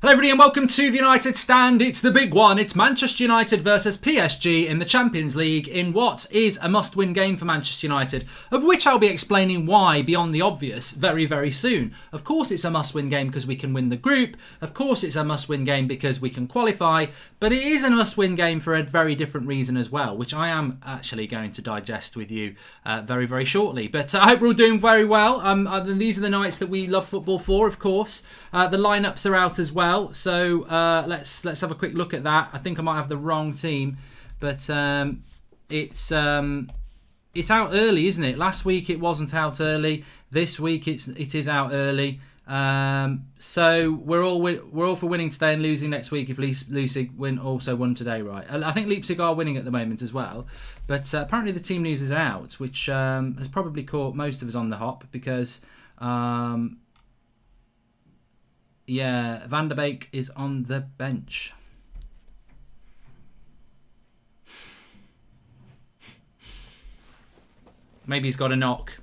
Hello everybody and welcome to the United Stand. It's the big one. It's Manchester United versus PSG in the Champions League in what is a must-win game for Manchester United, of which I'll be explaining why beyond the obvious very, very soon. Of course it's a must-win game because we can win the group. Of course it's a must-win game because we can qualify. But it is a must-win game for a very different reason as well, which I am actually going to digest with you very, very shortly. But I hope we're all doing very well. These are the nights that we love football for, of course. The lineups are out as well. So let's have a quick look at that. I think I might have the wrong team, but it's out early, isn't it? Last week it wasn't out early. This week it is out early. So we're all for winning today and losing next week if Leipzig also won today, right? I think Leipzig are winning at the moment as well, but apparently the team news is out, which has probably caught most of us on the hop because. Yeah, Van der Beek is on the bench. Maybe he's got a knock.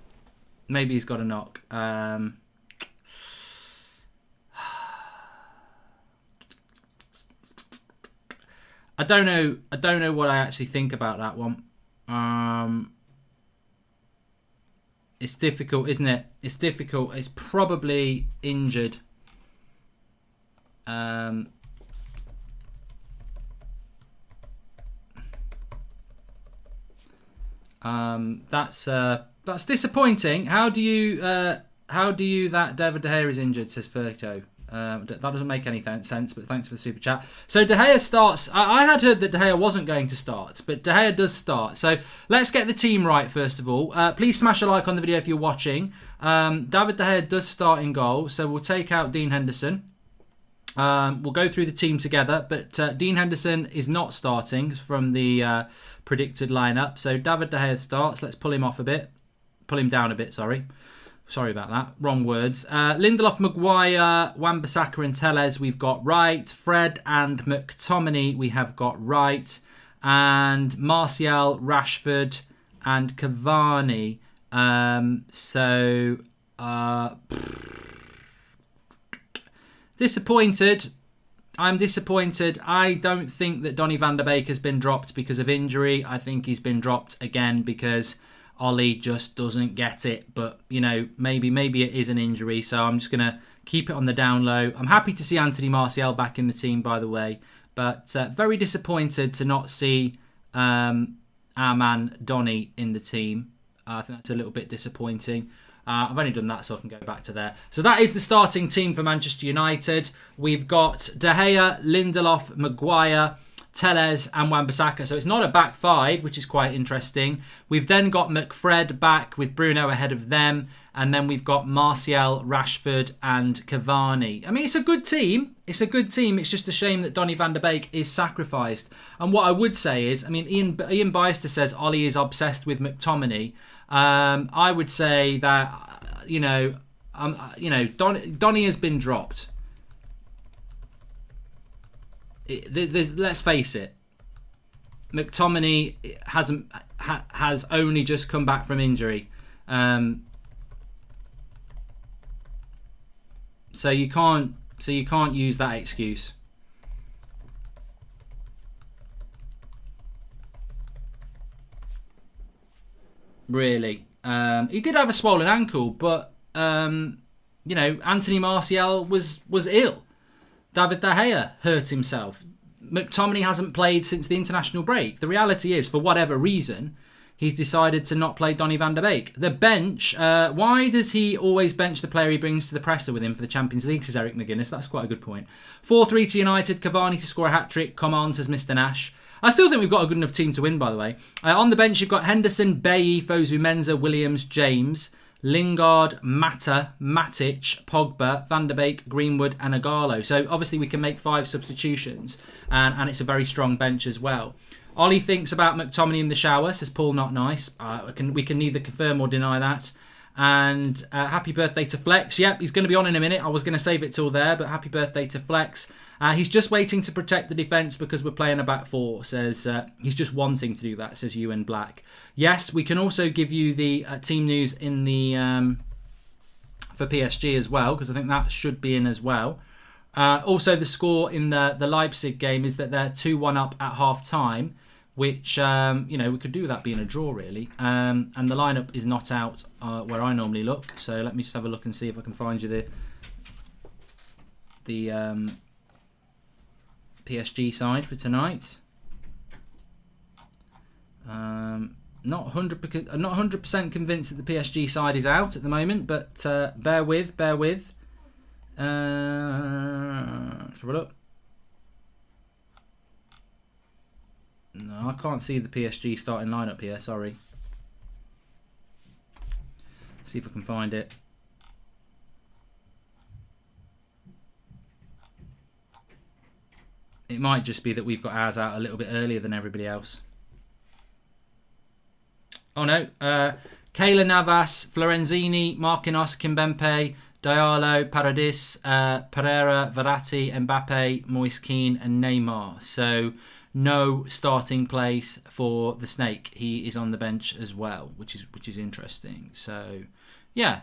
I don't know what I actually think about that one. It's difficult, isn't it? It's difficult. It's probably injured. That's disappointing. How do you that David De Gea is injured, says Ferto. That doesn't make any sense, but thanks for the super chat. So De Gea starts. I had heard that De Gea wasn't going to start, but De Gea does start. So let's get the team right first of all. Please smash a like on the video if you're watching. David De Gea does start in goal, so we'll take out Dean Henderson. We'll go through the team together, but Dean Henderson is not starting from the predicted lineup. So David De Gea starts. Let's pull him down a bit. Sorry about that. Wrong words. Lindelof, Maguire, Wan-Bissaka and Telles we've got right. Fred and McTominay we have got right. And Martial, Rashford and Cavani. Disappointed. I'm disappointed. I don't think that Donny van der Beek has been dropped because of injury. I think he's been dropped again because Ollie just doesn't get it. But, you know, maybe it is an injury. So I'm just going to keep it on the down low. I'm happy to see Anthony Martial back in the team, by the way. But very disappointed to not see our man Donny in the team. I think that's a little bit disappointing. I've only done that so I can go back to there. So that is the starting team for Manchester United. We've got De Gea, Lindelof, Maguire, Telles and Wan-Bissaka. So it's not a back five, which is quite interesting. We've then got McFred back with Bruno ahead of them. And then we've got Martial, Rashford and Cavani. I mean, it's a good team. It's just a shame that Donny van der Beek is sacrificed. And what I would say is, I mean, Ian Byster says Ollie is obsessed with McTominay. I would say that, Donny has been dropped. Let's face it. McTominay has only just come back from injury. So you can't use that excuse. Really. He did have a swollen ankle, but Anthony Martial was ill. David De Gea hurt himself. McTominay hasn't played since the international break. The reality is, for whatever reason, he's decided to not play Donny van der Beek. The bench, why does he always bench the player he brings to the presser with him for the Champions League, says Eric McGuinness. That's quite a good point. 4-3 to United. Cavani to score a hat-trick. Come on, says Mr. Nash. I still think we've got a good enough team to win, by the way. On the bench, you've got Henderson, Bailly, Fosu Mensah, Williams, James, Lingard, Mata, Matic, Pogba, Van der Beek, Greenwood and Ighalo. So obviously we can make 5 substitutions and it's a very strong bench as well. Ollie thinks about McTominay in the shower, says Paul Not Nice. We can neither confirm or deny that. And happy birthday to Flex. Yep, he's going to be on in a minute. I was going to save it till there, but happy birthday to Flex. He's just waiting to protect the defence because we're playing a back 4, says he's just wanting to do that, says Ewan Black. Yes, we can also give you the team news in the for PSG as well, because I think that should be in as well. Also, the score in the Leipzig game is that they're 2-1 up at half time, which, we could do that being a draw, really. And the lineup is not out where I normally look. So let me just have a look and see if I can find you the PSG side for tonight. Not 100% convinced that the PSG side is out at the moment, but bear with. Let's have a look. No, I can't see the PSG starting lineup here. Sorry. See if I can find it. It might just be that we've got ours out a little bit earlier than everybody else. Oh no. Keylor Navas, Florenzini, Marquinhos, Kimpembe, Diallo, Paredes, Pereira, Verratti, Mbappe, Moise Kean and Neymar. So no starting place for the Snake. He is on the bench as well, which is interesting. So yeah.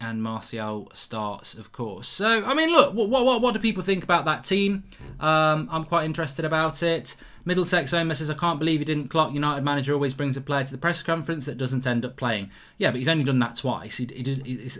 And Martial starts, of course. So, I mean, look, what do people think about that team? I'm quite interested about it. Middlesex Homer says, I can't believe he didn't clock. United manager always brings a player to the press conference that doesn't end up playing. Yeah, but he's only done that twice.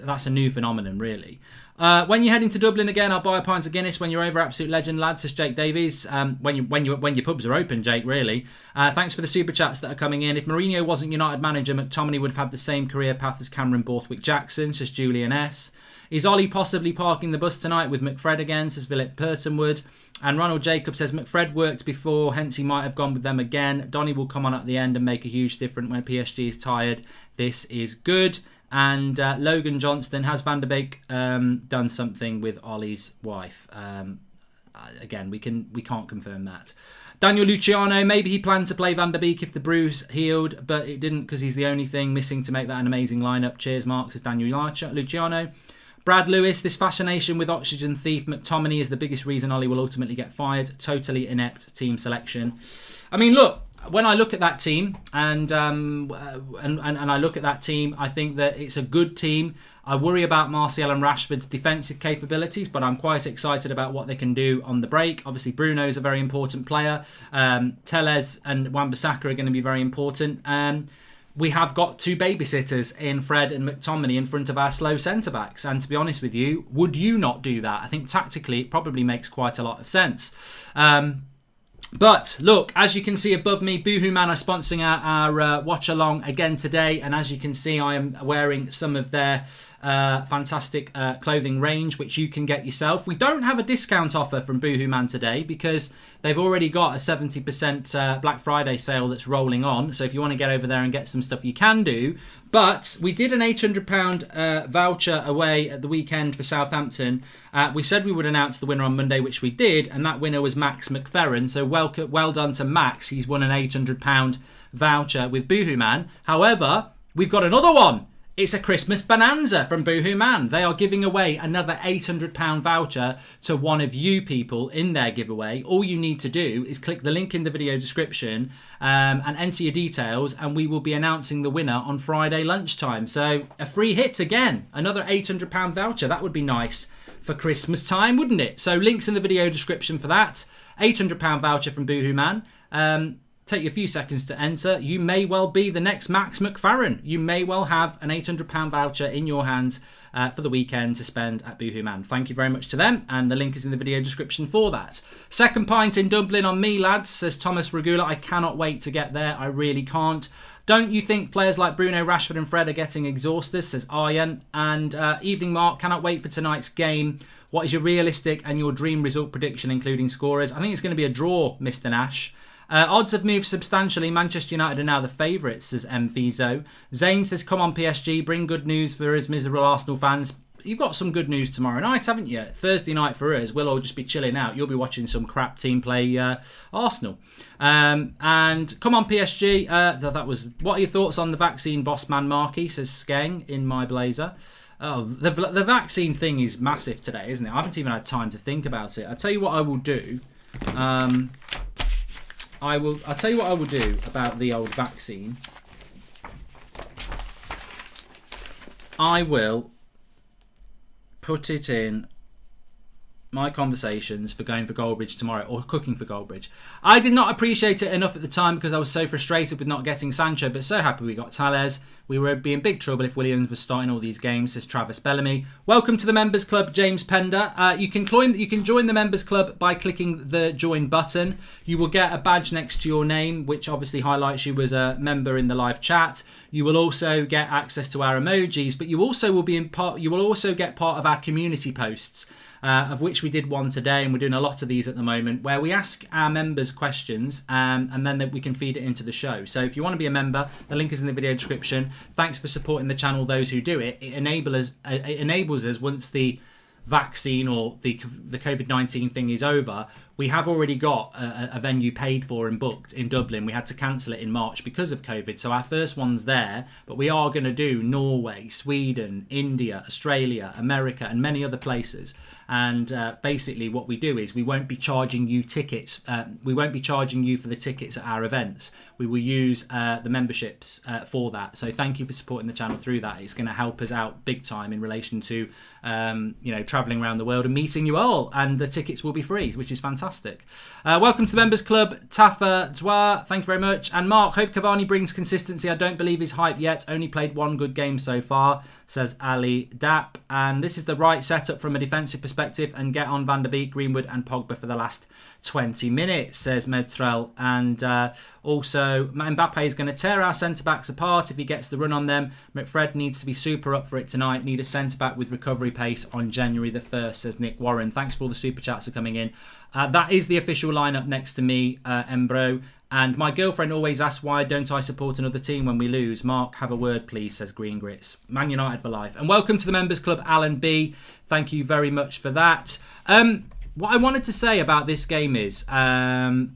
That's a new phenomenon, really. When you're heading to Dublin again, I'll buy a pint of Guinness. When you're over, absolute legend, lads, says Jake Davies. When your pubs are open, Jake, really. Thanks for the super chats that are coming in. If Mourinho wasn't United manager, McTominay would have had the same career path as Cameron Borthwick-Jackson, says Julian S. Is Ollie possibly parking the bus tonight with McFred again, says Philip Purtonwood. And Ronald Jacob says McFred worked before, hence he might have gone with them again. Donny will come on at the end and make a huge difference when PSG is tired. This is good. And Logan Johnston, has Van der Beek done something with Ollie's wife? Again, we can't confirm that. Daniel Luciano, maybe he planned to play Van der Beek if the bruise healed, but it didn't because he's the only thing missing to make that an amazing lineup. Cheers, Mark, says Daniel Luciano. Brad Lewis, this fascination with oxygen thief McTominay is the biggest reason Ollie will ultimately get fired. Totally inept team selection. I mean, look, when I look at that team and I look at that team, I think that it's a good team. I worry about Martial and Rashford's defensive capabilities, but I'm quite excited about what they can do on the break. Obviously, Bruno is a very important player. Telles and Wan-Bissaka are going to be very important. We have got two babysitters in Fred and McTominay in front of our slow centre-backs. And to be honest with you, would you not do that? I think tactically it probably makes quite a lot of sense. But look, as you can see above me, Boohoo Man are sponsoring our watch along again today. And as you can see, I am wearing some of their fantastic clothing range, which you can get yourself. We don't have a discount offer from Boohoo Man today because they've already got a 70% Black Friday sale that's rolling on. So if you want to get over there and get some stuff, you can do. But we did an £800 voucher away at the weekend for Southampton. We said we would announce the winner on Monday, which we did. And that winner was Max McFerrin. So well done to Max. He's won an £800 voucher with Boohoo Man. However, we've got another one. It's a Christmas bonanza from Boohoo Man. They are giving away another £800 voucher to one of you people in their giveaway. All you need to do is click the link in the video description and enter your details, and we will be announcing the winner on Friday lunchtime. So a free hit again, another £800 voucher. That would be nice for Christmas time, wouldn't it? So links in the video description for that. £800 voucher from Boohoo Man. Take you a few seconds to enter. You may well be the next Max McFerrin. You may well have an £800 voucher in your hands for the weekend to spend at Boohoo Man. Thank you very much to them, and the link is in the video description for that. Second pint in Dublin on me, lads, says Thomas Regula. I cannot wait to get there. I really can't. Don't you think players like Bruno, Rashford and Fred are getting exhausted, says Aryan. And Evening Mark, cannot wait for tonight's game. What is your realistic and your dream result prediction, including scorers? I think it's going to be a draw, Mr. Nash. Odds have moved substantially. Manchester United are now the favourites, says M. Fizo. Zane says, come on PSG, bring good news for us miserable Arsenal fans. You've got some good news tomorrow night, haven't you? Thursday night for us, we'll all just be chilling out. You'll be watching some crap team play Arsenal. And come on PSG. That was. What are your thoughts on the vaccine, boss man Marky, says Skeng in my blazer. Oh, the vaccine thing is massive today, isn't it? I haven't even had time to think about it. I'll tell you what I will do. I'll tell you what I will do about the old vaccine. put it in my conversations for going for Goldbridge tomorrow, or cooking for Goldbridge. I did not appreciate it enough at the time because I was so frustrated with not getting Sancho, but so happy we got Tales. We would be in big trouble if Williams was starting all these games, says Travis Bellamy. Welcome to the Members Club, James Pender. You can join the Members Club by clicking the join button. You will get a badge next to your name, which obviously highlights you as a member in the live chat. You will also get access to our emojis, but you also will be you will also get part of our community posts. Of which we did one today, and we're doing a lot of these at the moment, where we ask our members questions and then we can feed it into the show. So if you want to be a member, the link is in the video description. Thanks for supporting the channel, those who do it. It enables us once the vaccine or the COVID-19 thing is over. We have already got a venue paid for and booked in Dublin. We had to cancel it in March because of COVID. So our first one's there, but we are going to do Norway, Sweden, India, Australia, America, and many other places. And basically what we do is we won't be charging you tickets. We won't be charging you for the tickets at our events. We will use the memberships for that. So thank you for supporting the channel through that. It's going to help us out big time in relation to traveling around the world and meeting you all. And the tickets will be free, which is fantastic. Welcome to the Members Club, Tafa Dwa, thank you very much. And Mark, hope Cavani brings consistency. I don't believe he's hype yet. Only played one good game so far, says Ali Dap. And this is the right setup from a defensive perspective, and get on Van der Beek, Greenwood and Pogba for the last 20 minutes, says Medtrell. And also, Mbappe is going to tear our centre-backs apart if he gets the run on them. McFred needs to be super up for it tonight. Need a centre-back with recovery pace on January the 1st, says Nick Warren. Thanks for all the super chats are coming in. That is the official lineup next to me, Embro. And my girlfriend always asks, why don't I support another team when we lose? Mark, have a word, please, says Green Grits. Man United for life. And welcome to the Members Club, Alan B. Thank you very much for that. What I wanted to say about this game is that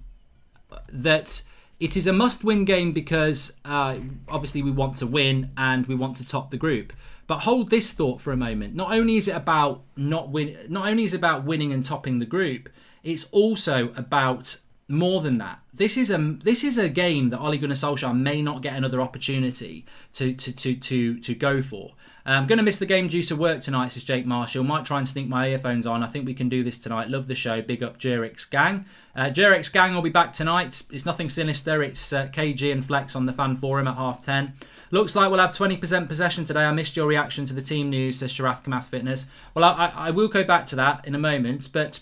it is a must-win game because obviously we want to win and we want to top the group. But hold this thought for a moment. Not only is it about winning and topping the group, it's also about more than that. This is a game that Ole Gunnar Solskjaer may not get another opportunity to go for. I'm going to miss the game due to work tonight, says Jake Marshall. Might try and sneak my earphones on. I think we can do this tonight. Love the show. Big up Jurix Gang. Jurix Gang will be back tonight. It's nothing sinister. It's KG and Flex on the fan forum at 10:30. Looks like we'll have 20% possession today. I missed your reaction to the team news, says Sharath Kamath Fitness. Well, I will go back to that in a moment, but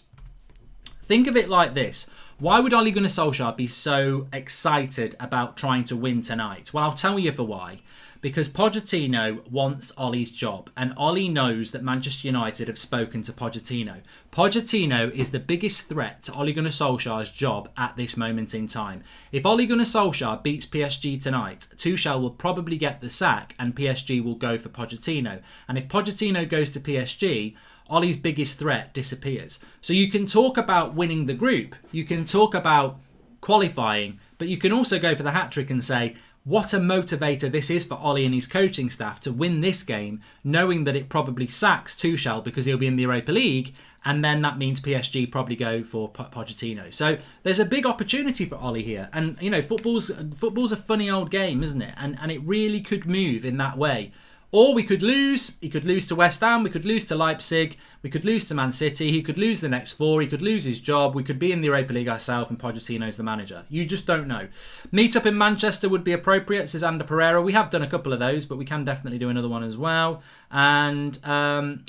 think of it like this. Why would Ole Gunnar Solskjaer be so excited about trying to win tonight? Well, I'll tell you for why. Because Pochettino wants Ole's job, and Ole knows that Manchester United have spoken to Pochettino. Pochettino is the biggest threat to Ole Gunnar Solskjaer's job at this moment in time. If Ole Gunnar Solskjaer beats PSG tonight, Tuchel will probably get the sack and PSG will go for Pochettino. And if Pochettino goes to PSG, Ole's biggest threat disappears. So you can talk about winning the group, you can talk about qualifying, but you can also go for the hat-trick and say, what a motivator this is for Ole and his coaching staff to win this game, knowing that it probably sacks Tuchel because he'll be in the Europa League, and then that means PSG probably go for Pochettino. So there's a big opportunity for Ole here. And, you know, football's a funny old game, isn't it? And it really could move in that way. Or we could lose. He could lose to West Ham. We could lose to Leipzig. We could lose to Man City. He could lose the next four. He could lose his job. We could be in the Europa League ourselves and Pochettino's the manager. You just don't know. Meet up in Manchester would be appropriate, says Ander Pereira. We have done a couple of those, but we can definitely do another one as well. And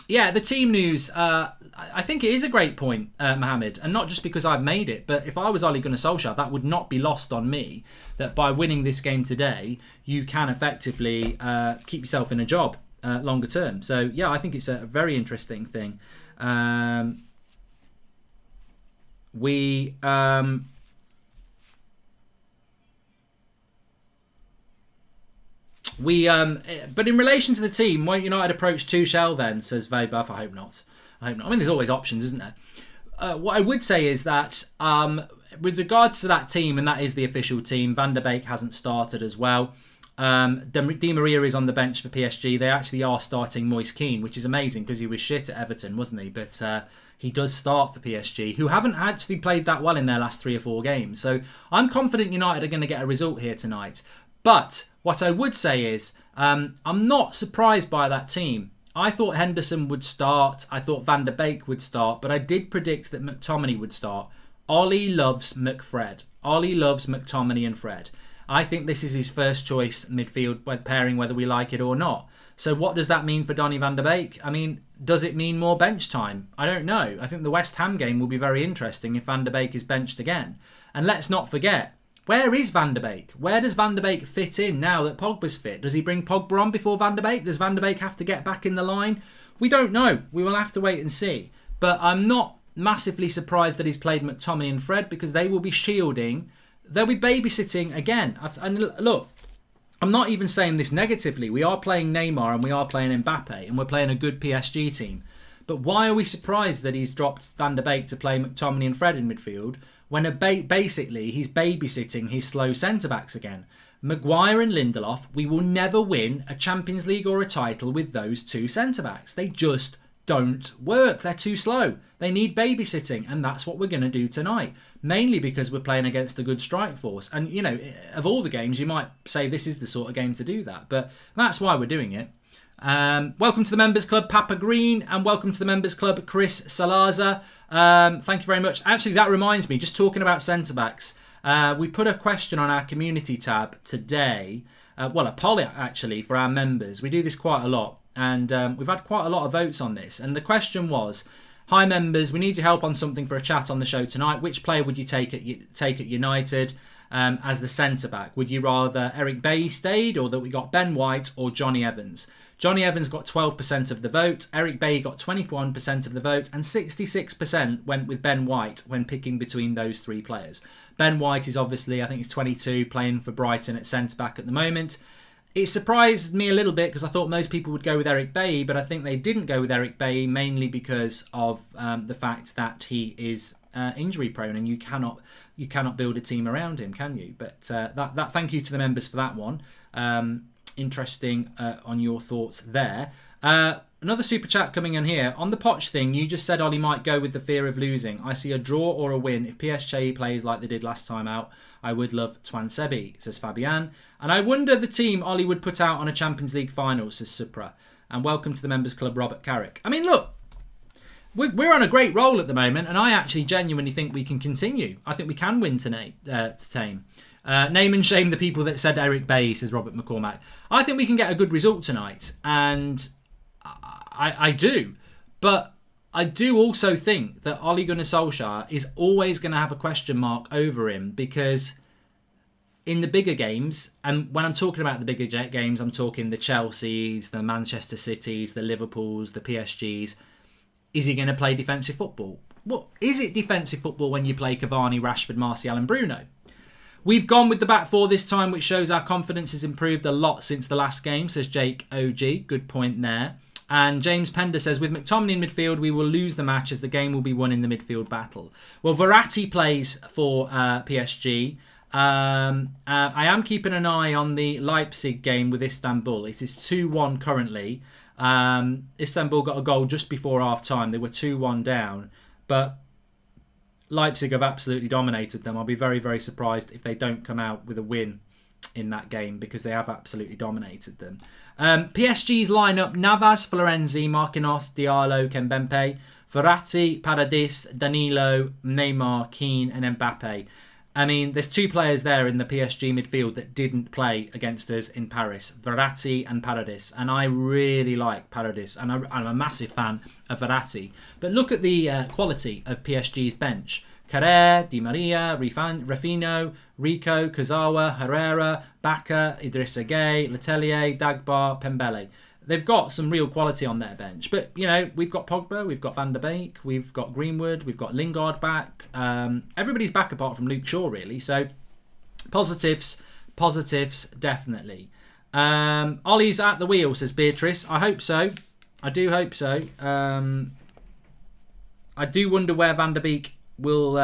yeah, the team news. I think it is a great point, Mohammed. And not just because I've made it, but if I was Ole Gunnar Solskjaer, that would not be lost on me. That by winning this game today, you can effectively keep yourself in a job longer term. So yeah, I think it's a very interesting thing. But in relation to the team, won't United approach Tuchel then, says Vaybuff? I hope not. I mean, there's always options, isn't there? What I would say is that with regards to that team, and that is the official team, Van der Beek hasn't started as well. Di Maria is on the bench for PSG. They actually are starting Moise Kean, which is amazing because he was shit at Everton, wasn't he? But he does start for PSG, who haven't actually played that well in their last 3 or 4 games. So I'm confident United are going to get a result here tonight. But what I would say is I'm not surprised by that team. I thought Henderson would start. I thought Van der Beek would start. But I did predict that McTominay would start. Ollie loves McFred. Ollie loves McTominay and Fred. I think this is his first choice midfield pairing, whether we like it or not. So what does that mean for Donny van der Beek? I mean, does it mean more bench time? I don't know. I think the West Ham game will be very interesting if Van der Beek is benched again. And let's not forget, where is Van der Beek? Where does Van der Beek fit in now that Pogba's fit? Does he bring Pogba on before Van der Beek? Does Van der Beek have to get back in the line? We don't know. We will have to wait and see. But I'm not massively surprised that he's played McTominay and Fred, because they will be shielding. They'll be babysitting again. And look, I'm not even saying this negatively. We are playing Neymar and we are playing Mbappe and we're playing a good PSG team. But why are we surprised that he's dropped Van der Beek to play McTominay and Fred in midfield when basically he's babysitting his slow centre-backs again? Maguire and Lindelof, we will never win a Champions League or a title with those two centre-backs. They just don't work. They're too slow. They need babysitting, and that's what we're going to do tonight. Mainly because we're playing against a good strike force. And, you know, of all the games, you might say this is the sort of game to do that. But that's why we're doing it. Welcome to the Members Club, Papa Green, and welcome to the Members Club, Chris Salazar. Thank you very much. Actually, that reminds me, just talking about centre-backs, we put a question on our community tab today. A poll, actually, for our members. We do this quite a lot. And we've had quite a lot of votes on this. And the question was, hi members, we need your help on something for a chat on the show tonight. Which player would you take at United as the centre-back? Would you rather Eric Bailly stayed, or that we got Ben White or Johnny Evans? Johnny Evans got 12% of the vote. Eric Bailly got 21% of the vote. And 66% went with Ben White when picking between those three players. Ben White is obviously, I think he's 22, playing for Brighton at centre-back at the moment. It surprised me a little bit because I thought most people would go with Eric Bailly, but I think they didn't go with Eric Bailly mainly because of the fact that he is injury prone, and you cannot build a team around him, can you? But that thank you to the members for that one. Interesting on your thoughts there. Another super chat coming in here. On the Poch thing, you just said Ollie might go with the fear of losing. I see a draw or a win. If PSG plays like they did last time out, I would love Twan Sebi, says Fabian. And I wonder the team Ollie would put out on a Champions League final, says Supra. And welcome to the Members Club, Robert Carrick. I mean, look, we're on a great roll at the moment, and I actually genuinely think we can continue. I think we can win tonight, Tame. Name and shame the people that said Eric Bailly, says Robert McCormack. I think we can get a good result tonight, and I do. But I do also think that Ole Gunnar Solskjaer is always going to have a question mark over him, because in the bigger games, and when I'm talking about the bigger games, I'm talking the Chelseas, the Manchester Cities, the Liverpools, the PSGs. Is he going to play defensive football? Well, is it defensive football when you play Cavani, Rashford, Martial and Bruno? We've gone with the back four this time, which shows our confidence has improved a lot since the last game, says Jake OG. Good point there. And James Pender says, with McTominay in midfield, we will lose the match as the game will be won in the midfield battle. Well, Verratti plays for PSG. I am keeping an eye on the Leipzig game with Istanbul. It is 2-1 currently. Istanbul got a goal just before half-time. They were 2-1 down. But Leipzig have absolutely dominated them. I'll be very, very surprised if they don't come out with a win in that game, because they have absolutely dominated them. PSG's lineup: Navas, Florenzi, Marquinhos, Diallo, Kembempe, Verratti, Paradis, Danilo, Neymar, Keane and Mbappe. I mean, there's two players there in the PSG midfield that didn't play against us in Paris, Verratti and Paradis. And I really like Paradis, and I'm a massive fan of Verratti. But look at the quality of PSG's bench. Carrere, Di Maria, Rafinho, Rico, Kazawa, Herrera, Baka, Idrissa Gueye, Letelier, Dagba, Pembele. They've got some real quality on their bench. But, you know, we've got Pogba, we've got Van der Beek, we've got Greenwood, we've got Lingard back. Everybody's back apart from Luke Shaw, really. So, positives, definitely. Ollie's at the wheel, says Beatrice. I hope so. I do hope so. I do wonder where Van der Beek will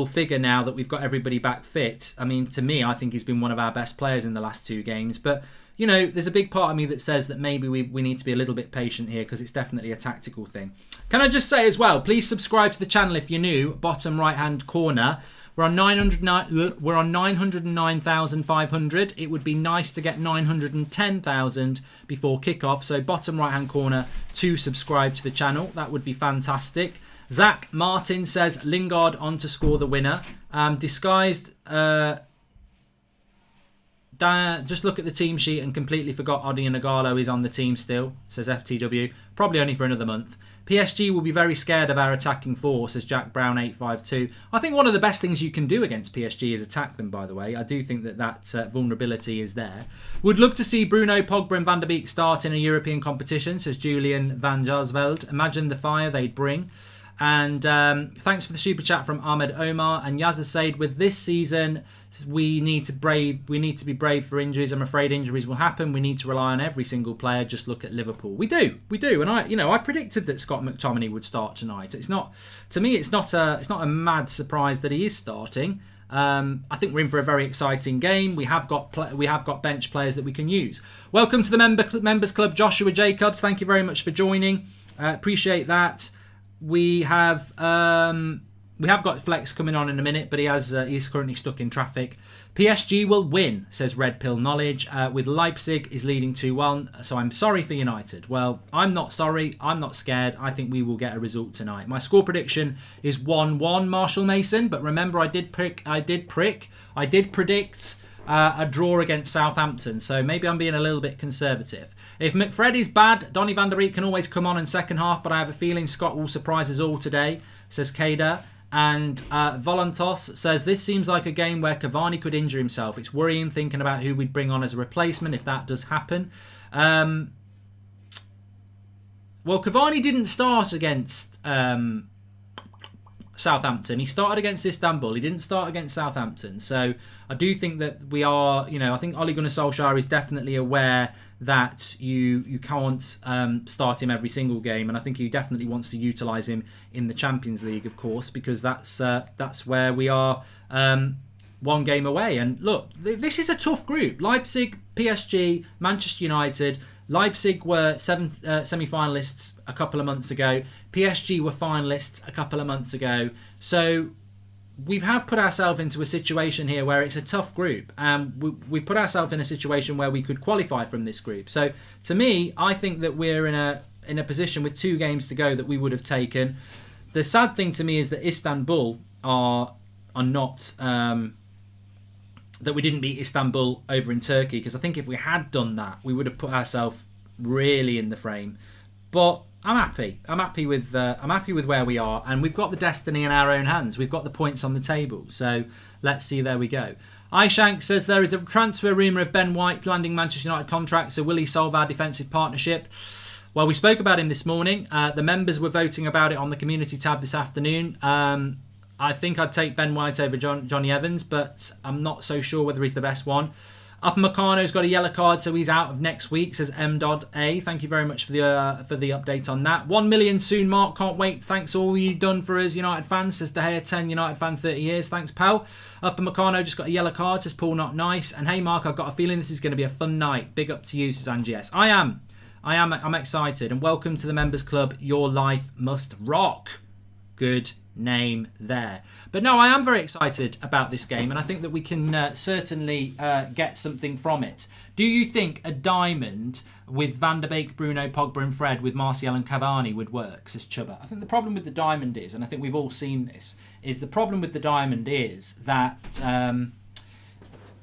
figure now that we've got everybody back fit. I mean, to me, I think he's been one of our best players in the last two games. But, you know, there's a big part of me that says that maybe we need to be a little bit patient here, because it's definitely a tactical thing. Can I just say as well, please subscribe to the channel if you're new, bottom right-hand corner. We're on 909,500. It would be nice to get 910,000 before kickoff. So bottom right hand corner to subscribe to the channel. That would be fantastic. Zach Martin says Lingard on to score the winner. Disguised. Just look at the team sheet and completely forgot Odi Nagalo is on the team still, says FTW. Probably only for another month. PSG will be very scared of our attacking four, says Jack Brown 852. I think one of the best things you can do against PSG is attack them, by the way. I do think that vulnerability is there. Would love to see Bruno, Pogba and Van der Beek start in a European competition, says Julian Van Jasveld. Imagine the fire they'd bring. And thanks for the super chat from Ahmed Omar and Yazza Said. With this season, we need to be brave for injuries. I'm afraid injuries will happen. We need to rely on every single player. Just look at Liverpool. We do, and I predicted that Scott McTominay would start tonight. It's not a mad surprise that he is starting. I think we're in for a very exciting game. We have got bench players that we can use. Welcome to the members club, Joshua Jacobs. Thank you very much for joining. Appreciate that. We have got Flex coming on in a minute, but he's currently stuck in traffic. PSG will win, says Red Pill Knowledge, with Leipzig is leading 2-1. So I'm sorry for United. Well, I'm not sorry. I'm not scared. I think we will get a result tonight. My score prediction is 1-1, Marshall Mason. But remember, I did predict a draw against Southampton. So maybe I'm being a little bit conservative. If McFred is bad, Donny van der Beek can always come on in second half, but I have a feeling Scott will surprise us all today, says Kada. And Volantos says, this seems like a game where Cavani could injure himself. It's worrying thinking about who we'd bring on as a replacement if that does happen. Well, Cavani didn't start against Southampton. He started against Istanbul. He didn't start against Southampton. So I do think that we are, I think Ole Gunnar Solskjaer is definitely aware that you can't start him every single game, and I think he definitely wants to utilise him in the Champions League, of course, because that's where we are one game away. And look, this is a tough group. Leipzig, PSG, Manchester United. Leipzig were semi-finalists a couple of months ago. PSG were finalists a couple of months ago. So we have put ourselves into a situation here where it's a tough group, and we put ourselves in a situation where we could qualify from this group. So to me, I think that we're in a position with 2 games to go that we would have taken. The sad thing to me is that Istanbul are not that we didn't beat Istanbul over in Turkey, because I think if we had done that, we would have put ourselves really in the frame. But I'm happy. I'm happy with where we are, and we've got the destiny in our own hands. We've got the points on the table. So let's see. There we go. iShank says there is a transfer rumour of Ben White landing Manchester United contract. So will he solve our defensive partnership? Well, we spoke about him this morning. The members were voting about it on the community tab this afternoon. I think I'd take Ben White over Johnny Evans, but I'm not so sure whether he's the best one. Upamecano's got a yellow card, so he's out of next week, says M.A. Thank you very much for the update on that. 1 million soon, Mark. Can't wait. Thanks all you've done for us, United fans, says De Gea. 10 United fan, 30 years. Thanks, pal. Upamecano just got a yellow card, says Paul Not Nice. And hey, Mark, I've got a feeling this is going to be a fun night. Big up to you, says Angie S. I'm excited. And welcome to the Members Club. Your life must rock. Good name there. But no, I am very excited about this game, and I think that we can certainly get something from it. Do you think a diamond with Van der Beek, Bruno, Pogba and Fred with Martial and Cavani would work, says Chuba? I think the problem with the diamond is, and I think we've all seen this, is the problem with the diamond is that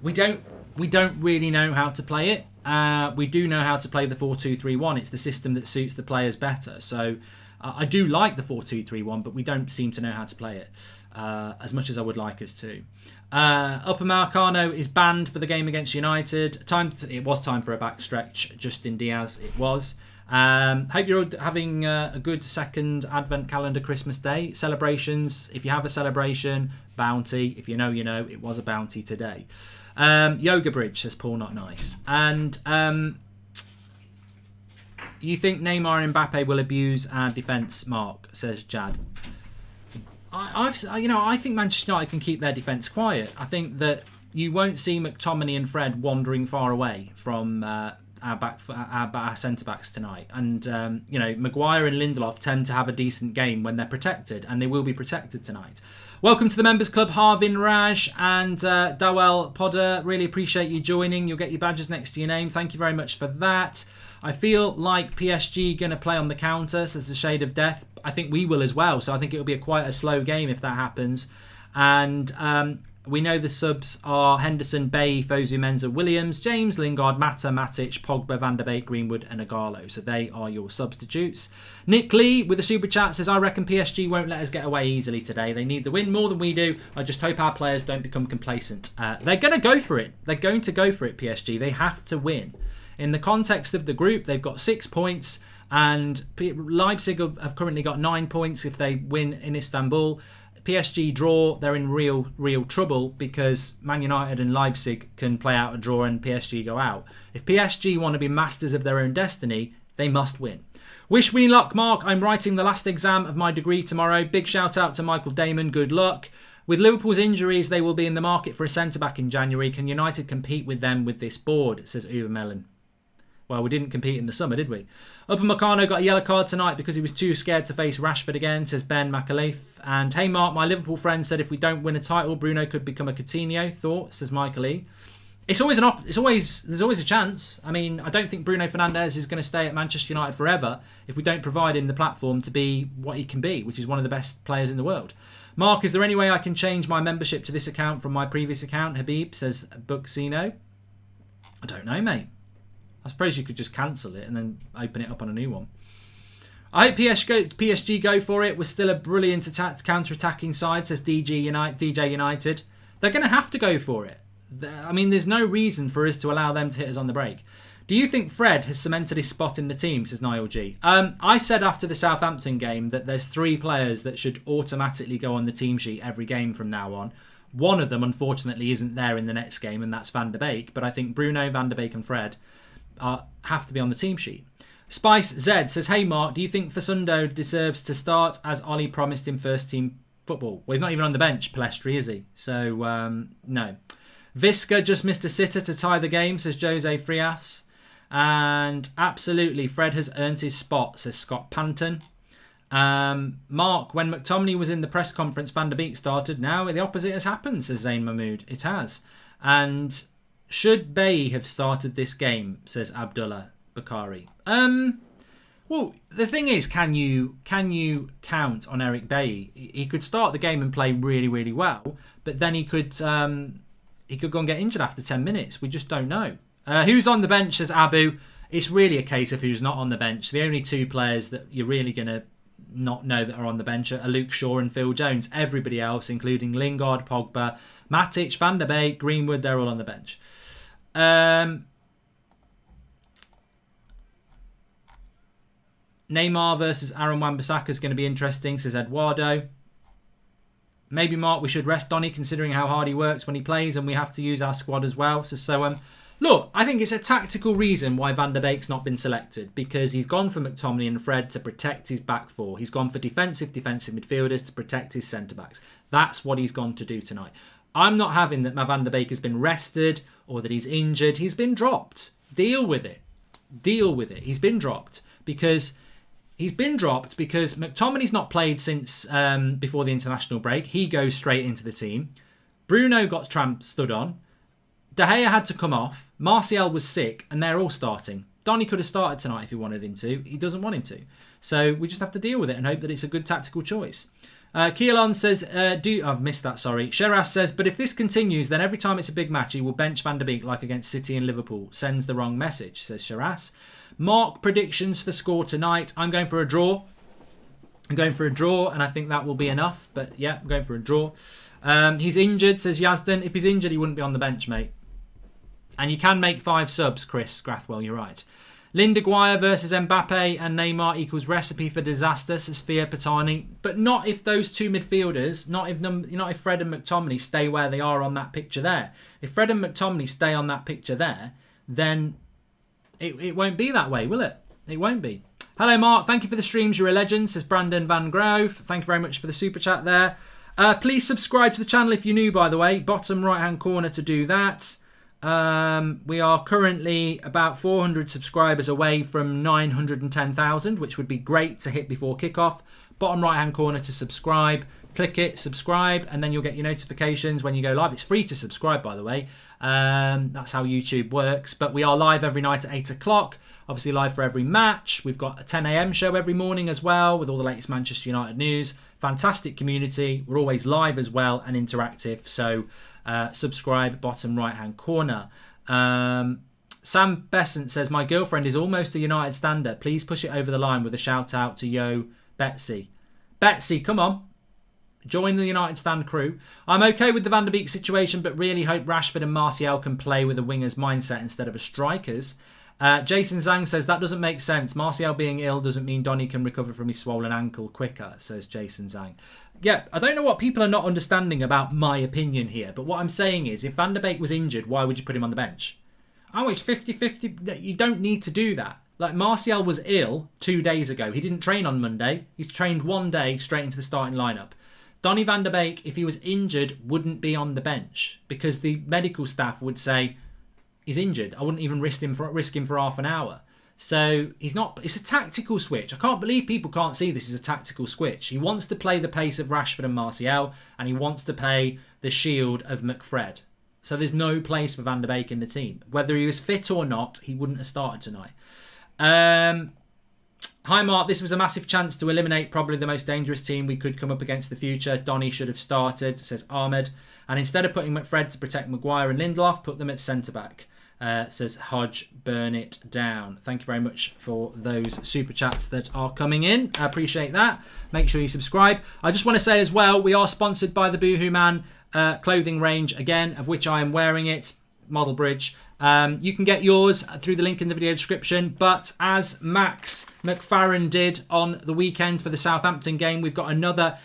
we don't really know how to play it. We do know how to play the 4-2-3-1. It's the system that suits the players better. So I do like the 4-2-3-1, but we don't seem to know how to play it as much as I would like us to. Upamecano is banned for the game against United. It was time for a backstretch. Justin Diaz, it was. Hope you're all having a good second Advent calendar Christmas day. Celebrations, if you have a celebration, bounty. If you know, you know. It was a bounty today. Yoga Bridge, says Paul Not Nice. And you think Neymar and Mbappe will abuse our defence, Mark, says Jad. I think Manchester United can keep their defence quiet. I think that you won't see McTominay and Fred wandering far away from our centre-backs tonight. And, Maguire and Lindelof tend to have a decent game when they're protected, and they will be protected tonight. Welcome to the Members Club, Harvin Raj and Dawel Podder. Really appreciate you joining. You'll get your badges next to your name. Thank you very much for that. I feel like PSG going to play on the counter, says the Shade of Death. I think we will as well, so I think it'll be quite a slow game if that happens. And we know the subs are Henderson, Bay, Fosu, Mensah, Williams, James, Lingard, Mata, Matic, Pogba, Van der Beek, Greenwood and Agallo. So they are your substitutes. Nick Lee with a super chat says, I reckon PSG won't let us get away easily today. They need the win more than we do. I just hope our players don't become complacent. They're going to go for it. They're going to go for it, PSG. They have to win. In the context of the group, they've got 6 points. And Leipzig have currently got 9 points if they win in Istanbul. PSG draw, they're in real trouble because Man United and Leipzig can play out a draw and PSG go out. If PSG want to be masters of their own destiny, they must win. Wish me luck, Mark. I'm writing the last exam of my degree tomorrow. Big shout out to Michael Damon. Good luck. With Liverpool's injuries, they will be in the market for a centre-back in January. Can United compete with them with this board, says Uwe Mellon. Well, we didn't compete in the summer, did we? Upamecano got a yellow card tonight because he was too scared to face Rashford again, says Ben McAleef. And hey, Mark, my Liverpool friend said if we don't win a title, Bruno could become a Coutinho. Thought, says Michael E. There's always a chance. I mean, I don't think Bruno Fernandes is going to stay at Manchester United forever if we don't provide him the platform to be what he can be, which is one of the best players in the world. Mark, is there any way I can change my membership to this account from my previous account? Habib, says Buxino. I don't know, mate. I suppose you could just cancel it and then open it up on a new one. I hope PSG go for it. We're still a brilliant counter-attacking side, says DJ United. They're going to have to go for it. I mean, there's no reason for us to allow them to hit us on the break. Do you think Fred has cemented his spot in the team, says Niall G? I said after the Southampton game that there's 3 players that should automatically go on the team sheet every game from now on. One of them, unfortunately, isn't there in the next game, and that's Van der Beek. But I think Bruno, Van der Beek and Fred have to be on the team sheet. Spice Z says, hey Mark, do you think Fasundo deserves to start as Ollie promised him first team football? Well, he's not even on the bench, Palestri, is he? So, no. Visca just missed a sitter to tie the game, says Jose Frias. And absolutely, Fred has earned his spot, says Scott Panton. Mark, when McTominay was in the press conference, Van der Beek started. Now the opposite has happened, says Zayn Mahmood. It has. And should Bay have started this game, says Abdullah Bakari. Well, the thing is, can you count on Eric Bailly? He could start the game and play really, really well, but then he could go and get injured after 10 minutes. We just don't know. Who's on the bench, says Abu. It's really a case of who's not on the bench. The only 2 players that you're really going to not know that are on the bench are Luke Shaw and Phil Jones. Everybody else, including Lingard, Pogba, Matic, Van der Beek, Greenwood, they're all on the bench. Neymar versus Aaron Wan-Bissaka is going to be interesting, says Eduardo. Maybe, Mark, we should rest Donny considering how hard he works when he plays, and we have to use our squad as well. So, look, I think it's a tactical reason why Van der Beek's not been selected, because he's gone for McTominay and Fred to protect his back 4. He's gone for defensive midfielders to protect his centre-backs. That's what he's gone to do tonight. I'm not having that Van der Beek has been rested or that he's injured. He's been dropped. Deal with it. He's been dropped because McTominay's not played since before the international break. He goes straight into the team. Bruno got stood on. De Gea had to come off. Martial was sick, and they're all starting. Donny could have started tonight if he wanted him to. He doesn't want him to. So we just have to deal with it and hope that it's a good tactical choice. Keelan says, I've missed that, sorry. Sheraz says, but if this continues, then every time it's a big match, he will bench Van der Beek like against City and Liverpool. Sends the wrong message, says Sheraz. Mark, predictions for score tonight. I'm going for a draw. And I think that will be enough. But yeah, I'm going for a draw. He's injured, says Yazdan. If he's injured, he wouldn't be on the bench, mate. And you can make 5 subs, Chris Grathwell, you're right. Linda Guire versus Mbappe and Neymar equals recipe for disaster, says Fia Patani. But not if those 2 midfielders, not if Fred and McTominay stay where they are on that picture there. If Fred and McTominay stay on that picture there, then it won't be that way, will it? It won't be. Hello, Mark. Thank you for the streams. You're a legend, says Brandon Van Grove. Thank you very much for the super chat there. Please subscribe to the channel if you're new, by the way. Bottom right-hand corner to do that. We are currently about 400 subscribers away from 910,000, which would be great to hit before kickoff. Bottom right hand corner to subscribe. Click it, subscribe, and then you'll get your notifications when you go live. It's free to subscribe, by the way. That's how YouTube works. But we are live every night at 8 o'clock. Obviously live for every match. We've got a 10 a.m. show every morning as well with all the latest Manchester United news. Fantastic community. We're always live as well and interactive. So subscribe, bottom right hand corner. Sam Besant says, my girlfriend is almost a United stander. Please push it over the line with a shout out to Yo Betsy. Betsy, come on. Join the United stand crew. I'm okay with the Van der Beek situation, but really hope Rashford and Martial can play with a winger's mindset instead of a striker's. Jason Zhang says, that doesn't make sense. Martial being ill doesn't mean Donny can recover from his swollen ankle quicker, says Jason Zhang. Yeah, I don't know what people are not understanding about my opinion here, but what I'm saying is, if Van der Beek was injured, why would you put him on the bench? Oh, it's 50-50. You don't need to do that. Like, Martial was ill 2 days ago. He didn't train on Monday. He's trained 1 day straight into the starting lineup. Donny van der Beek, if he was injured, wouldn't be on the bench because the medical staff would say he's injured. I wouldn't even risk him for half an hour. So he's not. It's a tactical switch. I can't believe people can't see this is a tactical switch. He wants to play the pace of Rashford and Martial, and he wants to play the shield of McFred. So there's no place for Van der Beek in the team. Whether he was fit or not, he wouldn't have started tonight. Hi Mark, this was a massive chance to eliminate probably the most dangerous team we could come up against in the future. Donny should have started, says Ahmed. And instead of putting McFred to protect Maguire and Lindelof, put them at centre-back, says Hodge. Burn it down. Thank you very much for those super chats that are coming in. I appreciate that. Make sure you subscribe. I just want to say as well, we are sponsored by the Boohoo Man clothing range, again, of which I am wearing it. Model Bridge. You can get yours through the link in the video description, but as Max McFarren did on the weekend for the Southampton game, we've got another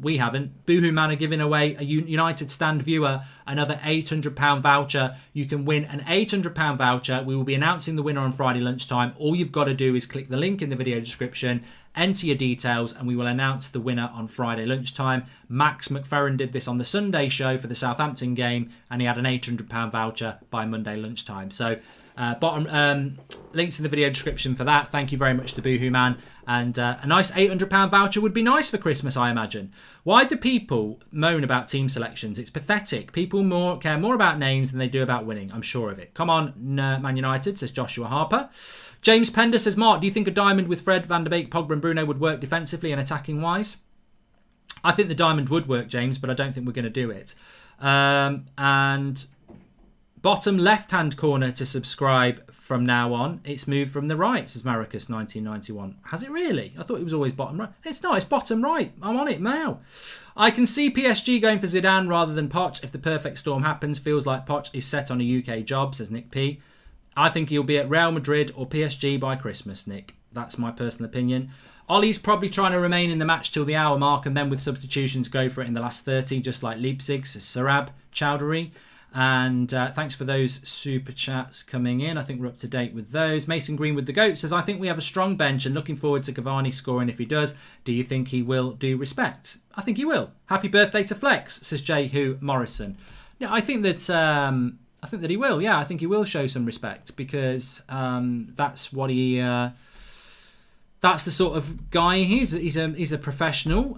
we haven't. Boohoo Man are giving away a United Stand viewer another £800 voucher. You can win an £800 voucher. We will be announcing the winner on Friday lunchtime. All you've got to do is click the link in the video description, enter your details, and we will announce the winner on Friday lunchtime. Max McFerrin did this on the Sunday show for the Southampton game, and he had an £800 voucher by Monday lunchtime. So links in the video description for that. Thank you very much to Boohoo Man. And a nice £800 voucher would be nice for Christmas, I imagine. Why do people moan about team selections? It's pathetic. People care more about names than they do about winning. I'm sure of it. Come on, Man United, says Joshua Harper. James Pender says, Mark, do you think a diamond with Fred, Van der Beek, Pogba and Bruno would work defensively and attacking wise? I think the diamond would work, James, but I don't think we're going to do it. And bottom left-hand corner to subscribe from now on. It's moved from the right, says Maricus 1991. Has it really? I thought it was always bottom right. It's not, it's bottom right. I'm on it now. I can see PSG going for Zidane rather than Poch if the perfect storm happens. Feels like Poch is set on a UK job, says Nick P. I think he'll be at Real Madrid or PSG by Christmas, Nick. That's my personal opinion. Ollie's probably trying to remain in the match till the hour mark and then with substitutions go for it in the last 30, just like Leipzig, says Sarab Chowdhury. And thanks for those super chats coming in. I think we're up to date with those. Mason Greenwood the GOAT says, I think we have a strong bench and looking forward to Cavani scoring if he does. Do you think he will do respect? I think he will. Happy birthday to Flex, says Jehu Morrison. Yeah, I think that he will. Yeah, I think he will show some respect because that's what he. That's the sort of guy he is. He's a professional.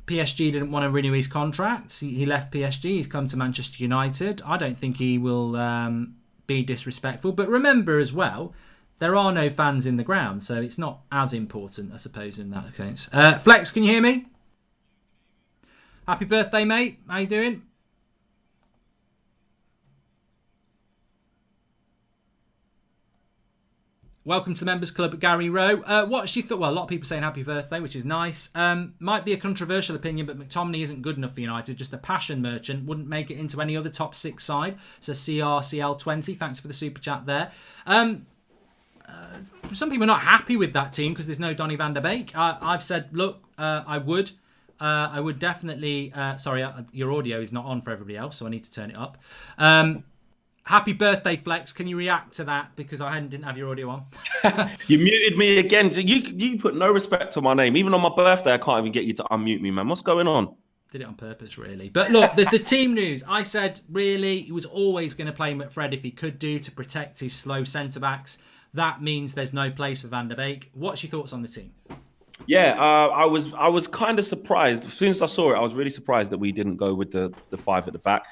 PSG didn't want to renew his contract. He left PSG. He's come to Manchester United. I don't think he will be disrespectful. But remember as well, there are no fans in the ground, so it's not as important, I suppose, in that case. Flex, can you hear me? Happy birthday, mate. How you doing? Welcome to the Members Club, Gary Rowe. What's your thought? Well, a lot of people saying happy birthday, which is nice. Might be a controversial opinion, but McTominay isn't good enough for United. Just a passion merchant. Wouldn't make it into any other top 6 side. So CRCL20, thanks for the super chat there. Some people are not happy with that team because there's no Donny van der Beek. I've said, look, I would definitely... sorry, your audio is not on for everybody else, so I need to turn it up. Happy birthday, Flex. Can you react to that? Because I didn't have your audio on. You muted me again. You put no respect to my name. Even on my birthday, I can't even get you to unmute me, man. What's going on? Did it on purpose, really. But look, the team news. I said, really, he was always going to play McFred if he could do to protect his slow centre-backs. That means there's no place for Van der Beek. What's your thoughts on the team? Yeah, I was kind of surprised. As soon as I saw it, I was really surprised that we didn't go with the five at the back.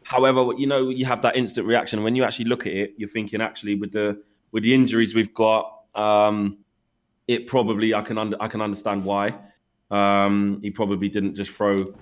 However, you have that instant reaction. When you actually look at it, you're thinking, actually, with the injuries we've got, it probably, I can understand why. He probably didn't just throw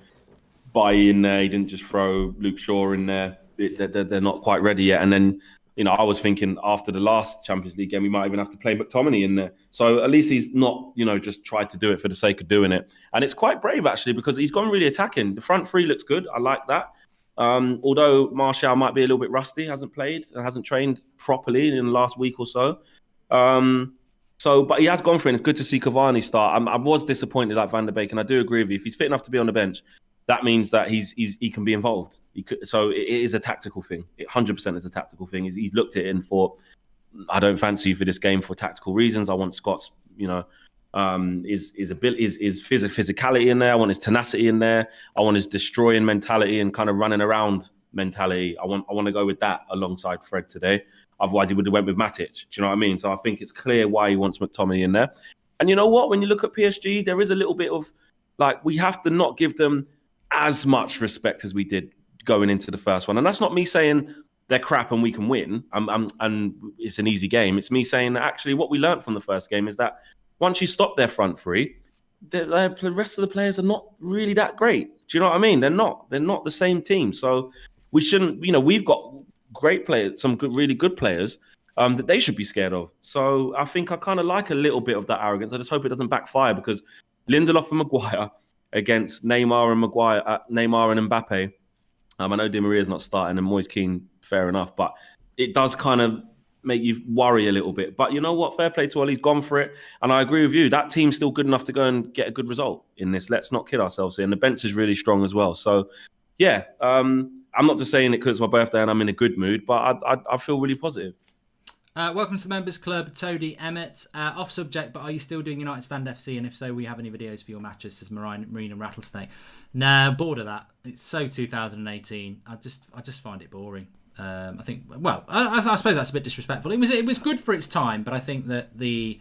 Bailly in there. He didn't just throw Luke Shaw in there. They're not quite ready yet. And then, I was thinking after the last Champions League game, we might even have to play McTominay in there. So at least he's not, just tried to do it for the sake of doing it. And it's quite brave, actually, because he's gone really attacking. The front three looks good. I like that. Although Martial might be a little bit rusty, hasn't played and hasn't trained properly in the last week or so. But he has gone for it. And it's good to see Cavani start. I was disappointed like Van der Beek, and I do agree with you. If he's fit enough to be on the bench, that means that he can be involved. So it is a tactical thing. It 100% is a tactical thing. He's looked at it and thought, I don't fancy you for this game for tactical reasons. I want Scott's, his physicality in there. I want his tenacity in there. I want his destroying mentality and kind of running around mentality. I want to go with that alongside Fred today. Otherwise, he would have went with Matic. Do you know what I mean? So I think it's clear why he wants McTominay in there. And you know what? When you look at PSG, there is a little bit of, we have to not give them as much respect as we did going into the first one. And that's not me saying they're crap and we can win and it's an easy game. It's me saying that actually what we learned from the first game is that once you stop their front three, the rest of the players are not really that great. Do you know what I mean? They're not the same team. So we shouldn't, we've got great players, some really good players that they should be scared of. So I think I kind of like a little bit of that arrogance. I just hope it doesn't backfire, because Lindelof and Maguire against Neymar and Mbappe. I know Di Maria's not starting and Moise Kean, fair enough, but it does kind of make you worry a little bit. But you know what? Fair play to Ollie's gone for it. And I agree with you. That team's still good enough to go and get a good result in this. Let's not kid ourselves here. And the bench is really strong as well. So, yeah, I'm not just saying it because it's my birthday and I'm in a good mood, but I feel really positive. Welcome to the Members Club, Toady Emmett. Off subject, but are you still doing United Stand FC? And if so, we have any videos for your matches, says Marine and Rattlesnake. No, bored of that. It's so 2018. I just find it boring. I think, well, I suppose that's a bit disrespectful. It was good for its time, but I think that the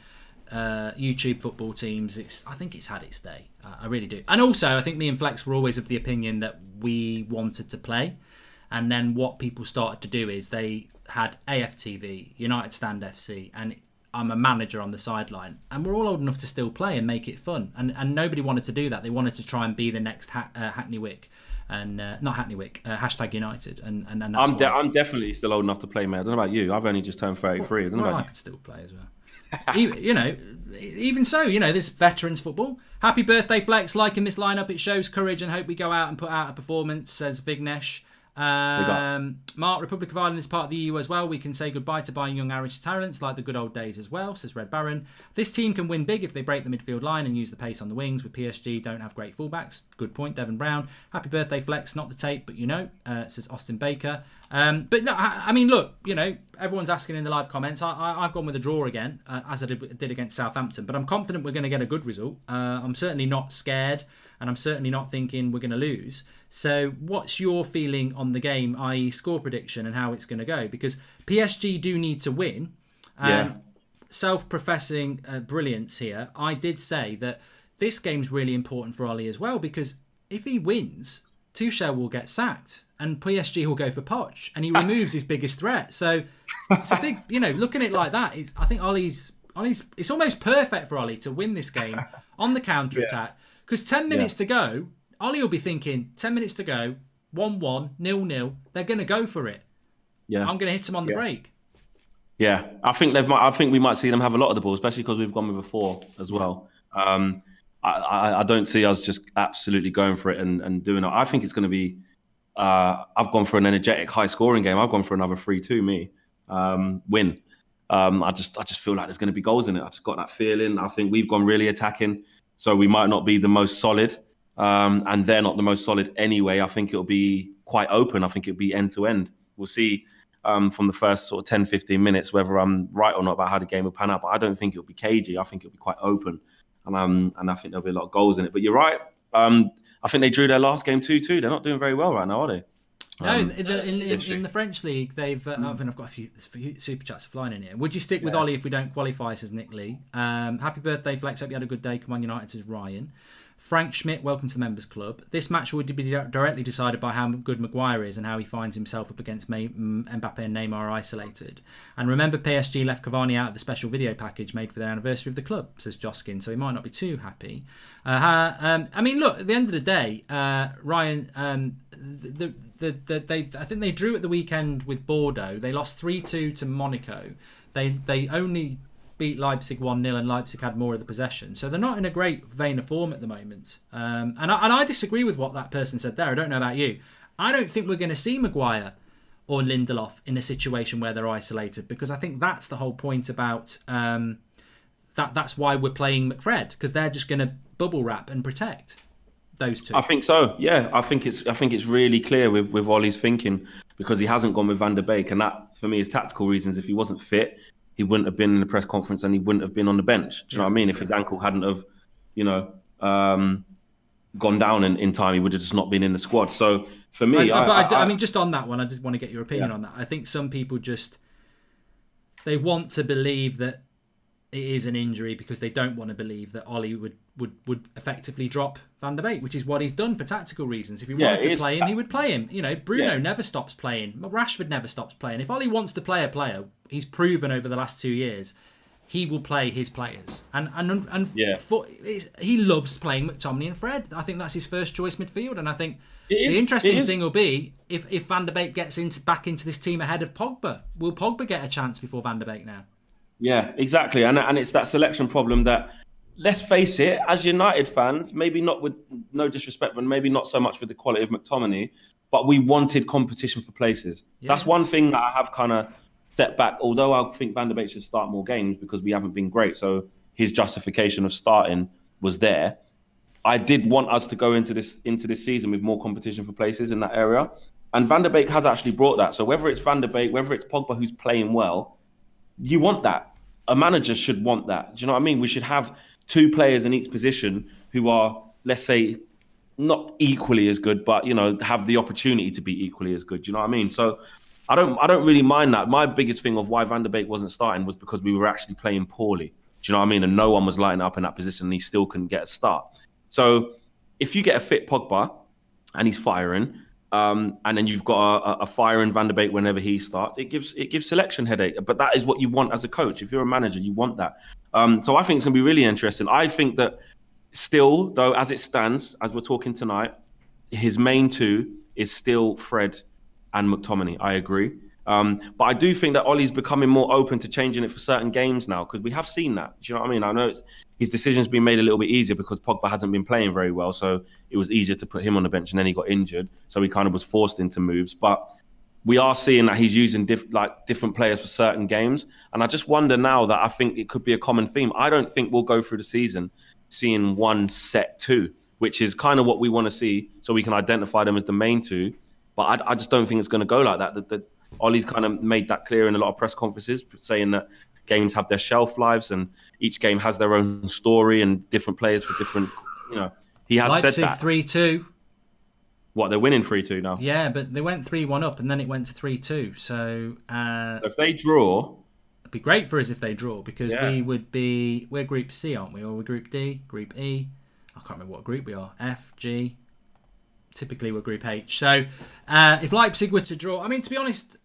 YouTube football teams, I think it's had its day. I really do. And also, I think me and Flex were always of the opinion that we wanted to play. And then what people started to do is they had AFTV, United Stand FC, and I'm a manager on the sideline. And we're all old enough to still play and make it fun. And nobody wanted to do that. They wanted to try and be the next Hackney Wick. And not Hackney Wick, hashtag United. And that's I'm definitely still old enough to play, mate. I don't know about you. I've only just turned 33. I could still play as well. Even so, there's veterans football. Happy birthday, Flex. Liking this lineup, it shows courage and hope we go out and put out a performance, says Vignesh. Mark, Republic of Ireland is part of the EU as well. We can say goodbye to buying young Irish talents like the good old days as well, says Red Baron. This team can win big if they break the midfield line and use the pace on the wings. With PSG, don't have great fullbacks. Good point, Devon Brown. Happy birthday, Flex. Not the tape, but says Austin Baker. But no, I mean, look, everyone's asking in the live comments. I've gone with a draw again, as I did against Southampton. But I'm confident we're going to get a good result. I'm certainly not scared, and I'm certainly not thinking we're going to lose. So what's your feeling on the game, i.e. score prediction and how it's going to go? Because PSG do need to win. Self-professing brilliance here, I did say that this game's really important for Ollie as well, because if he wins, Tuchel will get sacked and PSG will go for Poch and he removes his biggest threat. So it's a big, looking at it like that, I think Ollie's, it's almost perfect for Ollie to win this game on the counter-attack, because 10 minutes to go, Ollie will be thinking, 10 minutes to go, 1-1, 0-0, they're going to go for it. Yeah, I'm going to hit them on the break. Yeah, I think we might see them have a lot of the ball, especially because we've gone with a 4 as well. I don't see us just absolutely going for it and doing it. I think it's going to be. I've gone for an energetic, high-scoring game. I've gone for another 3-2 win. I just feel like there's going to be goals in it. I just got that feeling. I think we've gone really attacking, so we might not be the most solid, and they're not the most solid anyway. I think it'll be quite open. I think it'll be end to end. We'll see. From the first sort of 10-15 minutes, whether I'm right or not about how the game will pan out. But I don't think it'll be cagey. I think it'll be quite open. And I think there'll be a lot of goals in it. But you're right. I think they drew their last game 2-2. They're not doing very well right now, are they? No, in the French league, they've. I think I've got a few super chats flying in here. Would you stick with Ollie if we don't qualify? Says Nick Lee. Happy birthday, Flex. Hope you had a good day. Come on, United. Says Ryan. Frank Schmidt, welcome to the Members Club. This match would be directly decided by how good Maguire is and how he finds himself up against Mbappe and Neymar are isolated. And remember, PSG left Cavani out of the special video package made for their anniversary of the club, says Joskin, so he might not be too happy. I mean, look, at the end of the day, Ryan, I think they drew at the weekend with Bordeaux. They lost 3-2 to Monaco. They only beat Leipzig 1-0 and Leipzig had more of the possession. So they're not in a great vein of form at the moment. And I disagree with what that person said there. I don't know about you. I don't think we're going to see Maguire or Lindelof in a situation where they're isolated, because I think that's the whole point about that's why we're playing McFred, because they're just going to bubble wrap and protect those two. I think so. Yeah, I think it's really clear with Ollie's thinking, because he hasn't gone with Van der Beek, and that for me is tactical reasons. If he wasn't fit, he wouldn't have been in the press conference and he wouldn't have been on the bench. Do you know what I mean? If his ankle hadn't have, gone down in time, he would have just not been in the squad. So for me, I mean, just on that one, I just want to get your opinion on that. I think some people they want to believe that it is an injury because they don't want to believe that Ollie would effectively drop Van der Beek, which is what he's done for tactical reasons. If he wanted to play him, he would play him. Bruno never stops playing. Rashford never stops playing. If Ollie wants to play a player, he's proven over the last 2 years, he will play his players. He loves playing McTominay and Fred. I think that's his first choice midfield. And I think the interesting thing will be if Van der Beek gets back into this team ahead of Pogba. Will Pogba get a chance before Van der Beek now? Yeah, exactly. And it's that selection problem that, let's face it, as United fans, maybe not with no disrespect, but maybe not so much with the quality of McTominay, but we wanted competition for places. Yeah. That's one thing that I have kind of stepped back, although I think Van der Beek should start more games because we haven't been great. So his justification of starting was there. I did want us to go into this season with more competition for places in that area. And Van der Beek has actually brought that. So whether it's Van der Beek, whether it's Pogba who's playing well, you want that. A manager should want that. Do you know what I mean? We should have two players in each position who are, let's say, not equally as good, but have the opportunity to be equally as good. Do you know what I mean? So I don't really mind that. My biggest thing of why Van der Beek wasn't starting was because we were actually playing poorly. Do you know what I mean? And no one was lighting up in that position, and he still couldn't get a start. So if you get a fit Pogba and he's firing, and then you've got a firing Van der Beek whenever he starts, it gives selection headache. But that is what you want as a coach. If you're a manager, you want that. So I think it's going to be really interesting. I think that still, though, as it stands, as we're talking tonight, his main two is still Fred and McTominay. I agree. But I do think that Ollie's becoming more open to changing it for certain games now, because we have seen that. Do you know what I mean? I know his decision's been made a little bit easier because Pogba hasn't been playing very well, so it was easier to put him on the bench, and then he got injured, so he kind of was forced into moves. But we are seeing that he's using different players for certain games, and I just wonder now that I think it could be a common theme. I don't think we'll go through the season seeing one set two, which is kind of what we want to see, so we can identify them as the main two. But I just don't think it's going to go like that. That Ollie's kind of made that clear in a lot of press conferences, saying that games have their shelf lives and each game has their own story and different players for different, he has Leipzig said that. 3-2. What, they're winning 3-2 now? Yeah, but they went 3-1 up and then it went to 3-2. So if they draw, it'd be great for us if they draw, because we're Group C, aren't we? Or we're Group D, Group E. I can't remember what group we are. F, G. Typically we're Group H. So if Leipzig were to draw, I mean, to be honest,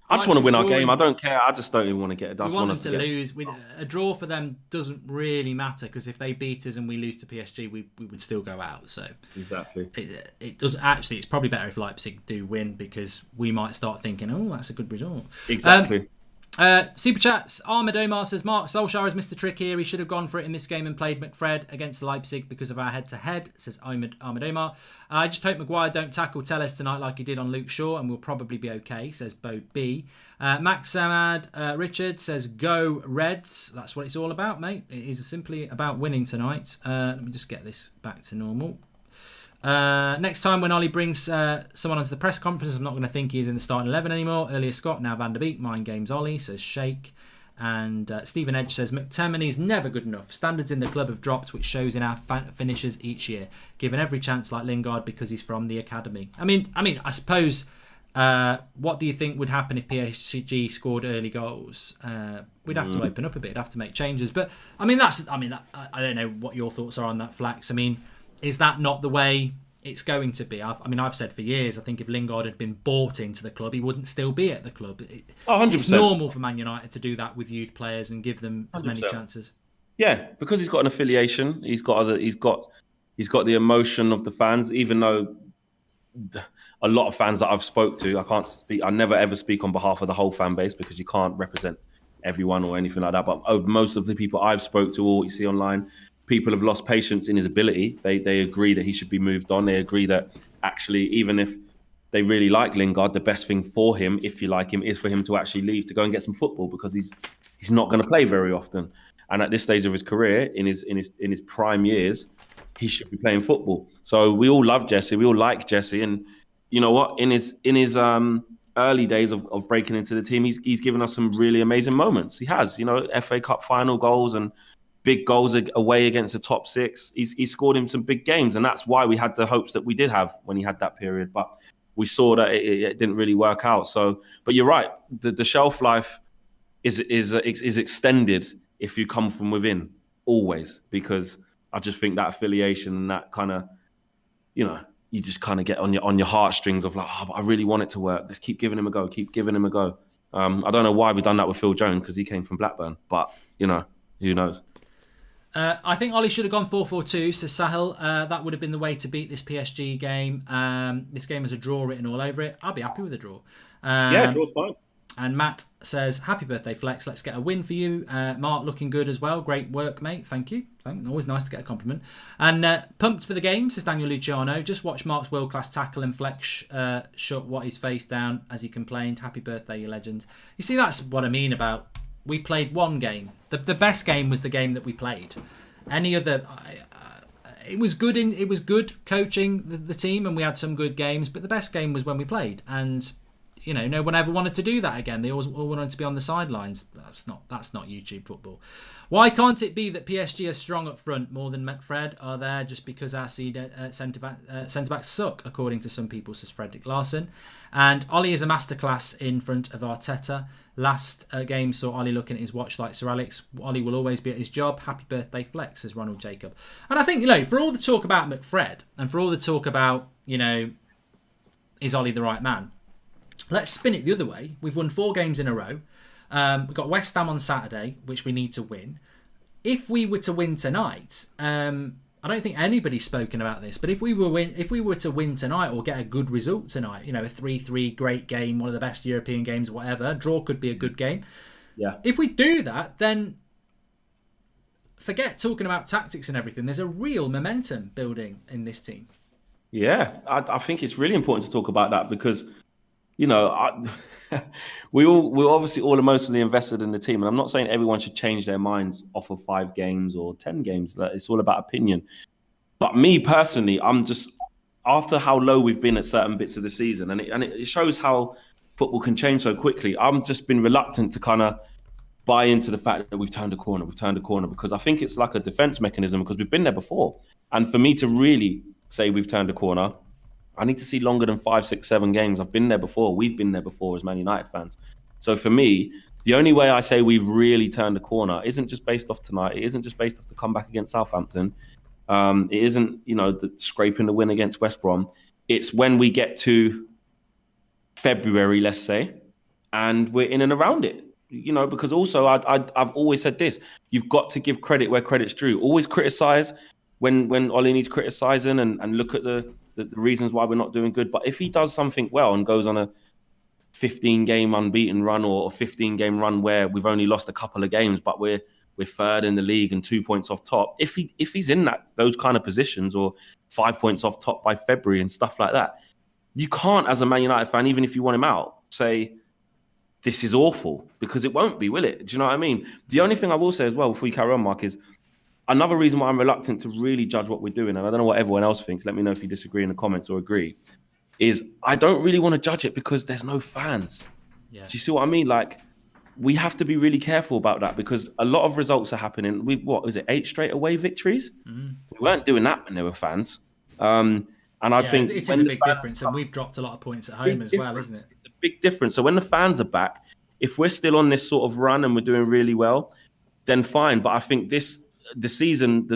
I just want to win our game. I don't care. I just don't even want to get it. We want them to lose. A draw for them doesn't really matter, because if they beat us and we lose to PSG, we would still go out. So exactly, it does actually. It's probably better if Leipzig do win, because we might start thinking, oh, that's a good result. Exactly. Super chats. Ahmed Omar says, Mark Solskjaer has missed the trick here. He should have gone for it in this game and played McFred against Leipzig because of our head-to-head, says Ahmed Omar. I just hope Maguire don't tackle Telles tonight like he did on Luke Shaw, and we'll probably be okay, says Bo B. Max Samad Richard says, go Reds. That's what it's all about, mate. It is simply about winning tonight. Let me just get this back to normal. Next time when Ollie brings someone onto the press conference, I'm not going to think he's in the starting 11 anymore. Earlier Scott, now Van der Beek. Mind games Ollie, says Shake. And Stephen Edge says, McTominay is never good enough. Standards in the club have dropped, which shows in our finishes each year. Given every chance like Lingard because he's from the academy. I mean, I suppose, what do you think would happen if PSG scored early goals? We'd have to open up a bit, have to make changes. But, I don't know what your thoughts are on that, Flax. I mean, is that not the way it's going to be? I've said for years, I think if Lingard had been bought into the club, he wouldn't still be at the club. 100%. It's normal for Man United to do that with youth players and give them as many 100%. chances. Yeah, because he's got an affiliation. He's got the emotion of the fans. Even though a lot of fans that I've spoke to, I never ever speak on behalf of the whole fan base because you can't represent everyone or anything like that. But most of the people I've spoke to, or what you see online, people have lost patience in his ability. They agree that he should be moved on. They agree that actually, even if they really like Lingard, the best thing for him, if you like him, is for him to actually leave to go and get some football because he's not going to play very often. And at this stage of his career, in his prime years, he should be playing football. So we all love Jesse. We all like Jesse. And you know what? In his early days of breaking into the team, he's given us some really amazing moments. He has, FA Cup final goals and big goals away against the top six. He's scored him some big games, and that's why we had the hopes that we did have when he had that period. But we saw that it didn't really work out. So, but you're right. The shelf life is extended if you come from within, always, because I just think that affiliation and that kind of, you just kind of get on your heartstrings of like, but I really want it to work. Let's keep giving him a go. Keep giving him a go. I don't know why we've done that with Phil Jones because he came from Blackburn, but who knows? I think Ollie should have gone 4-4-2, says Sahil. That would have been the way to beat this PSG game. This game has a draw written all over it. I'll be happy with a draw. Draw's fine. And Matt says, happy birthday, Flex. Let's get a win for you. Mark, looking good as well. Great work, mate. Thank you. Always nice to get a compliment. And pumped for the game, says Daniel Luciano. Just watch Mark's world-class tackle and Flex shut what his face down as he complained. Happy birthday, you legend. You see, that's what I mean about... We played one game. The best game was the game that we played. Any other, it was good. It was good coaching the team, and we had some good games. But the best game was when we played, and no one ever wanted to do that again. They all wanted to be on the sidelines. That's not YouTube football. Why can't it be that PSG are strong up front more than McFred are there just because our centre backs suck, according to some people, says Frederick Larson. And Ollie is a masterclass in front of Arteta. Last game saw Ollie looking at his watch like Sir Alex. Ollie will always be at his job. Happy birthday, Flex, says Ronald Jacob. And I think, for all the talk about McFred and for all the talk about, is Ollie the right man? Let's spin it the other way. We've won 4 games in a row. We've got West Ham on Saturday, which we need to win. If we were to win tonight, I don't think anybody's spoken about this, but if we were to win tonight or get a good result tonight, a 3-3 great game, one of the best European games, whatever, draw could be a good game. Yeah. If we do that, then forget talking about tactics and everything. There's a real momentum building in this team. Yeah, I think it's really important to talk about that because, we're obviously all emotionally invested in the team. And I'm not saying everyone should change their minds off of 5 games or 10 games. That it's all about opinion. But me personally, I'm just, after how low we've been at certain bits of the season, and it shows how football can change so quickly, I'm just been reluctant to kind of buy into the fact that we've turned a corner, because I think it's like a defense mechanism because we've been there before. And for me to really say we've turned a corner, I need to see longer than 5, 6, 7 games. I've been there before. We've been there before as Man United fans. So for me, the only way I say we've really turned a corner isn't just based off tonight. It isn't just based off the comeback against Southampton. It isn't, the scraping the win against West Brom. It's when we get to February, let's say, and we're in and around it. Because also I've always said this: you've got to give credit where credit's due. Always criticize when Ollie needs criticizing, and look at the reasons why we're not doing good. But if he does something well and goes on a 15-game unbeaten run or a 15-game run where we've only lost a couple of games, but we're third in the league and 2 points off top, if he's in those kind of positions or 5 points off top by February and stuff like that, you can't, as a Man United fan, even if you want him out, say this is awful, because it won't be, will it? Do you know what I mean? The only thing I will say as well before you carry on, Mark, is another reason why I'm reluctant to really judge what we're doing, and I don't know what everyone else thinks, let me know if you disagree in the comments or agree, is I don't really want to judge it because there's no fans. Yeah. Do you see what I mean? Like, we have to be really careful about that because a lot of results are happening. What was it, 8 straight away victories? We weren't doing that when there were fans. And I think it is a big difference, and we've dropped a lot of points at home as well, isn't it? It's a big difference. So when the fans are back, if we're still on this sort of run and we're doing really well, then fine. But I think the season,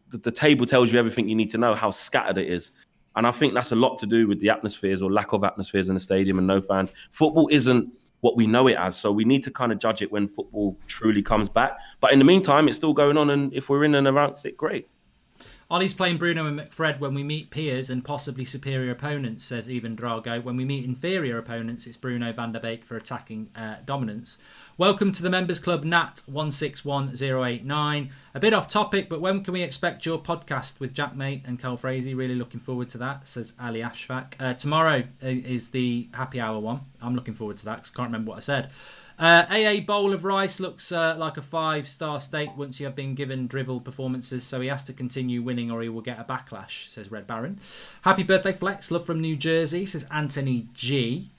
the table tells you everything you need to know, how scattered it is. And I think that's a lot to do with the atmospheres or lack of atmospheres in the stadium and no fans. Football isn't what we know it as. So we need to kind of judge it when football truly comes back. But in the meantime, it's still going on. And if we're in and around it, great. Ollie's playing Bruno and McFred when we meet peers and possibly superior opponents, says Even Drago. When we meet inferior opponents, it's Bruno van der Beek for attacking dominance. Welcome to the Members Club, Nat161089. A bit off topic, but when can we expect your podcast with Jack Mate and Carl Frazee? Really looking forward to that, says Ali Ashfaq. Tomorrow is the happy hour one. I'm looking forward to that because I can't remember what I said. AA bowl of rice looks like a 5-star steak once you have been given drivel performances, so he has to continue winning or he will get a backlash, says Red Baron. Happy birthday, Flex. Love from New Jersey, says Anthony G.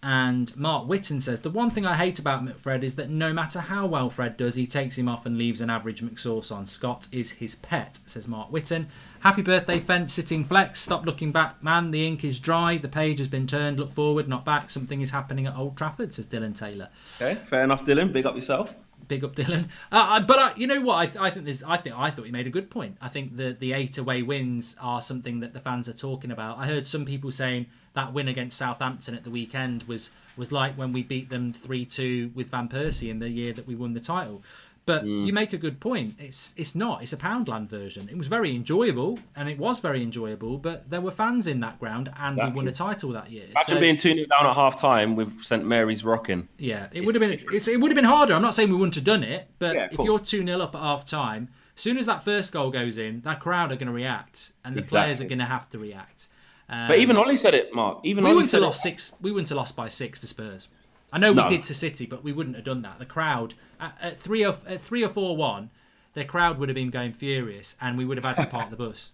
And Mark Whitten says, the one thing I hate about McFred is that no matter how well Fred does, he takes him off and leaves an average McSauce on. Scott is his pet, says Mark Whitten. Happy birthday, Fence Sitting Flex. Stop looking back, man. The ink is dry. The page has been turned. Look forward, not back. Something is happening at Old Trafford, says Dylan Taylor. Okay, fair enough, Dylan. Big up yourself. Big up, Dylan. But you know what? I thought he made a good point. I think the 8 away wins are something that the fans are talking about. I heard some people saying that win against Southampton at the weekend was like when we beat them 3-2 with Van Persie in the year that we won the title. But you make a good point. It's not. It's a Poundland version. It was very enjoyable, but there were fans in that ground, and we won a title that year. Imagine being 2-0 down at half time with St Mary's rocking. Yeah, it would have been harder. I'm not saying we wouldn't have done it, but if you're 2-0 up at half time, as soon as that first goal goes in, that crowd are going to react, and the players are going to have to react. But even Ollie said it, Mark. We wouldn't have lost by 6 to Spurs. I know we did to City, but we wouldn't have done that. The crowd at 3 or 4-1, the crowd would have been going furious, and we would have had to park the bus.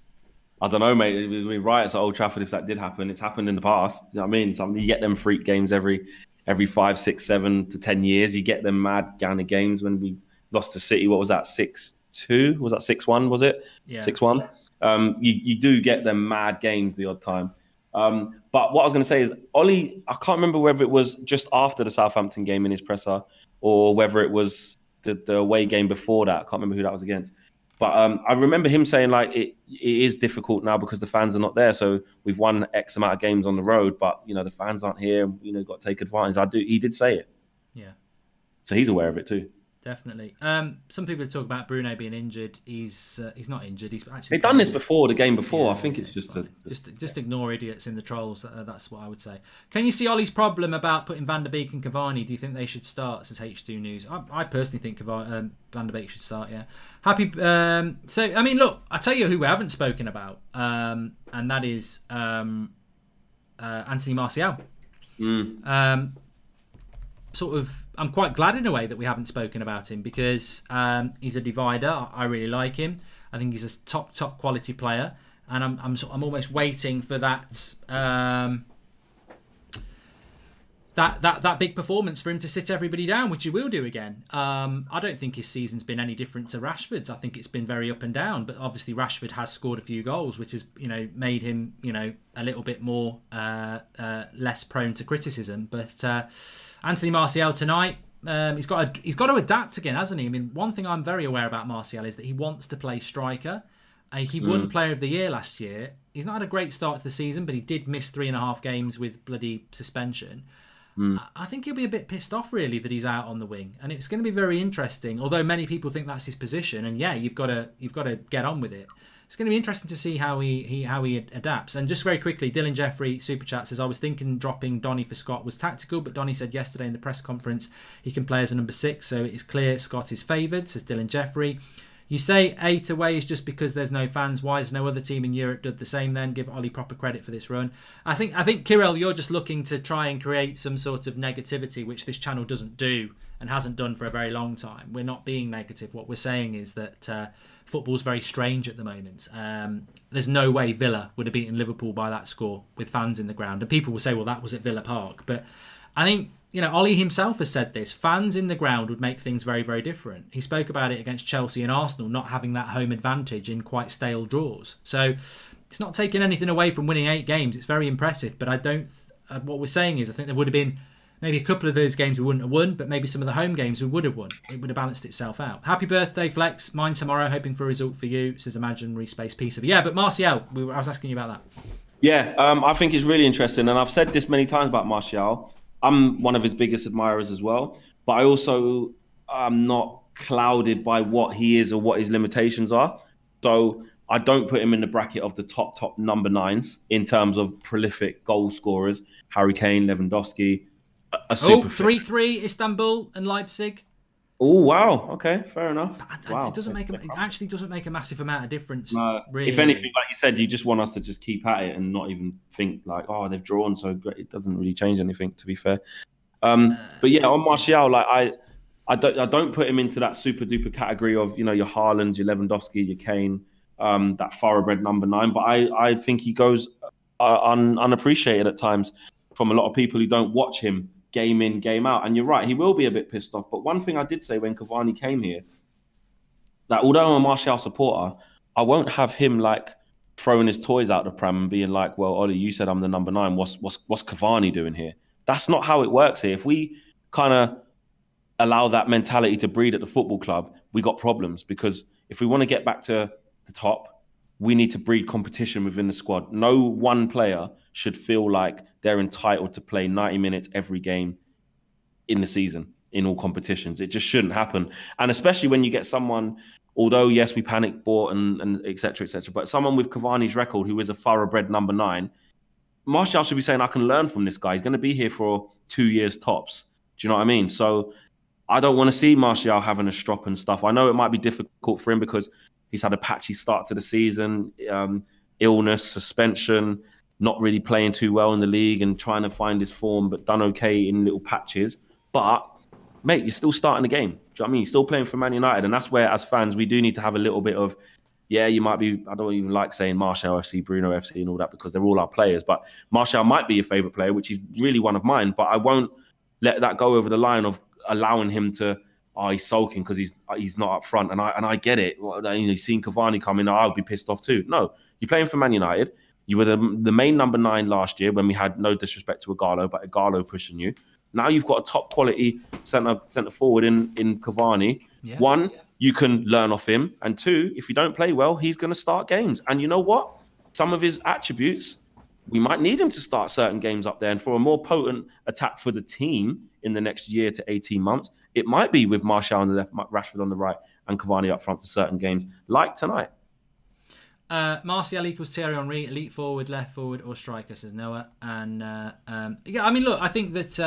I don't know, mate. It would be riots at Old Trafford if that did happen. It's happened in the past. You know what I mean? You get them freak games every 5, 6, 7 to 10 years. You get them mad kind of games. When we lost to City, what was that? 6-2? Was that 6-1? Was it? Yeah. 6-1. You do get them mad games the odd time. But what I was going to say is, Ollie, I can't remember whether it was just after the Southampton game in his presser or whether it was the away game before that. I can't remember who that was against. But I remember him saying, like, it is difficult now because the fans are not there. So we've won X amount of games on the road, but, you know, the fans aren't here. And, got to take advantage. He did say it. Yeah. So he's aware of it too. Definitely. Some people talk about Bruno being injured. He's not injured. He's actually. They've done this before, the game before. I think it's just ignore idiots in the trolls. That's what I would say. Can you see Ollie's problem about putting Van der Beek and Cavani? Do you think they should start? Says H2 News. I personally think Van der Beek should start. Yeah. Happy. So I mean, look, I tell you who we haven't spoken about, and that is Anthony Martial. I'm quite glad in a way that we haven't spoken about him because he's a divider. I really like him. I think he's a top quality player, and I'm almost waiting for that that big performance for him to sit everybody down, which he will do again. I don't think his season's been any different to Rashford's. I think it's been very up and down, but obviously Rashford has scored a few goals, which has made him a little bit more less prone to criticism. But Anthony Martial tonight, he's got to adapt again, hasn't he? I mean, one thing I'm very aware about Martial is that he wants to play striker. He won Player of the Year last year. He's not had a great start to the season, but he did miss 3.5 games with bloody suspension. I think he'll be a bit pissed off, really, that he's out on the wing, and it's going to be very interesting. Although many people think that's his position, and yeah, you've got to get on with it. It's going to be interesting to see how he adapts. And just very quickly, Dylan Jeffrey super chat says, I was thinking dropping Donny for Scott was tactical, but Donny said yesterday in the press conference he can play as a number 6, so it is clear Scott is favoured, says Dylan Jeffrey. You say 8 away is just because there's no fans. Why has no other team in Europe done the same then? Give Ollie proper credit for this run. I think Kirill, you're just looking to try and create some sort of negativity, which this channel doesn't do and hasn't done for a very long time. We're not being negative. What we're saying is that football's very strange at the moment. There's no way Villa would have beaten Liverpool by that score with fans in the ground. And people will say, well, that was at Villa Park. But I think, Ollie himself has said this. Fans in the ground would make things very, very different. He spoke about it against Chelsea and Arsenal, not having that home advantage in quite stale draws. So it's not taking anything away from winning 8 games. It's very impressive. But I don't... what we're saying is I think there would have been maybe a couple of those games we wouldn't have won, but maybe some of the home games we would have won. It would have balanced itself out. Happy birthday, Flex. Mine tomorrow, hoping for a result for you, says Imaginary Space Piece of... Yeah, but Martial, I was asking you about that. Yeah, I think it's really interesting. And I've said this many times about Martial. I'm one of his biggest admirers as well. But I also am not clouded by what he is or what his limitations are. So I don't put him in the bracket of the top number 9s in terms of prolific goal scorers. Harry Kane, Lewandowski, a super 3-3 Istanbul and Leipzig. Oh, wow. Okay, fair enough. Wow. It actually doesn't make a massive amount of difference. Really. If anything, like you said, you just want us to just keep at it and not even think like, oh, they've drawn so great. It doesn't really change anything, to be fair. But yeah, on Martial, like I don't put him into that super duper category of, your Haaland, your Lewandowski, your Kane, that thoroughbred number 9. But I think he goes unappreciated at times from a lot of people who don't watch him game in, game out. And you're right, he will be a bit pissed off. But one thing I did say when Cavani came here, that although I'm a Martial supporter, I won't have him like throwing his toys out the pram and being like, well, Ollie, you said I'm the number 9. What's Cavani doing here? That's not how it works here. If we kind of allow that mentality to breed at the football club, we got problems. Because if we want to get back to the top, we need to breed competition within the squad. No one player should feel like they're entitled to play 90 minutes every game in the season, in all competitions. It just shouldn't happen. And especially when you get someone, although, yes, we panic bought and et cetera, but someone with Cavani's record who is a thoroughbred number 9, Martial should be saying, I can learn from this guy. He's going to be here for 2 years tops. Do you know what I mean? So I don't want to see Martial having a strop and stuff. I know it might be difficult for him because he's had a patchy start to the season, illness, suspension, not really playing too well in the league and trying to find his form, but done okay in little patches. But, mate, you're still starting the game. Do you know what I mean? You're still playing for Man United. And that's where, as fans, we do need to have a little bit of, yeah, you might be, I don't even like saying Martial FC, Bruno FC and all that because they're all our players. But Martial might be your favourite player, which is really one of mine. But I won't let that go over the line of allowing him to, he's sulking because he's not up front. And I get it. Seeing Cavani come in, I would be pissed off too. No, you're playing for Man United. You were the main number 9 last year when we had no disrespect to Igalo, but Igalo pushing you. Now you've got a top quality centre forward in Cavani. Yeah. 1, you can learn off him. And 2, if you don't play well, he's going to start games. And you know what? Some of his attributes, we might need him to start certain games up there. And for a more potent attack for the team in the next year to 18 months, it might be with Martial on the left, Rashford on the right, and Cavani up front for certain games, like tonight. Martial equals Thierry Henry, elite forward, left forward, or striker, says Noah. And yeah, I mean, look, I think that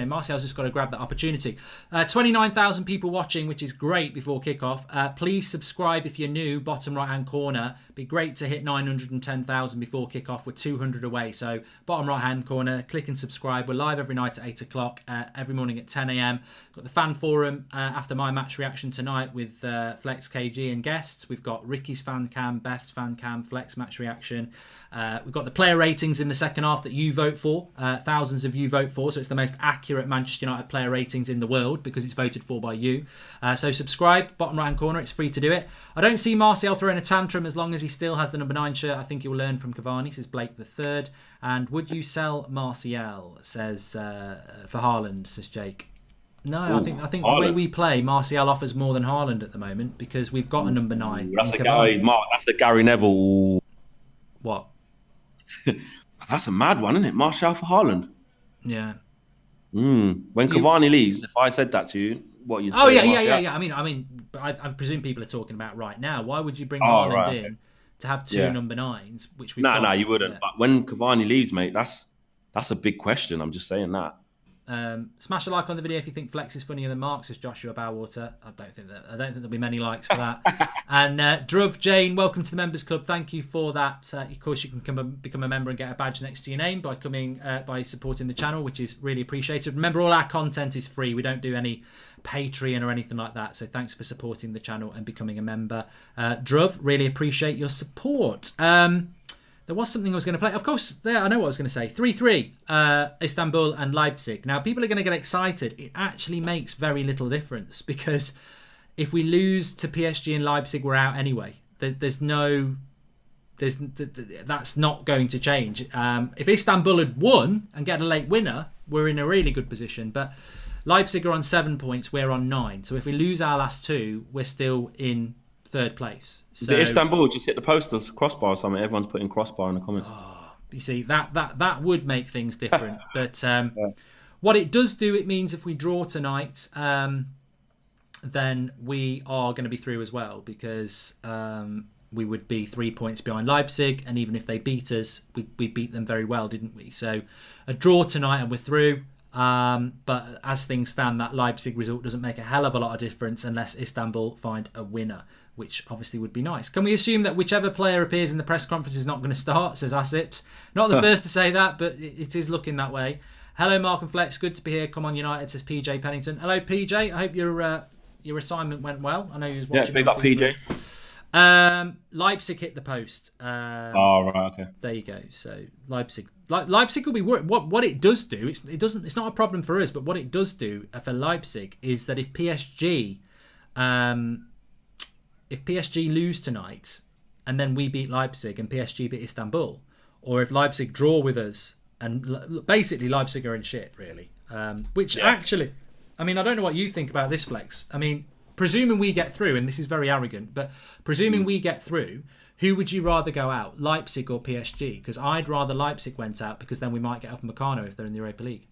Martial's just got to grab that opportunity. 29,000 people watching, which is great before kickoff. Please subscribe if you're new, bottom right-hand corner. Be great to hit 910,000 before kickoff. We're 200 away. So bottom right-hand corner, click and subscribe. We're live every night at 8 o'clock, every morning at 10 a.m. Got the fan forum after my match reaction tonight with Flex, KG and guests. We've got Ricky's fan cam, Beth's fan cam, Flex match reaction. We've got the player ratings in the second half that you vote for. Thousands of you vote for. So it's the most accurate Manchester United player ratings in the world because it's voted for by you. So subscribe, bottom right hand corner. It's free to do it. I don't see Martial throwing a tantrum as long as he still has the number 9 shirt. I think he'll learn from Cavani, says Blake the third. And would you sell Martial, says for Haaland, says Jake. No, I think the way we play, Martial offers more than Haaland at the moment because we've got a number 9. That's a Gary Neville. Ooh. What? That's a mad one, isn't it? Martial for Haaland. Yeah. When Cavani leaves, if I said that to you, what you'd say? Oh yeah. I mean, but I presume people are talking about right now. Why would you bring Haaland in to have 2 number 9s? Which we no, you wouldn't. Yeah. But when Cavani leaves, mate, that's a big question. I'm just saying that. Smash a like on the video if you think Flex is funnier than Mark, says Joshua Bowater. I don't think there'll be many likes for that. And Druv Jane, welcome to the members club. Thank you for that. Of course, you can become a member and get a badge next to your name by supporting the channel, which is really appreciated. Remember, all our content is free. We don't do any Patreon or anything like that. So thanks for supporting the channel and becoming a member. Druv, really appreciate your support. There was something I was going to play. Of course, there, I know what I was going to say. 3-3, Istanbul and Leipzig. Now, people are going to get excited. It actually makes very little difference because if we lose to PSG and Leipzig, we're out anyway. That's not going to change. If Istanbul had won and get a late winner, we're in a really good position. But Leipzig are on 7 points, we're on 9. So if we lose our last 2, we're still in third place. So Istanbul just hit the post or crossbar or something. Everyone's putting crossbar in the comments. You see, that would make things different. But what it does do, it means if we draw tonight, then we are going to be through as well, because we would be 3 points behind Leipzig, and even if they beat us, we beat them very well, didn't we? So a draw tonight and we're through. But as things stand, that Leipzig result doesn't make a hell of a lot of difference unless Istanbul find a winner, which obviously would be nice. Can we assume that whichever player appears in the press conference is not going to start, says Asset? Not the first to say that, but it is looking that way. Hello, Mark and Flex. Good to be here. Come on, United, says PJ Pennington. Hello, PJ. I hope your assignment went well. I know you was watching. Yeah, big up PJ. Leipzig hit the post. Right, okay. There you go. So Leipzig will be worried. What it does do, it's not a problem for us, but what it does do for Leipzig is that if PSG lose tonight and then we beat Leipzig and PSG beat Istanbul, or if Leipzig draw with us and basically Leipzig are in shit really. Actually, I mean, I don't know what you think about this, Flex. I mean, presuming we get through, and this is very arrogant, but presuming we get through, who would you rather go out, Leipzig or PSG? Because I'd rather Leipzig went out, because then we might get up Meccano if they're in the Europa League.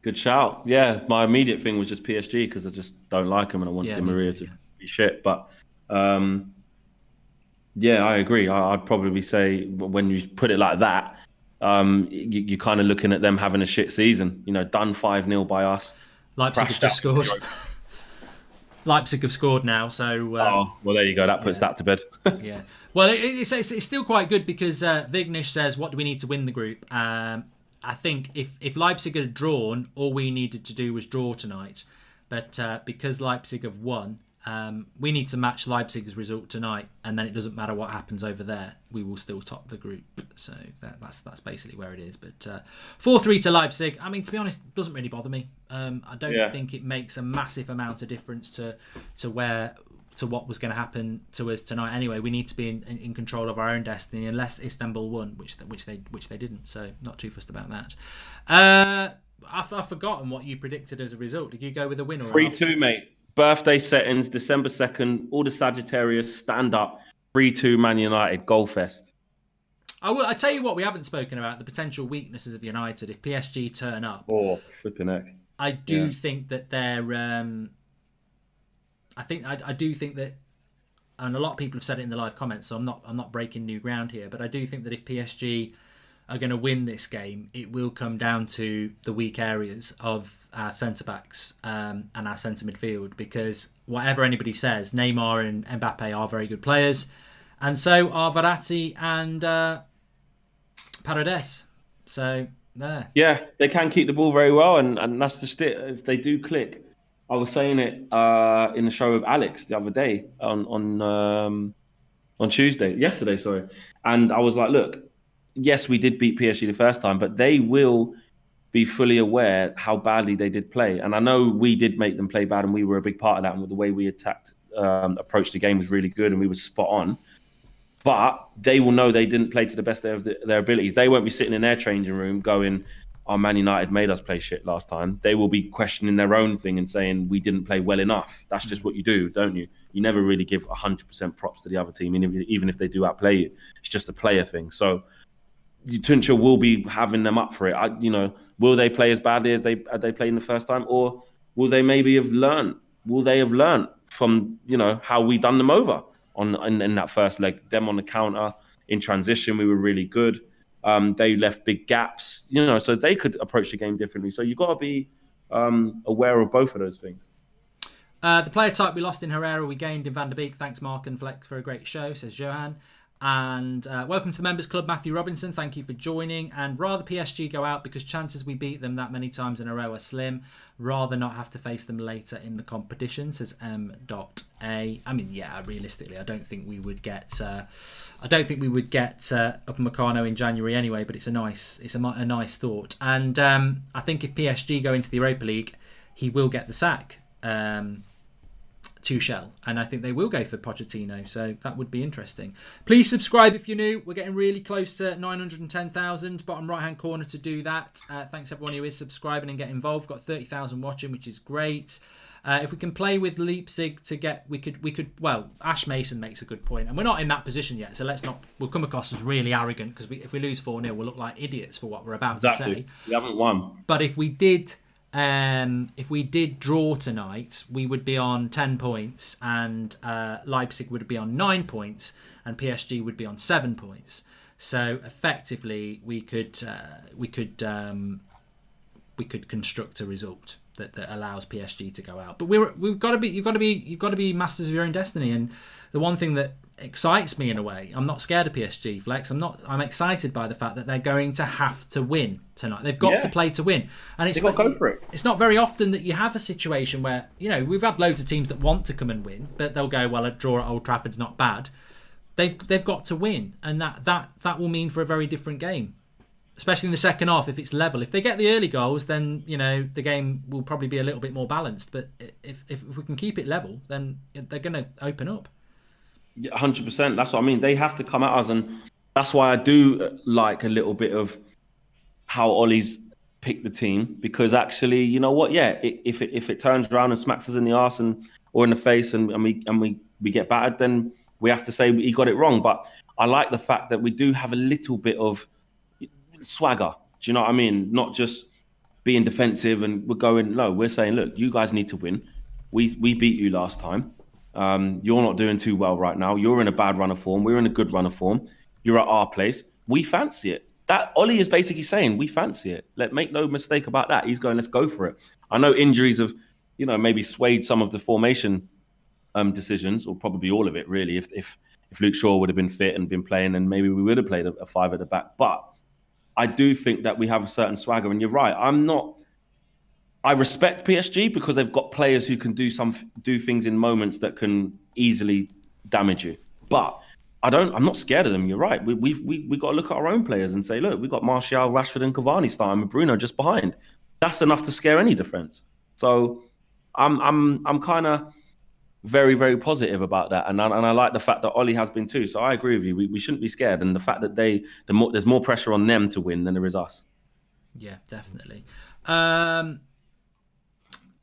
Good shout. Yeah, my immediate thing was just PSG because I just don't like them and I want Di Maria to be shit. But yeah, I agree. I'd probably say when you put it like that, you're kind of looking at them having a shit season. You know, done 5-0 by us. Leipzig have just scored. Leipzig have scored now, so... well, there you go. That puts that to bed. Yeah. Well, it's still quite good because Vignish says, what do we need to win the group? I think if Leipzig had drawn, all we needed to do was draw tonight. But because Leipzig have won, we need to match Leipzig's result tonight, and then it doesn't matter what happens over there. We will still top the group. So that's basically where it is. But 4-3 to Leipzig. I mean, to be honest, it doesn't really bother me. I don't think it makes a massive amount of difference to what was going to happen to us tonight. Anyway, we need to be in control of our own destiny, unless Istanbul won, which they didn't. So not too fussed about that. I've forgotten what you predicted as a result. Did you go with a win or 3-2, mate? Birthday settings, December 2nd. All the Sagittarius stand up. 3-2 Man United goal fest. I tell you what, we haven't spoken about the potential weaknesses of United if PSG turn up. Oh, flipping heck! I do think that they're. I do think that, and a lot of people have said it in the live comments, so I'm not breaking new ground here, but I do think that if PSG are going to win this game, it will come down to the weak areas of our centre-backs and our centre midfield, because whatever anybody says, Neymar and Mbappe are very good players, and so are Verratti and Paredes. So, there. Yeah, they can keep the ball very well, and that's just it. If they do click, I was saying it in the show with Alex the other day on yesterday, sorry. And I was like, look, yes, we did beat PSG the first time, but they will be fully aware how badly they did play. And I know we did make them play bad, and we were a big part of that. And the way we approached the game was really good, and we were spot on. But they will know they didn't play to the best of their abilities. They won't be sitting in their changing room going, "Oh, Man United made us play shit last time." They will be questioning their own thing and saying, "We didn't play well enough." That's just what you do, don't you? You never really give 100% props to the other team, even if they do outplay you. It's just a player thing. So Tuchel will be having them up for it. Will they play as badly as they played in the first time, or will they maybe have learned? Will they have learned from how we done them over in that first leg? Them on the counter in transition, we were really good. They left big gaps, so they could approach the game differently. So you've got to be aware of both of those things. The player type we lost in Herrera, we gained in Van der Beek. Thanks, Mark and Flex, for a great show, says Johan. And welcome to the Members Club, Matthew Robinson. Thank you for joining. And rather PSG go out because chances we beat them that many times in a row are slim. Rather not have to face them later in the competition, says M.A. I mean, yeah, realistically, I don't think we would get. Up Meccano in January anyway. But it's a nice thought. And I think if PSG go into the Europa League, he will get the sack. Tuchel, and I think they will go for Pochettino, so that would be interesting. Please subscribe if you're new. We're getting really close to 910,000. Bottom right hand corner to do that. Thanks everyone who is subscribing and get involved. Got 30,000 watching, which is great. If we can play with Leipzig to get, we could. Well, Ash Mason makes a good point, and we're not in that position yet, so let's not. We'll come across as really arrogant because if we lose 4-0, we'll look like idiots for what we're about to say. We haven't won. But if we did draw tonight, we would be on 10 points, and Leipzig would be on 9 points, and PSG would be on 7 points. So effectively, we could construct a result that allows PSG to go out. But you've got to be masters of your own destiny. And the one thing that excites me in a way, I'm not scared of PSG, Flex. I'm excited by the fact that they're going to have to win tonight. They've got to play to win, and they've got to go for it. It's not very often that you have a situation where, you know, we've had loads of teams that want to come and win, but they'll go, well, a draw at Old Trafford's not bad. They've got to win, and that will mean for a very different game, especially in the second half if it's level. If they get the early goals, then, you know, the game will probably be a little bit more balanced. But if we can keep it level, then they're going to open up. Yeah, 100%. That's what I mean. They have to come at us, and that's why I do like a little bit of how Ollie's picked the team, because actually, you know what? Yeah, if it turns around and smacks us in the arse or in the face, and we get battered, then we have to say he got it wrong. But I like the fact that we do have a little bit of swagger. Do you know what I mean? Not just being defensive and we're going, no, we're saying, look, you guys need to win. We beat you last time. You're not doing too well right now. You're in a bad run of form. We're in a good run of form. You're at our place. We fancy it. That Ollie is basically saying we fancy it. Make no mistake about that. He's going, let's go for it. I know injuries have, you know, maybe swayed some of the formation decisions, or probably all of it really. If Luke Shaw would have been fit and been playing, then maybe we would have played a 5 at the back. But I do think that we have a certain swagger, and you're right. I respect PSG because they've got players who can do things in moments that can easily damage you. But I'm not scared of them. You're right. We got to look at our own players and say, look, we've got Martial, Rashford, and Cavani starting with Bruno just behind. That's enough to scare any defense. So I'm kind of very, very positive about that, and I like the fact that Ollie has been too. So I agree with you. We shouldn't be scared, and the fact that there's more pressure on them to win than there is us. Yeah, definitely.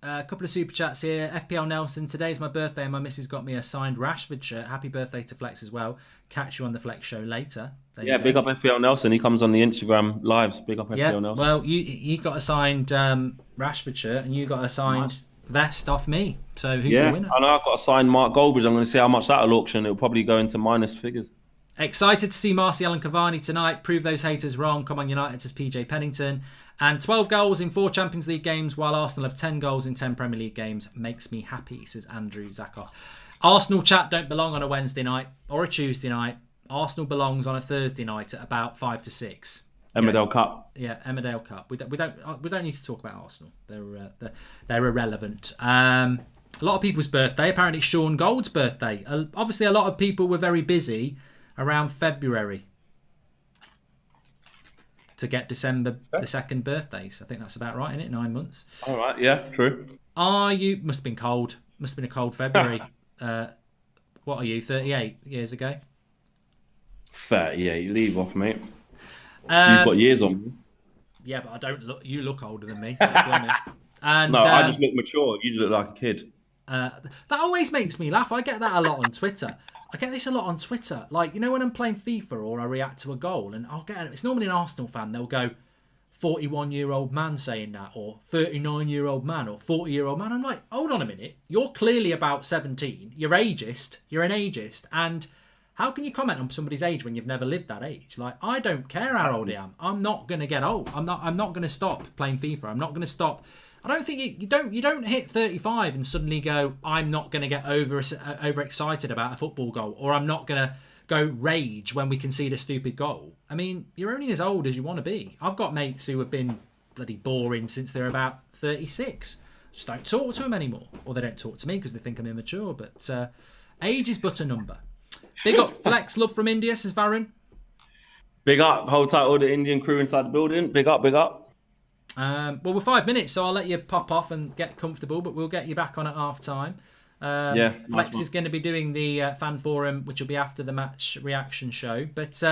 A couple of super chats here. FPL Nelson, today's my birthday and my missus got me a signed Rashford shirt. Happy birthday to Flex as well. Catch you on the Flex show later. Big up FPL Nelson. He comes on the Instagram lives. Big up FPL Nelson. Well, you got a signed Rashford shirt and you got a signed vest off me. So who's the winner? I know I've got a signed Mark Goldbridge. I'm going to see how much that'll auction. It'll probably go into minus figures. Excited to see Martial and Cavani tonight. Prove those haters wrong. Come on, United, says PJ Pennington. And 12 goals in 4 Champions League games, while Arsenal have 10 goals in 10 Premier League games. Makes me happy, says Andrew Zakoff. Arsenal chat don't belong on a Wednesday night or a Tuesday night. Arsenal belongs on a Thursday night at about 5 to 6. Emmerdale Cup. Yeah, Emmerdale Cup. We don't need to talk about Arsenal. They're irrelevant. A lot of people's birthday. Apparently, it's Sean Gold's birthday. Obviously, a lot of people were very busy around February to get December the 2nd birthdays. I think that's about right, isn't it? 9 months. All right, yeah, true. Must have been cold. Must have been a cold February. What are you, 38 years ago? 38, leave off, mate. You've got years on me. Yeah, but I don't look. You look older than me, let's be honest. And, no, I just look mature. You look like a kid. That always makes me laugh. I get that a lot on Twitter. I get this a lot on Twitter. Like, you know, when I'm playing FIFA or I react to a goal, and it's normally an Arsenal fan, they'll go, 41-year-old man saying that, or 39-year-old man, or 40-year-old man. I'm like, hold on a minute. You're clearly about 17. You're ageist. You're an ageist. And how can you comment on somebody's age when you've never lived that age? Like, I don't care how old I am. I'm not going to get old. I'm not going to stop playing FIFA. I'm not going to stop. I don't think you don't hit 35 and suddenly go, I'm not going to get over excited about a football goal, or I'm not going to go rage when we concede a stupid goal. I mean, you're only as old as you want to be. I've got mates who have been bloody boring since they're about 36. Just don't talk to them anymore. Or they don't talk to me because they think I'm immature. But age is but a number. Big up Flex, love from India, says Varun. Big up, hold tight, all the Indian crew inside the building. Big up, big up. Well, we're 5 minutes, so I'll let you pop off and get comfortable, but we'll get you back on at half time. Flex is going to be doing the fan forum, which will be after the match reaction show. But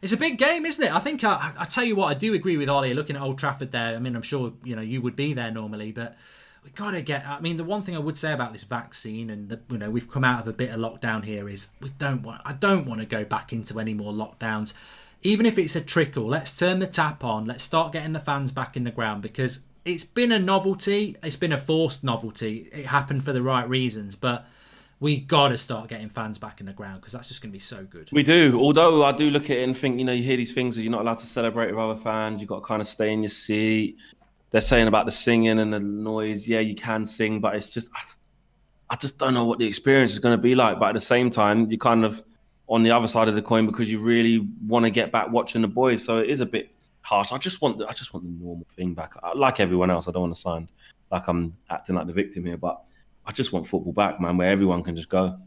it's a big game, isn't it? I think I tell you what, I do agree with Ollie looking at Old Trafford there. I mean, I'm sure you would be there normally, but we got to get. I mean, the one thing I would say about this vaccine and we've come out of a bit of lockdown here is I don't want to go back into any more lockdowns. Even if it's a trickle, let's turn the tap on. Let's start getting the fans back in the ground because it's been a novelty. It's been a forced novelty. It happened for the right reasons, but we got to start getting fans back in the ground because that's just going to be so good. We do. Although I do look at it and think, you hear these things that you're not allowed to celebrate with other fans. You've got to kind of stay in your seat. They're saying about the singing and the noise. Yeah, you can sing, but it's just, I just don't know what the experience is going to be like. But at the same time, you kind of on the other side of the coin because you really want to get back watching the boys. So it is a bit harsh. I just want the normal thing back. Like everyone else, I don't want to sound like I'm acting like the victim here, but I just want football back, man, where everyone can just go.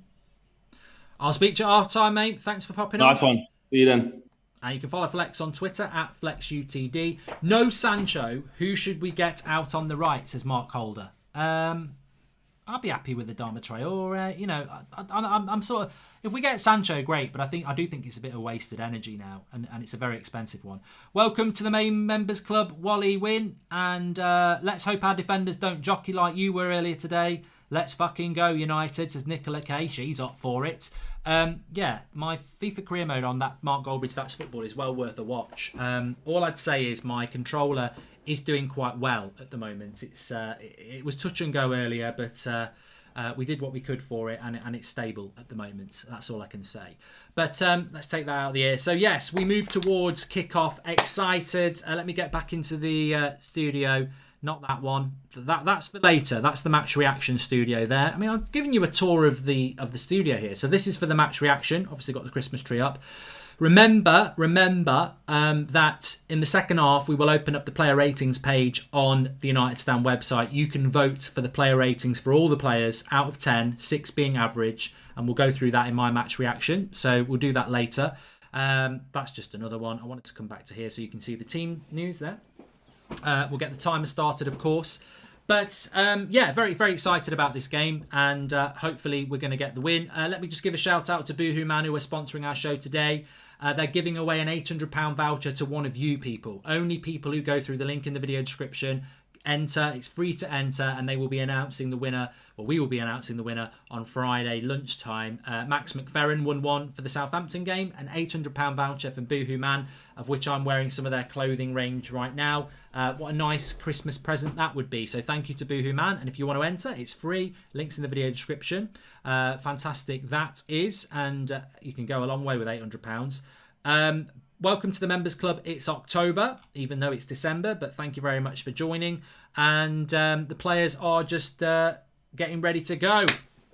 I'll speak to you half time, mate. Thanks for popping on. Nice one. See you then. You can follow Flex on Twitter at FlexUTD. No Sancho. Who should we get out on the right, says Mark Holder. I'll be happy with the Adama Traore. I'm sort of, if we get Sancho, great, but I do think it's a bit of wasted energy now, and it's a very expensive one. Welcome to the main members club, Wally Win, and let's hope our defenders don't jockey like you were earlier today. Let's fucking go, United, says Nicola K. She's up for it. My FIFA career mode on that Mark Goldbridge That's Football is well worth a watch. All I'd say is my controller is doing quite well at the moment. It was touch and go earlier, but we did what we could for it, and it's stable at the moment. That's all I can say. But let's take that out of the air. So yes, we move towards kickoff. Excited. Let me get back into the studio. Not that one. That's for later. That's the match reaction studio there. I mean, I've given you a tour of the studio here. So this is for the match reaction. Obviously got the Christmas tree up. Remember that in the second half we will open up the player ratings page on the United Stand website. You can vote for the player ratings for all the players out of 10, 6 being average, and we'll go through that in my match reaction. So we'll do that later. That's just another one. I wanted to come back to here so you can see the team news there. We'll get the timer started, of course. But very, very excited about this game, and hopefully we're going to get the win. Let me just give a shout out to Boohoo Man, who are sponsoring our show today. They're giving away an £800 voucher to one of you people. Only people who go through the link in the video description. Enter. It's free to enter, and they will be announcing the winner. Well, we will be announcing the winner on Friday lunchtime. Max McFerrin won one for the Southampton game, an £800 voucher from Boohoo Man, of which I'm wearing some of their clothing range right now. What a nice Christmas present that would be. So thank you to Boohoo Man, and if you want to enter, it's free. Links in the video description. Fantastic that is, and you can go a long way with £800. Welcome to the Members Club. It's October, even though it's December, but thank you very much for joining. And the players are just getting ready to go.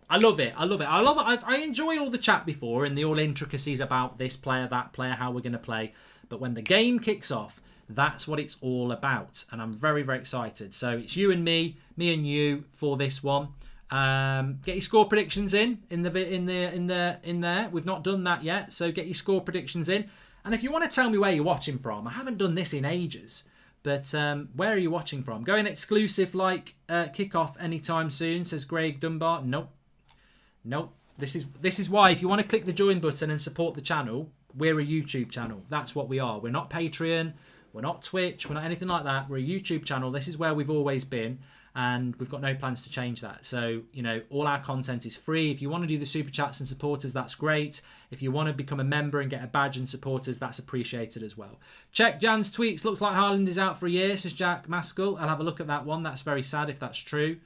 I love it. I enjoy all the chat before and the all intricacies about this player, that player, how we're going to play. But when the game kicks off, that's what it's all about. And I'm very, very excited. So it's you and me and you for this one. Get your score predictions in there. We've not done that yet, so get your score predictions in. And if you want to tell me where you're watching from, I haven't done this in ages, but where are you watching from? Going exclusive like Kickoff anytime soon, says Greg Dunbar. Nope. This is why, if you want to click the join button and support the channel, we're a YouTube channel. That's what we are. We're not Patreon. We're not Twitch. We're not anything like that. We're a YouTube channel. This is where we've always been. And we've got no plans to change that. So, all our content is free. If you want to do the super chats and supporters, that's great. If you want to become a member and get a badge and supporters, that's appreciated as well. Check Jan's tweets. Looks like Haaland is out for a year, says Jack Maskell. I'll have a look at that one. That's very sad if that's true.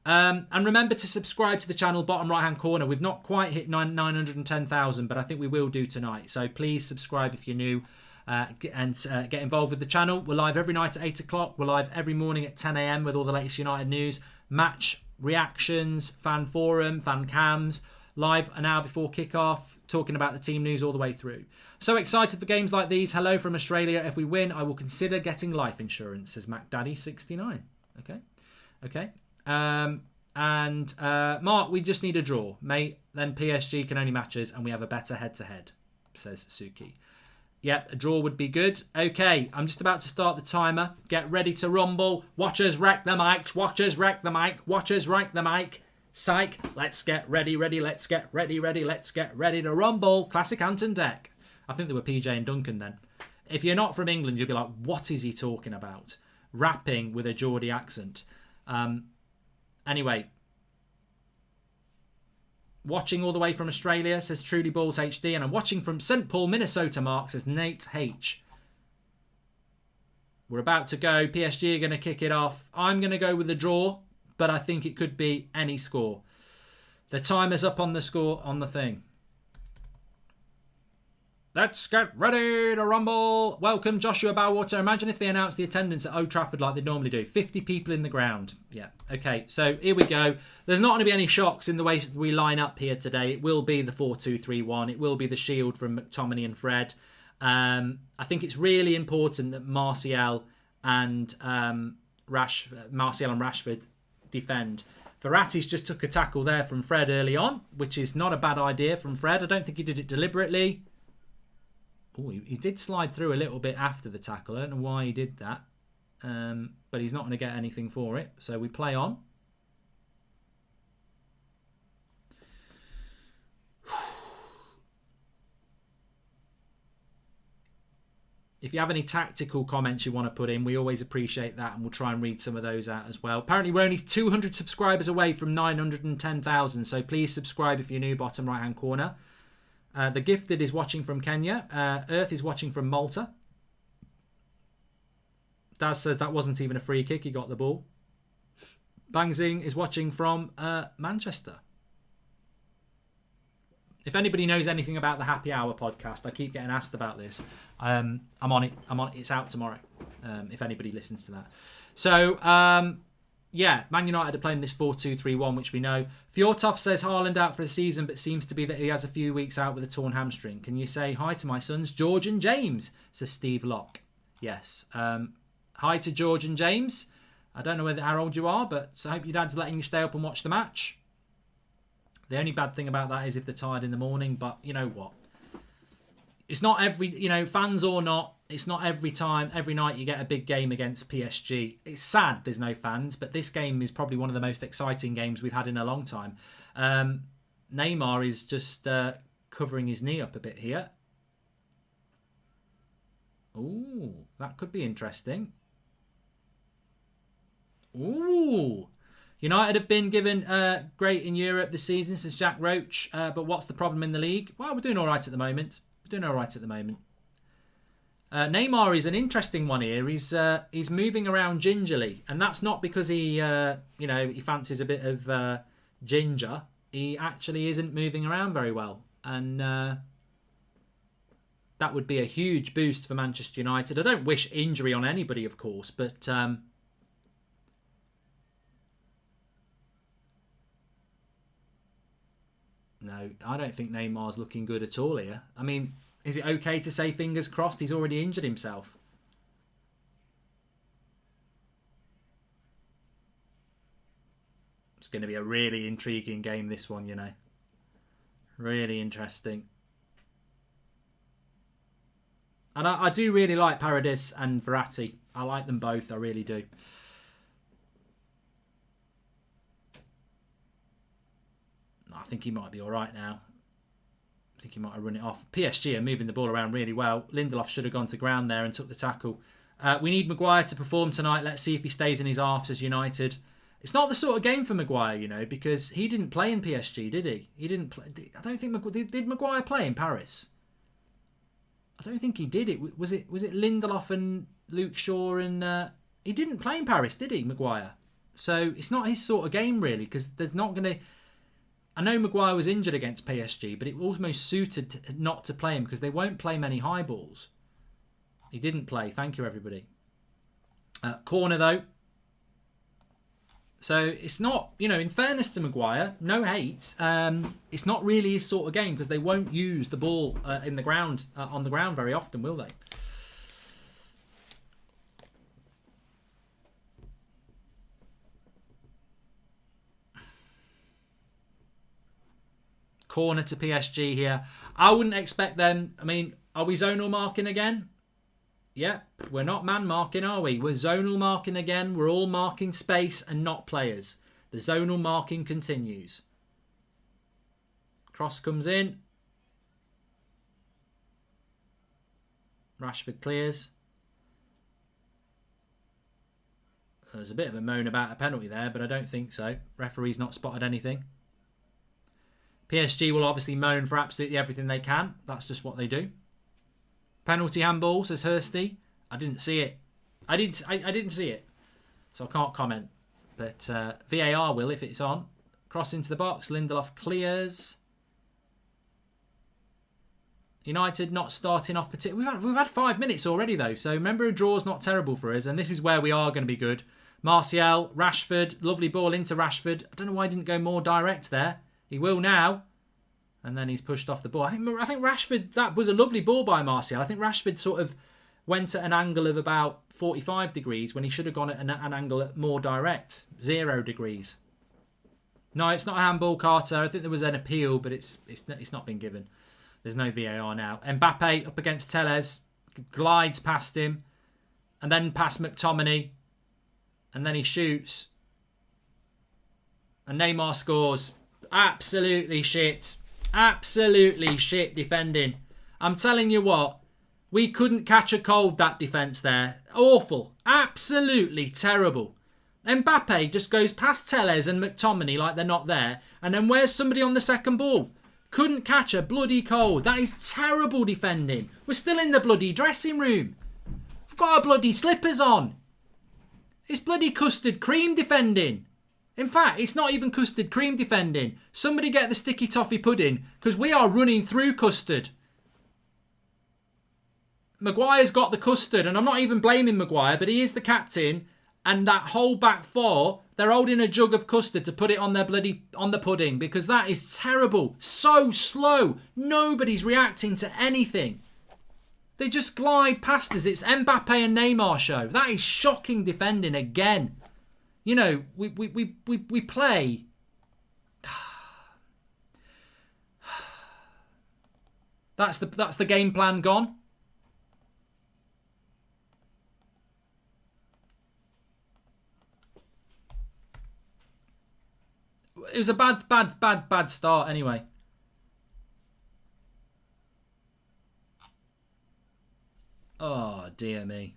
And remember to subscribe to the channel, bottom right-hand corner. We've not quite hit 910,000, but I think we will do tonight. So please subscribe if you're new. And get involved with the channel. We're live every night at 8 o'clock. We're live every morning at 10 a.m. with all the latest United news, match reactions, fan forum, fan cams, live an hour before kickoff, talking about the team news all the way through. So excited for games like these. Hello from Australia. If we win, I will consider getting life insurance, says MacDaddy69. Okay. Mark, we just need a draw, mate. Then PSG can only match us and we have a better head-to-head, says Suki. Yep, a draw would be good. Okay, I'm just about to start the timer. Get ready to rumble. Watchers wreck the mic. Watchers wreck the mic. Watchers wreck the mic. Psych. Let's get ready. Let's get ready. Let's get ready to rumble. Classic Anton deck. I think they were PJ and Duncan then. If you're not from England, you'll be like, what is he talking about? Rapping with a Geordie accent. Anyway. Watching all the way from Australia, says Truly Balls HD. And I'm watching from St. Paul, Minnesota, Mark, says Nate H. We're about to go. PSG are going to kick it off. I'm going to go with a draw, but I think it could be any score. The timer's up on the score on the thing. Let's get ready to rumble. Welcome, Joshua Bowater. Imagine if they announced the attendance at Old Trafford like they normally do. 50 people in the ground. Yeah, okay, so here we go. There's not going to be any shocks in the way we line up here today. It will be the 4-2-3-1. It will be the shield from McTominay and Fred. I think it's really important that Martial and Rashford defend. Verratti's just took a tackle there from Fred early on, which is not a bad idea from Fred. I don't think he did it deliberately. Oh, he did slide through a little bit after the tackle. I don't know why he did that. But he's not going to get anything for it. So we play on. If you have any tactical comments you want to put in, we always appreciate that, and we'll try and read some of those out as well. Apparently, we're only 200 subscribers away from 910,000, so please subscribe if you're new, bottom right-hand corner. The Gifted is watching from Kenya. Earth is watching from Malta. Daz says that wasn't even a free kick. He got the ball. Bangzing is watching from Manchester. If anybody knows anything about the Happy Hour podcast, I keep getting asked about this. I'm on it. It's out tomorrow. If anybody listens to that. So, yeah, Man United are playing this 4-2-3-1, which we know. Fjortov says Haaland out for the season, but seems to be that he has a few weeks out with a torn hamstring. Can you say hi to my sons, George and James? Says Steve Locke. Yes. Hi to George and James. I don't know how old you are, but I hope your dad's letting you stay up and watch the match. The only bad thing about that is if they're tired in the morning, but you know what? It's not every, fans or not, it's not every night you get a big game against PSG. It's sad there's no fans, but this game is probably one of the most exciting games we've had in a long time. Neymar is just covering his knee up a bit here. Ooh, that could be interesting. Ooh. United have been given great in Europe this season, says Jack Roach. But what's the problem in the league? Well, we're doing all right at the moment. Neymar is an interesting one here. He's moving around gingerly, and that's not because he fancies a bit of ginger. He actually isn't moving around very well, and that would be a huge boost for Manchester United. I don't wish injury on anybody, of course, but no, I don't think Neymar's looking good at all here. I mean, is it okay to say fingers crossed? He's already injured himself. It's going to be a really intriguing game, this one, Really interesting. And I do really like Paradis and Verratti. I like them both, I really do. I think he might be all right now. I think he might have run it off. PSG are moving the ball around really well. Lindelof should have gone to ground there and took the tackle. We need Maguire to perform tonight. Let's see if he stays in his arse as United. It's not the sort of game for Maguire, because he didn't play in PSG, did he? He didn't play. I don't think did Maguire play in Paris? I don't think he did. Was it Lindelof and Luke Shaw and he didn't play in Paris, did he, Maguire? So it's not his sort of game really, because there's not going to. I know Maguire was injured against PSG, but it almost suited not to play him because they won't play many high balls. He didn't play. Thank you, everybody. Corner, though. So it's not, in fairness to Maguire, no hate. It's not really his sort of game because they won't use the ball in the ground on the ground very often, will they? Corner to PSG here. I wouldn't expect them. I mean, are we zonal marking again? Yep, we're not man marking, are we? We're zonal marking again. We're all marking space and not players. The zonal marking continues. Cross comes in. Rashford clears. There's a bit of a moan about a penalty there, but I don't think so. Referee's not spotted anything. PSG will obviously moan for absolutely everything they can. That's just what they do. Penalty handball, says Hursty. I didn't see it. I didn't see it. So I can't comment. But VAR will if it's on. Cross into the box. Lindelof clears. United not starting off particularly. We've had 5 minutes already though. So remember, a draw's not terrible for us. And this is where we are going to be good. Martial, Rashford. Lovely ball into Rashford. I don't know why he didn't go more direct there. He will now. And then he's pushed off the ball. I think Rashford, that was a lovely ball by Martial. I think Rashford sort of went at an angle of about 45 degrees when he should have gone at an angle at more direct. 0 degrees. No, it's not a handball, Carter. I think there was an appeal, but it's not been given. There's no VAR now. Mbappe up against Tellez. Glides past him. And then past McTominay. And then he shoots. And Neymar scores. Absolutely shit. Absolutely shit defending. I'm telling you what, we couldn't catch a cold, that defence there. Awful. Absolutely terrible. Mbappe just goes past Tellez and McTominay like they're not there. And then where's somebody on the second ball? Couldn't catch a bloody cold. That is terrible defending. We're still in the bloody dressing room. We've got our bloody slippers on. It's bloody custard cream defending. In fact, it's not even custard cream defending. Somebody get the sticky toffee pudding because we are running through custard. Maguire's got the custard, and I'm not even blaming Maguire, but he is the captain. And that whole back four, they're holding a jug of custard to put it on the pudding because that is terrible. So slow. Nobody's reacting to anything. They just glide past us. It's Mbappe and Neymar show. That is shocking defending again. We play. That's the game plan gone. It was a bad start anyway. Oh dear me.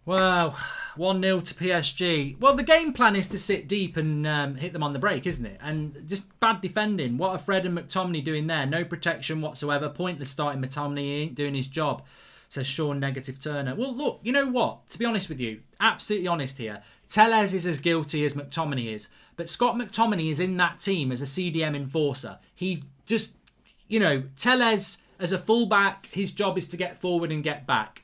Wow, 1-0 to PSG. Well, the game plan is to sit deep and hit them on the break, isn't it? And just bad defending. What are Fred and McTominay doing there? No protection whatsoever. Pointless starting McTominay. He ain't doing his job, says Sean Negative Turner. Well, look, you know what? To be honest with you, absolutely honest here, Tellez is as guilty as McTominay is. But Scott McTominay is in that team as a CDM enforcer. He just, Tellez as a fullback, his job is to get forward and get back.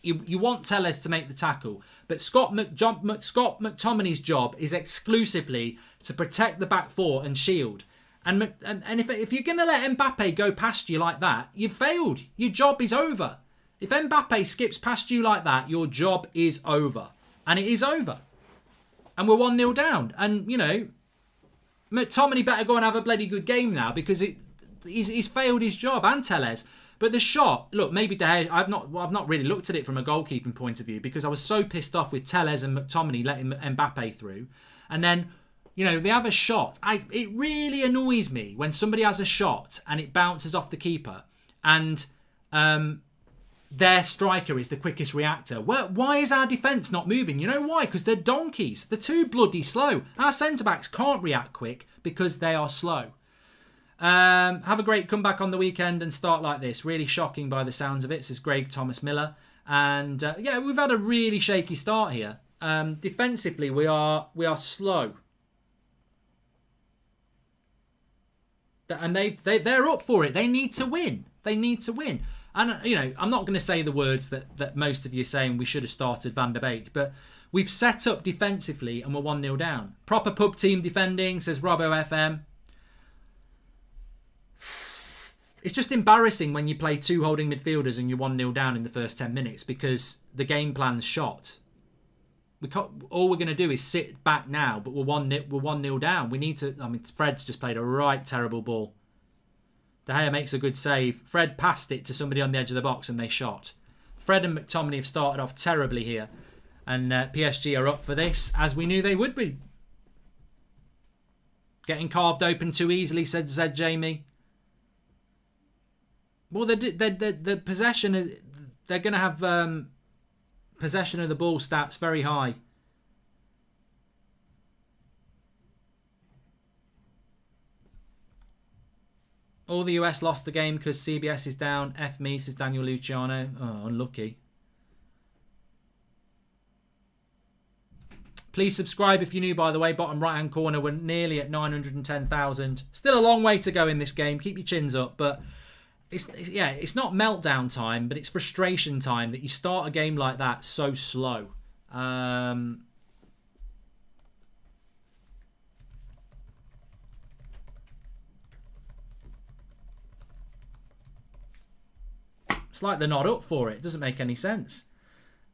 You want Tellez to make the tackle, but Scott McTominay's job is exclusively to protect the back four and shield. And if you're going to let Mbappe go past you like that, you've failed. Your job is over. If Mbappe skips past you like that, your job is over. And it is over. And we're 1-0 down. And, McTominay better go and have a bloody good game now because he's failed his job, and Tellez. But the shot, look, maybe De Gea, I've not really looked at it from a goalkeeping point of view because I was so pissed off with Tellez and McTominay letting Mbappe through. And then You know, they have a shot. It really annoys me when somebody has a shot and it bounces off the keeper and their striker is the quickest reactor. Why is our defence not moving? You know why? Because they're donkeys. They're too bloody slow. Our centre-backs can't react quick because they are slow. Have a great comeback on the weekend and start like this. Really shocking by the sounds of it, says Greg Thomas Miller. And yeah, we've had a really shaky start here. Defensively, we are slow. And they're up for it. They need to win. They need to win. And, you know, I'm not going to say the words that most of you are saying we should have started Van der Beek, but we've set up defensively and we're 1-0 down. Proper pub team defending, says Robbo FM. It's just embarrassing when you play two holding midfielders and you're 1-0 down in the first 10 minutes because the game plan's shot. All we're going to do is sit back now, but we're 1-0 down. We need to... I mean, Fred's just played a right terrible ball. De Gea makes a good save. Fred passed it to somebody on the edge of the box and they shot. Fred and McTominay have started off terribly here. And PSG are up for this, as we knew they would be. Getting carved open too easily, said Jamie. Well, the possession... They're going to have... possession of the ball stats very high. All the US lost the game because CBS is down. F me, says Daniel Luciano. Oh, unlucky. Please subscribe if you're new, by the way. Bottom right-hand corner, we're nearly at 910,000. Still a long way to go in this game. Keep your chins up, but... It's not meltdown time, but it's frustration time that you start a game like that so slow. It's like they're not up for it. It doesn't make any sense.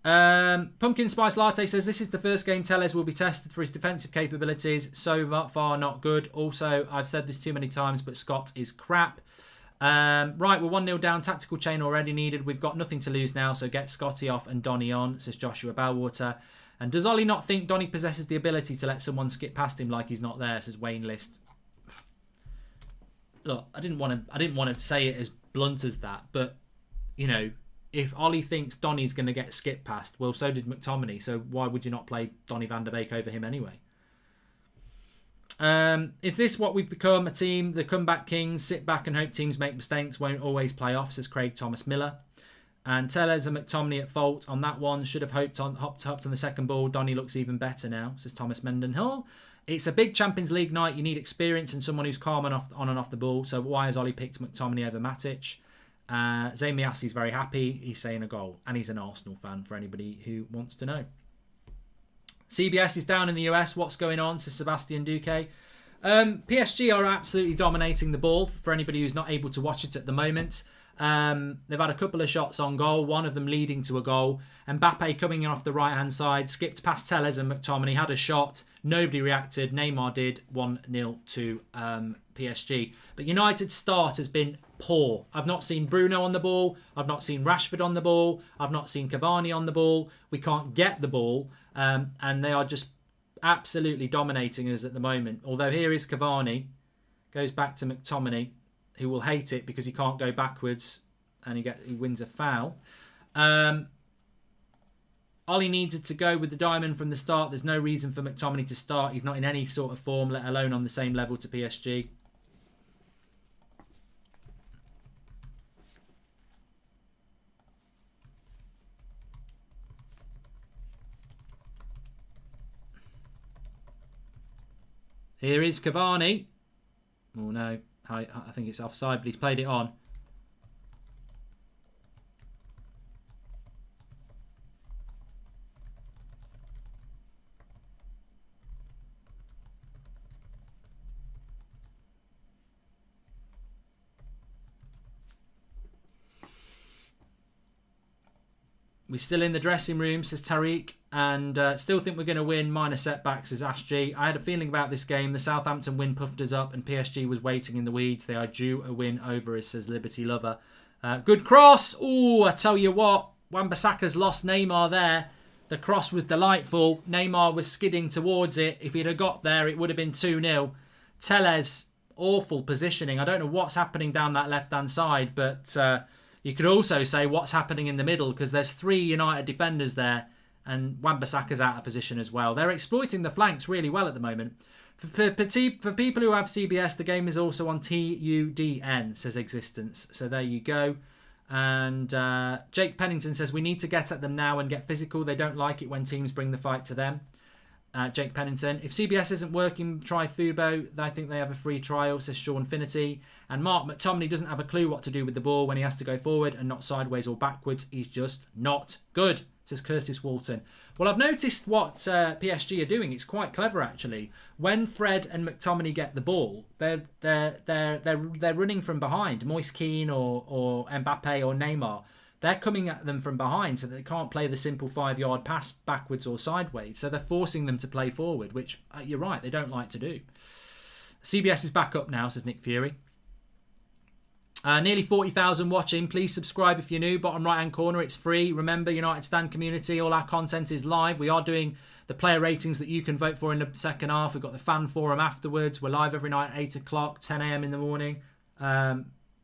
Pumpkin Spice Latte says this is the first game Telles will be tested for his defensive capabilities. So far, not good. Also, I've said this too many times, but Scott is crap. Right, we're 1-0 down. Tactical chain already needed. We've got nothing to lose now, so get Scotty off and Donny on, says Joshua Bellwater. And does Ollie not think Donny possesses the ability to let someone skip past him like he's not there, says Wayne List. Look, I didn't want to say it as blunt as that, but, you know, if Ollie thinks Donny's going to get skipped past, well, so did McTominay, so why would you not play Donny van der Beek over him anyway? Is this what we've become? A team, the comeback kings, sit back and hope teams make mistakes, won't always play off, says Craig Thomas Miller. And Telles and McTominay at fault on that one. Should have hopped on the second ball. Donny looks even better now, says Thomas Mendenhall. It's a big Champions League night. You need experience and someone who's calm on and off the ball. So why has Ollie picked McTominay over Matic? Zayn Miasi's very happy. He's saying a goal. And he's an Arsenal fan for anybody who wants to know. CBS is down in the US. What's going on, says Sebastian Duque. PSG are absolutely dominating the ball for anybody who's not able to watch it at the moment. They've had a couple of shots on goal, one of them leading to a goal. Mbappe coming in off the right-hand side, skipped past Telles and McTominay, had a shot. Nobody reacted. Neymar did. 1-0 to PSG. But United's start has been poor. I've not seen Bruno on the ball. I've not seen Rashford on the ball. I've not seen Cavani on the ball. We can't get the ball. And they are just absolutely dominating us at the moment. Although here is Cavani. Goes back to McTominay, who will hate it because he can't go backwards and he wins a foul. Ollie needed to go with the diamond from the start. There's no reason for McTominay to start. He's not in any sort of form, let alone on the same level to PSG. Here is Cavani. Oh no, I think it's offside, but he's played it on. We're still in the dressing room, says Tariq, and still think we're going to win. Minor setbacks, says Ash G. I had a feeling about this game. The Southampton win puffed us up, and PSG was waiting in the weeds. They are due a win over us, says Liberty Lover. Good cross. Oh, I tell you what, Wan-Bissaka's lost Neymar there. The cross was delightful. Neymar was skidding towards it. If he'd have got there, it would have been 2-0. Tellez, awful positioning. I don't know what's happening down that left-hand side, but you could also say what's happening in the middle, because there's 3 United defenders there, and Wan-Bissaka's out of position as well. They're exploiting the flanks really well at the moment. For people who have CBS, the game is also on TUDN, says Existence. So there you go. And Jake Pennington says, we need to get at them now and get physical. They don't like it when teams bring the fight to them. Jake Pennington. If CBS isn't working, try Fubo. I think they have a free trial, says Sean Finity. And Mark McTominay doesn't have a clue what to do with the ball when he has to go forward and not sideways or backwards. He's just not good, says Curtis Walton. Well, I've noticed what PSG are doing. It's quite clever, actually. When Fred and McTominay get the ball, they're running from behind. Moise Kean or Mbappe or Neymar, they're coming at them from behind, so that they can't play the simple 5-yard pass backwards or sideways. So they're forcing them to play forward, which you're right, they don't like to do. CBS is back up now, says Nick Fury. Nearly 40,000 watching. Please subscribe if you're new. Bottom right hand corner, it's free. Remember, United Stand community, all our content is live. We are doing the player ratings that you can vote for in the second half. We've got the fan forum afterwards. We're live every night at 8 o'clock, 10 a.m. in the morning.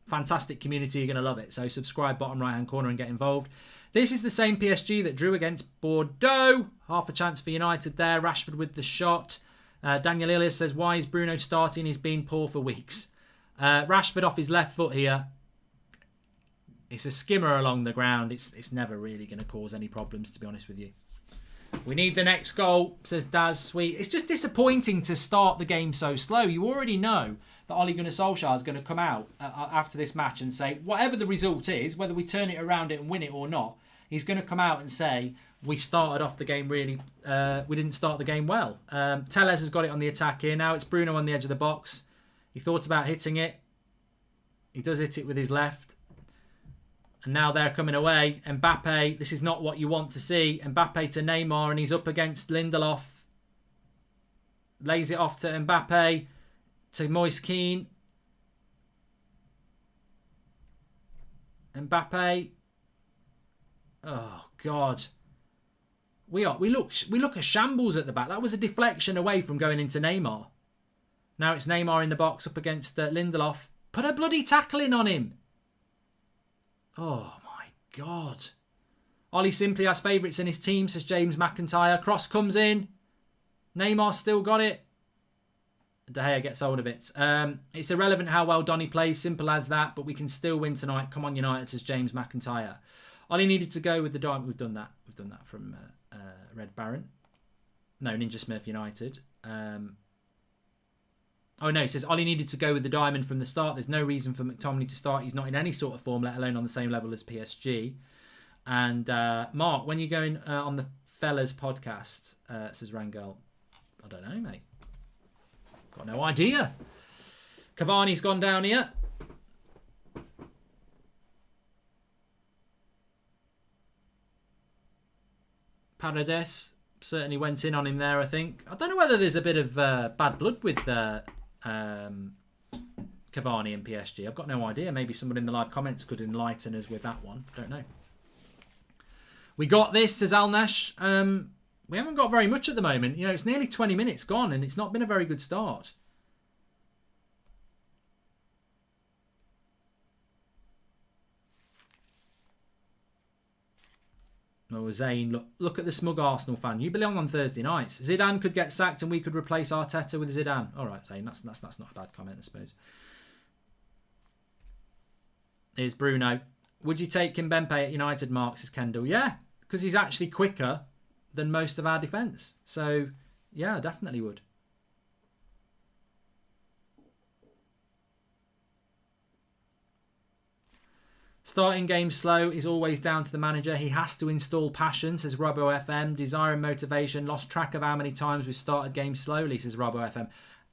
Fantastic community, you're going to love it. So subscribe, bottom right hand corner, and get involved. This is the same PSG that drew against Bordeaux. Half a chance for United there. Rashford with the shot. Daniel Ilias says, why is Bruno starting? He's been poor for weeks. Rashford off his left foot here. It's a skimmer along the ground. It's never really going to cause any problems, to be honest with you. We need the next goal, says Daz Sweet. It's just disappointing to start the game so slow. You already know that Ole Gunnar Solskjaer is going to come out after this match and say, whatever the result is, whether we turn it around and win it or not, he's going to come out and say, we started off the game really, we didn't start the game well. Tellez has got it on the attack here. Now it's Bruno on the edge of the box. He thought about hitting it. He does hit it with his left. And now they're coming away. Mbappe, this is not what you want to see. Mbappe to Neymar, and he's up against Lindelof. Lays it off to Mbappe, to Moise Kean. Mbappe. Oh, God. We look a shambles at the back. That was a deflection away from going into Neymar. Now it's Neymar in the box up against Lindelof. Put a bloody tackle in on him. Oh, my God. Ollie simply has favourites in his team, says James McIntyre. Cross comes in. Neymar's still got it. De Gea gets hold of it. It's irrelevant how well Donny plays. Simple as that. But we can still win tonight. Come on, United, says James McIntyre. Ollie needed to go with the diamond. We've done that. We've done that from Red Baron. No, Ninja Smurf United. Oh no, he says Ollie needed to go with the diamond from the start. There's no reason for McTominay to start. He's not in any sort of form, let alone on the same level as PSG. And Mark, when you're going on the Fellas podcast, says Rangel, I don't know, mate. Got no idea. Cavani's gone down here. Paredes certainly went in on him there, I think. I don't know whether there's a bit of bad blood with Cavani and PSG. I've got no idea. Maybe someone in the live comments could enlighten us with that one. Don't know. We got this, says Alnash. We haven't got very much at the moment. You know, it's nearly 20 minutes gone and it's not been a very good start. Oh, Zane, look at the smug Arsenal fan. You belong on Thursday nights. Zidane could get sacked and we could replace Arteta with Zidane. All right, Zane, that's not a bad comment, I suppose. Here's Bruno. Would you take Kimpembe at United, Mark, says Kendall? Yeah, because he's actually quicker than most of our defence. So, yeah, I definitely would. Starting games slow is always down to the manager. He has to install passion, says Robbo FM. Desire and motivation. Lost track of how many times we've started games slowly, says Robbo FM.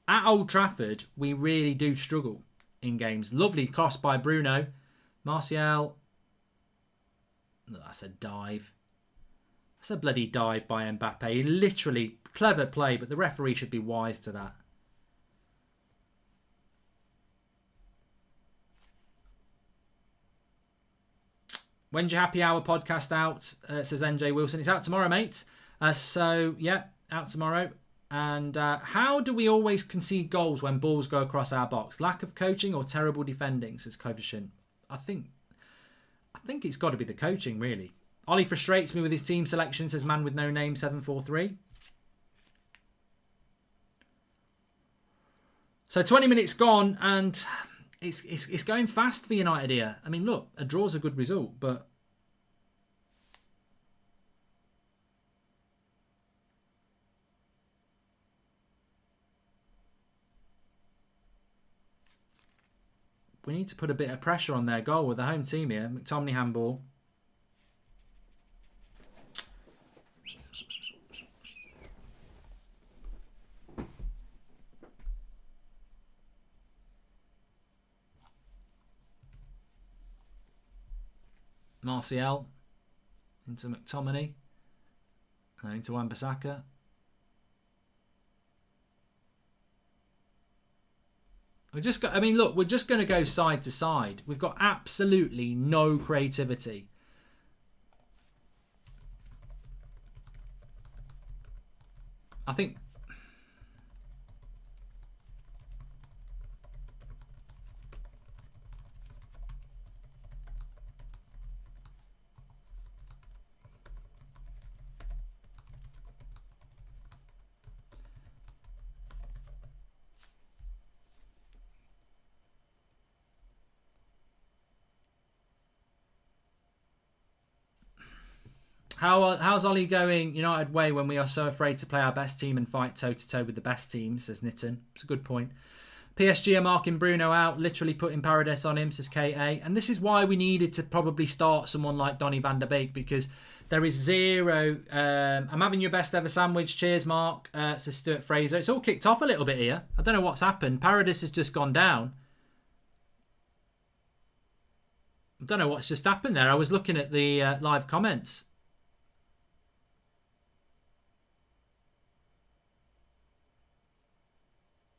At Old Trafford, we really do struggle in games. Lovely cross by Bruno. Martial. Oh, that's a dive. That's a bloody dive by Mbappe. Literally, clever play, but the referee should be wise to that. When's your happy hour podcast out? Says NJ Wilson. It's out tomorrow, mate. So, yeah, out tomorrow. And how do we always concede goals when balls go across our box? Lack of coaching or terrible defending, says Kovashin. I think it's got to be the coaching, really. Ollie frustrates me with his team selection, says man with no name 743. So 20 minutes gone, and it's going fast for United here. I mean, look, a draw's a good result, but we need to put a bit of pressure on their goal with the home team here. McTominay handball. Martial into McTominay. Into Wan-Bissaka. We're just going to go side to side. We've got absolutely no creativity. I think how's Ollie going United way when we are so afraid to play our best team and fight toe-to-toe with the best team, says Nitin. It's a good point. PSG are marking Bruno out, literally putting Paredes on him, says KA. And this is why we needed to probably start someone like Donny van der Beek, because there is zero... I'm having your best ever sandwich. Cheers, Mark, says Stuart Fraser. It's all kicked off a little bit here. I don't know what's happened. Paredes has just gone down. I don't know what's just happened there. I was looking at the live comments.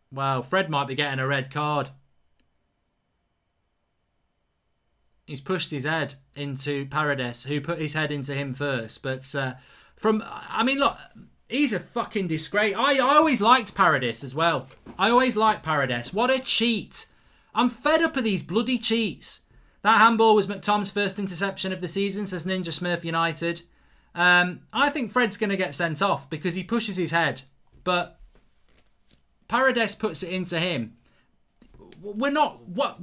Wow, Fred might be getting a red card. He's pushed his head into Paredes, who put his head into him first. But look, he's a fucking disgrace. I always liked Paredes as well. I always liked Paredes. What a cheat. I'm fed up of these bloody cheats. That handball was McTom's first interception of the season, says Ninja Smurf United. I think Fred's going to get sent off because he pushes his head. But Paredes puts it into him. We're not... What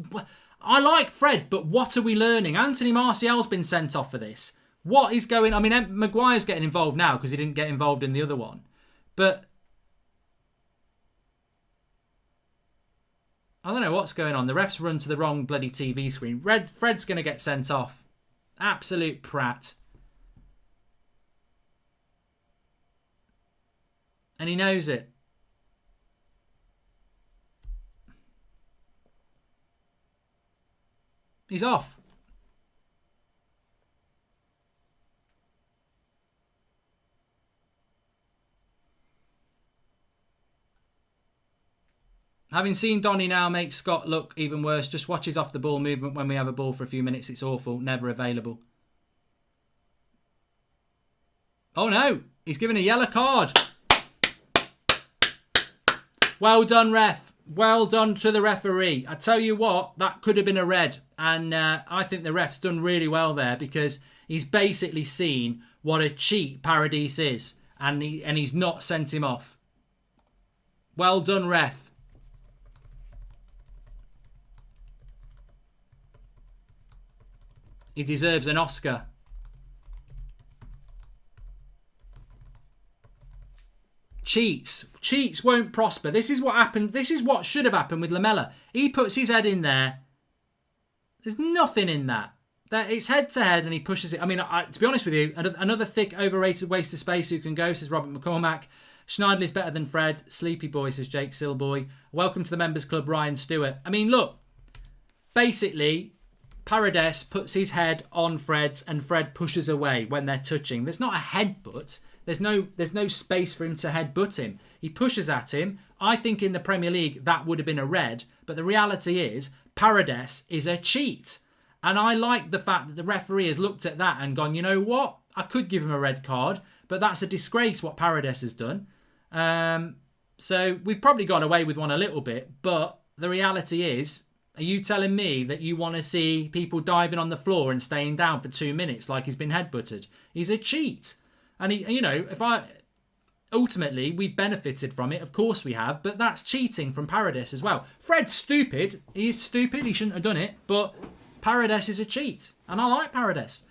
I like Fred, but what are we learning? Anthony Martial's been sent off for this. What is going... I mean, Maguire's getting involved now because he didn't get involved in the other one. But I don't know what's going on. The refs run to the wrong bloody TV screen. Fred's going to get sent off. Absolute prat. And he knows it. He's off. Having seen Donny now make Scott look even worse, just watch his off the ball movement when we have a ball for a few minutes. It's awful. Never available. Oh no, he's given a yellow card. Well done, ref. Well done to the referee. I tell you what, that could have been a red. And I think the ref's done really well there because he's basically seen what a cheat Paradis is. And he's not sent him off. Well done, ref. He deserves an Oscar. Cheats won't prosper. This is what happened. This is what should have happened with Lamella. He puts his head in there. There's nothing in that. It's head to head and he pushes it. I mean, to be honest with you, another thick, overrated waste of space who can go, says Robert McCormack. Schneider's better than Fred. Sleepy boy, says Jake Silboy. Welcome to the members club, Ryan Stewart. I mean, look. Basically, Paredes puts his head on Fred's and Fred pushes away when they're touching. There's not a headbutt. There's no space for him to headbutt him. He pushes at him. I think in the Premier League that would have been a red. But the reality is Paredes is a cheat. And I like the fact that the referee has looked at that and gone, you know what? I could give him a red card, but that's a disgrace what Paredes has done. So we've probably got away with one a little bit, but the reality is, are you telling me that you want to see people diving on the floor and staying down for 2 minutes like he's been headbutted? He's a cheat. And ultimately, we've benefited from it. Of course we have, but that's cheating from Paredes as well. Fred's stupid. He is stupid. He shouldn't have done it, but Paredes is a cheat. And I like Paredes.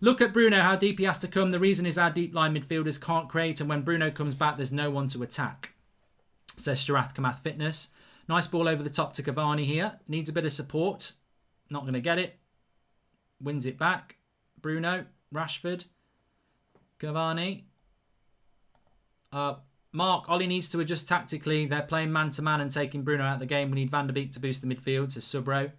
Look at Bruno, how deep he has to come. The reason is our deep line midfielders can't create, and when Bruno comes back, there's no one to attack. Says Sharath Kamath Fitness. Nice ball over the top to Cavani here. Needs a bit of support. Not going to get it. Wins it back. Bruno, Rashford, Cavani. Mark, Ollie needs to adjust tactically. They're playing man-to-man and taking Bruno out of the game. We need Van der Beek to boost the midfield, says Subro.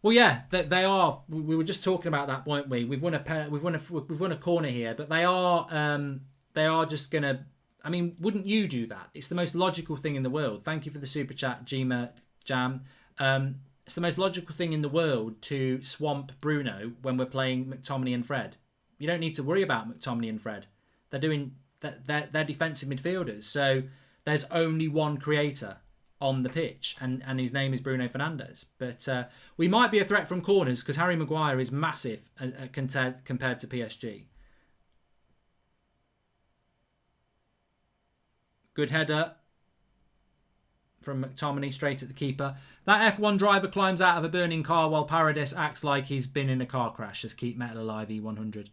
Well, yeah, they are. We were just talking about that, weren't we? We've won a corner here, but they are just going to... I mean, wouldn't you do that? It's the most logical thing in the world. Thank you for the super chat, Jima Jam. It's the most logical thing in the world to swamp Bruno when we're playing McTominay and Fred. You don't need to worry about McTominay and Fred. They're defensive midfielders. So there's only one creator on the pitch, and his name is Bruno Fernandes. But we might be a threat from corners because Harry Maguire is massive compared to PSG. Good header from McTominay straight at the keeper. That F1 driver climbs out of a burning car while Paredes acts like he's been in a car crash. Says Keep Metal Alive E100.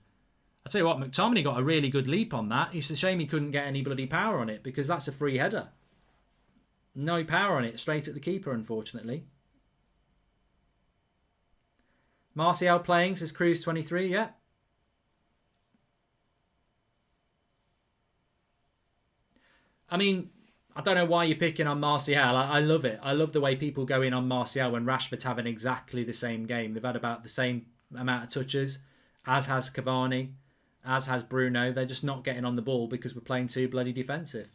I tell you what, McTominay got a really good leap on that. It's a shame he couldn't get any bloody power on it because that's a free header. No power on it, straight at the keeper, unfortunately. Martial playing, says Cruz 23, yeah. I mean, I don't know why you're picking on Martial. I love it. I love the way people go in on Martial when Rashford's having exactly the same game. They've had about the same amount of touches, as has Cavani, as has Bruno. They're just not getting on the ball because we're playing too bloody defensive.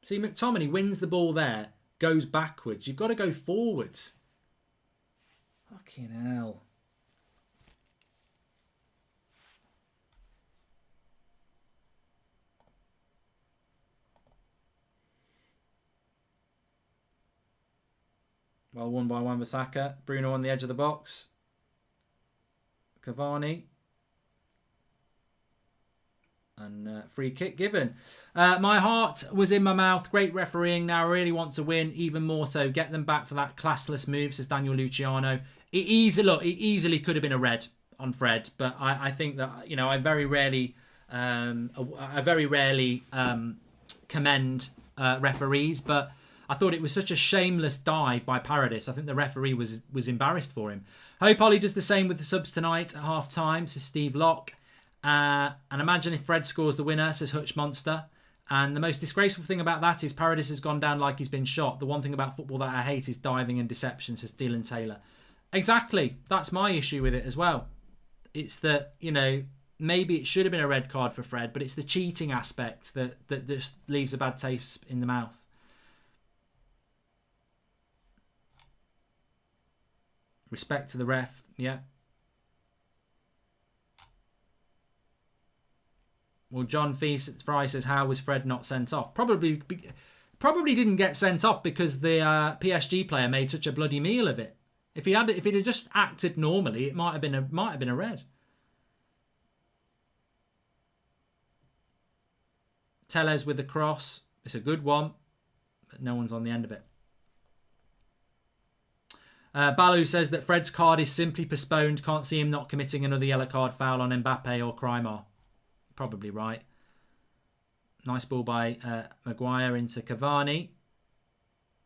See, McTominay wins the ball there, goes backwards. You've got to go forwards. Fucking hell. Well, won by Wan-Bissaka. Bruno on the edge of the box. Cavani. And free kick given. My heart was in my mouth. Great refereeing. Now I really want to win. Even more so. Get them back for that classless move, says Daniel Luciano. It easily could have been a red on Fred. But I think that, I very rarely commend referees. But I thought it was such a shameless dive by Paredes. I think the referee was embarrassed for him. Hope Ollie does the same with the subs tonight at half time, says Steve Locke. And imagine if Fred scores the winner, says Hutch Monster. And the most disgraceful thing about that is Paredes has gone down like he's been shot. The one thing about football that I hate is diving and deception, says Dylan Taylor. Exactly. That's my issue with it as well. It's that, maybe it should have been a red card for Fred, but it's the cheating aspect that just leaves a bad taste in the mouth. Respect to the ref, yeah. Well, John Fry says, how was Fred not sent off? Probably didn't get sent off because the PSG player made such a bloody meal of it. If he'd have just acted normally, it might have been a red. Tellez with the cross. It's a good one, but no one's on the end of it. Balu says that Fred's card is simply postponed. Can't see him not committing another yellow card foul on Mbappe or Kreimar. Probably right. Nice ball by Maguire into Cavani.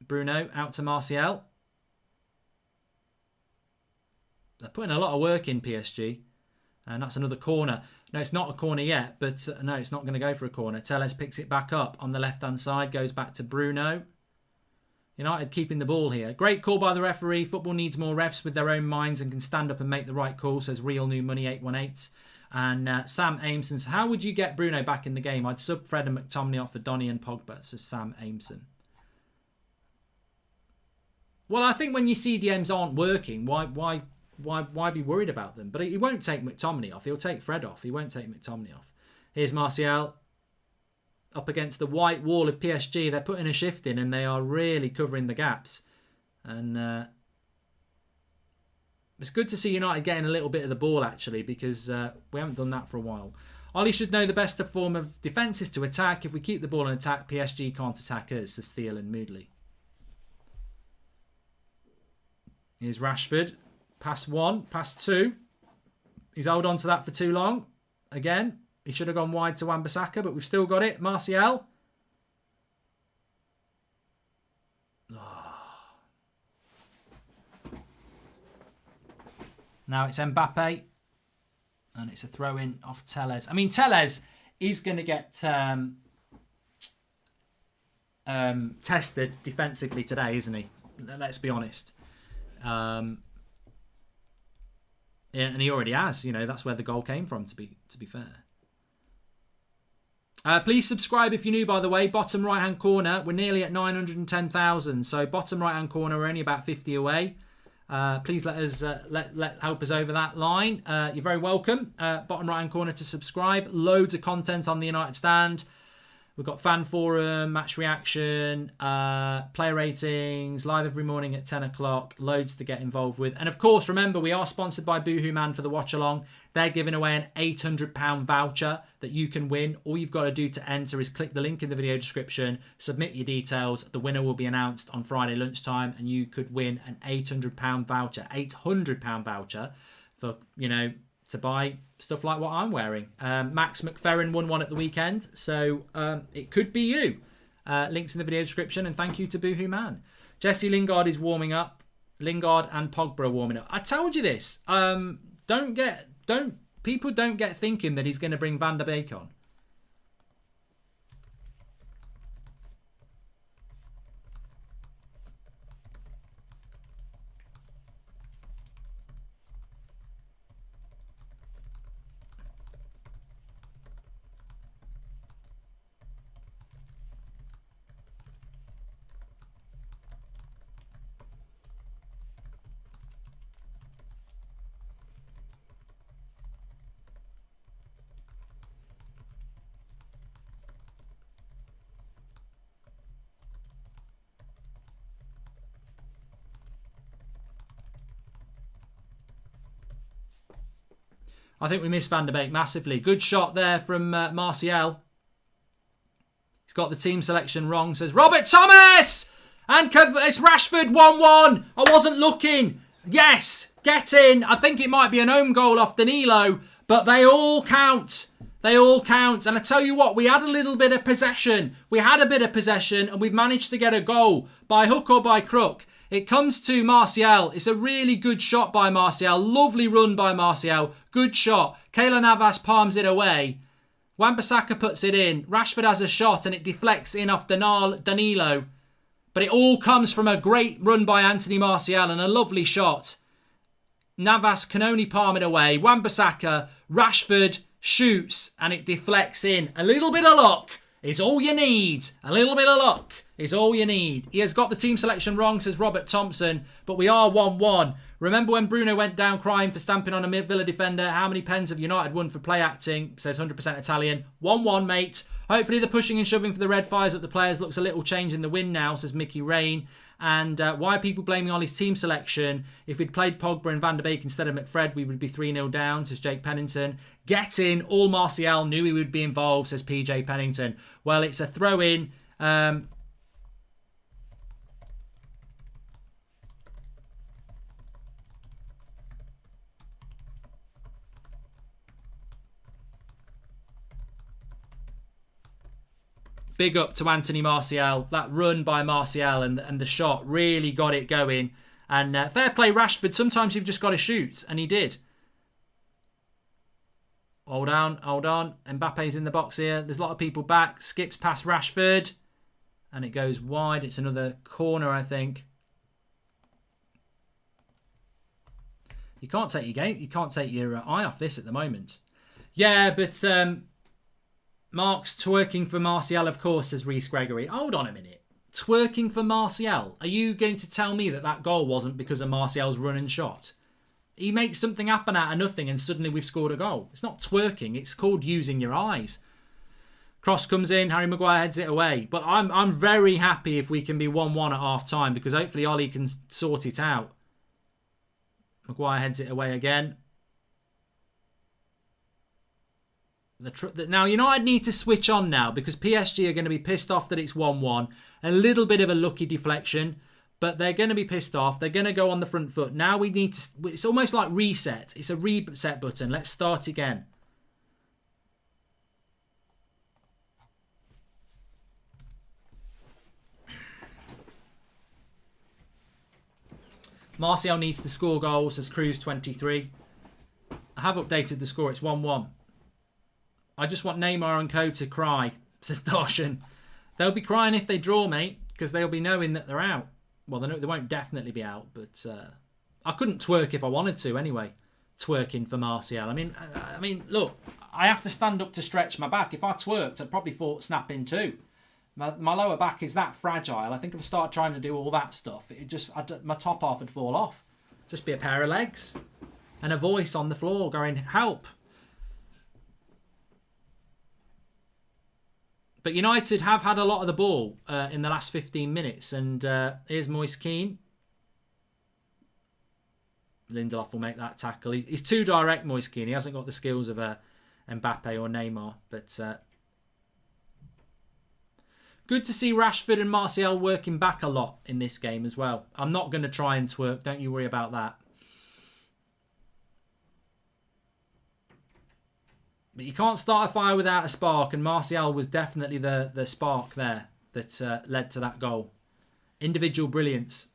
Bruno out to Martial. They're putting a lot of work in PSG. And that's another corner. No, it's not a corner yet, but no, it's not going to go for a corner. Tellez picks it back up on the left-hand side, goes back to Bruno. United keeping the ball here. Great call by the referee. Football needs more refs with their own minds and can stand up and make the right call, says Real New Money 818. And Sam Ameson says, how would you get Bruno back in the game? I'd sub Fred and McTominay off for Donny and Pogba, says Sam Ameson. Well, I think when your CDMs aren't working, why be worried about them? But he won't take McTominay off. He'll take Fred off. He won't take McTominay off. Here's Martial up against the white wall of PSG. They're putting a shift in and they are really covering the gaps. And it's good to see United getting a little bit of the ball, actually, because we haven't done that for a while. Ollie should know the best form of defence is to attack. If we keep the ball and attack, PSG can't attack us, says Thiel and Moodley. Here's Rashford. Pass 1, pass 2. He's held on to that for too long. Again, he should have gone wide to Wan-Bissaka, but we've still got it. Martial. Now it's Mbappe. And it's a throw-in off Tellez. I mean, Tellez is going to get tested defensively today, isn't he? Let's be honest. And he already has. You know, that's where the goal came from, to be fair. Please subscribe if you're new, by the way. Bottom right-hand corner. We're nearly at 910,000. So bottom right-hand corner, we're only about 50 away. Please let us help us over that line. You're very welcome. Bottom right hand corner to subscribe. Loads of content on the United Stand. We've got fan forum, match reaction, player ratings, live every morning at 10 o'clock. Loads to get involved with. And of course, remember, we are sponsored by Boohoo Man for the watch along. They're giving away an £800 voucher that you can win. All you've got to do to enter is click the link in the video description, submit your details. The winner will be announced on Friday lunchtime, and you could win an £800 voucher. £800 voucher for, you know, to buy stuff like what I'm wearing. Max McFerrin won one at the weekend, so it could be you. Links in the video description, and thank you to Boohoo Man. Jesse Lingard is warming up. Lingard and Pogba are warming up. I told you this. People don't get thinking that he's going to bring Van der Beek on. I think we missed Van der Beek massively. Good shot there from Martial. He's got the team selection wrong. Says Robert Thomas! And it's Rashford 1-1. I wasn't looking. Yes, get in. I think it might be an own goal off Danilo, but they all count. They all count. And I tell you what, we had a little bit of possession. We had a bit of possession, and we've managed to get a goal by hook or by crook. It comes to Martial. It's a really good shot by Martial. Lovely run by Martial. Good shot. Keylor Navas palms it away. Wan-Bissaka puts it in. Rashford has a shot and it deflects in off Danilo. But it all comes from a great run by Anthony Martial and a lovely shot. Navas can only palm it away. Wan-Bissaka, Rashford shoots and it deflects in. A little bit of luck is all you need. A little bit of luck is all you need. He has got the team selection wrong, says Robert Thompson, but we are 1-1. Remember when Bruno went down crying for stamping on a Villa defender? How many pens have United won for play acting? Says 100% Italian. 1-1, mate. Hopefully the pushing and shoving for the red fires at the players looks a little change in the wind now, says Mickey Rain. And why are people blaming Ollie's team selection? If we'd played Pogba and Van der Beek instead of McFred, we would be 3-0 down, says Jake Pennington. Get in. All Martial knew he would be involved, says PJ Pennington. Well, it's a throw-in. Big up to Anthony Martial. That run by Martial and the shot really got it going. And fair play Rashford. Sometimes you've just got to shoot. And he did. Hold on. Mbappe's in the box here. There's a lot of people back. Skips past Rashford. And it goes wide. It's another corner, I think. You can't take your eye off this at the moment. Yeah, but Mark's twerking for Martial, of course, says Reece Gregory. Hold on a minute. Twerking for Martial? Are you going to tell me that that goal wasn't because of Martial's run and shot? He makes something happen out of nothing and suddenly we've scored a goal. It's not twerking. It's called using your eyes. Cross comes in. Harry Maguire heads it away. But I'm very happy if we can be 1-1 at half time because hopefully Ollie can sort it out. Maguire heads it away again. Now, United need to switch on now because PSG are going to be pissed off that it's 1-1. A little bit of a lucky deflection, but they're going to be pissed off. They're going to go on the front foot. Now we need to... It's almost like reset. It's a reset button. Let's start again. Martial needs to score goals, says Cruz 23. I have updated the score. It's 1-1. I just want Neymar and co to cry, says Darshan. They'll be crying if they draw, mate, because they'll be knowing that they're out. Well, they won't definitely be out, but I couldn't twerk if I wanted to anyway. Twerking for Martial. I mean, look, I have to stand up to stretch my back. If I twerked, I'd probably thought snapping too. My lower back is that fragile. I think if I start trying to do all that stuff, my top half would fall off. Just be a pair of legs and a voice on the floor going, help. But United have had a lot of the ball in the last 15 minutes. And here's Moise Keane. Lindelof will make that tackle. He's too direct, Moise Keane. He hasn't got the skills of Mbappe or Neymar. But good to see Rashford and Martial working back a lot in this game as well. I'm not going to try and twerk. Don't you worry about that. But you can't start a fire without a spark, and Martial was definitely the spark there that led to that goal. Individual brilliance.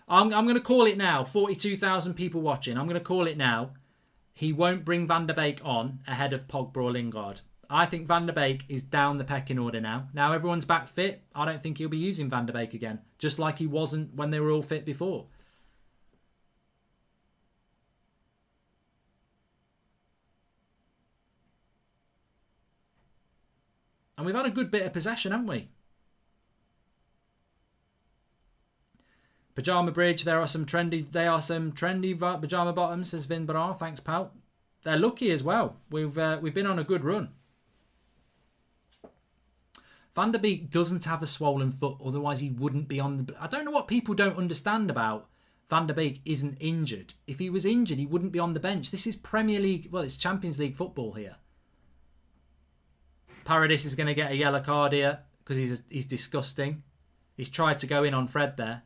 I'm going to call it now. 42,000 people watching. I'm going to call it now. He won't bring Van der Beek on ahead of Pogba or Lingard. I think Van der Beek is down the pecking order now. Now everyone's back fit. I don't think he'll be using Van der Beek again, just like he wasn't when they were all fit before. And we've had a good bit of possession, haven't we? Pajama Bridge, they are some trendy pajama bottoms, says Vin Barar. Thanks, pal. They're lucky as well. We've been on a good run. Van der Beek doesn't have a swollen foot, otherwise he wouldn't be on the... I don't know what people don't understand about Van der Beek isn't injured. If he was injured, he wouldn't be on the bench. This is Premier League... Well, it's Champions League football here. Paradis is going to get a yellow card here because he's disgusting. He's tried to go in on Fred there.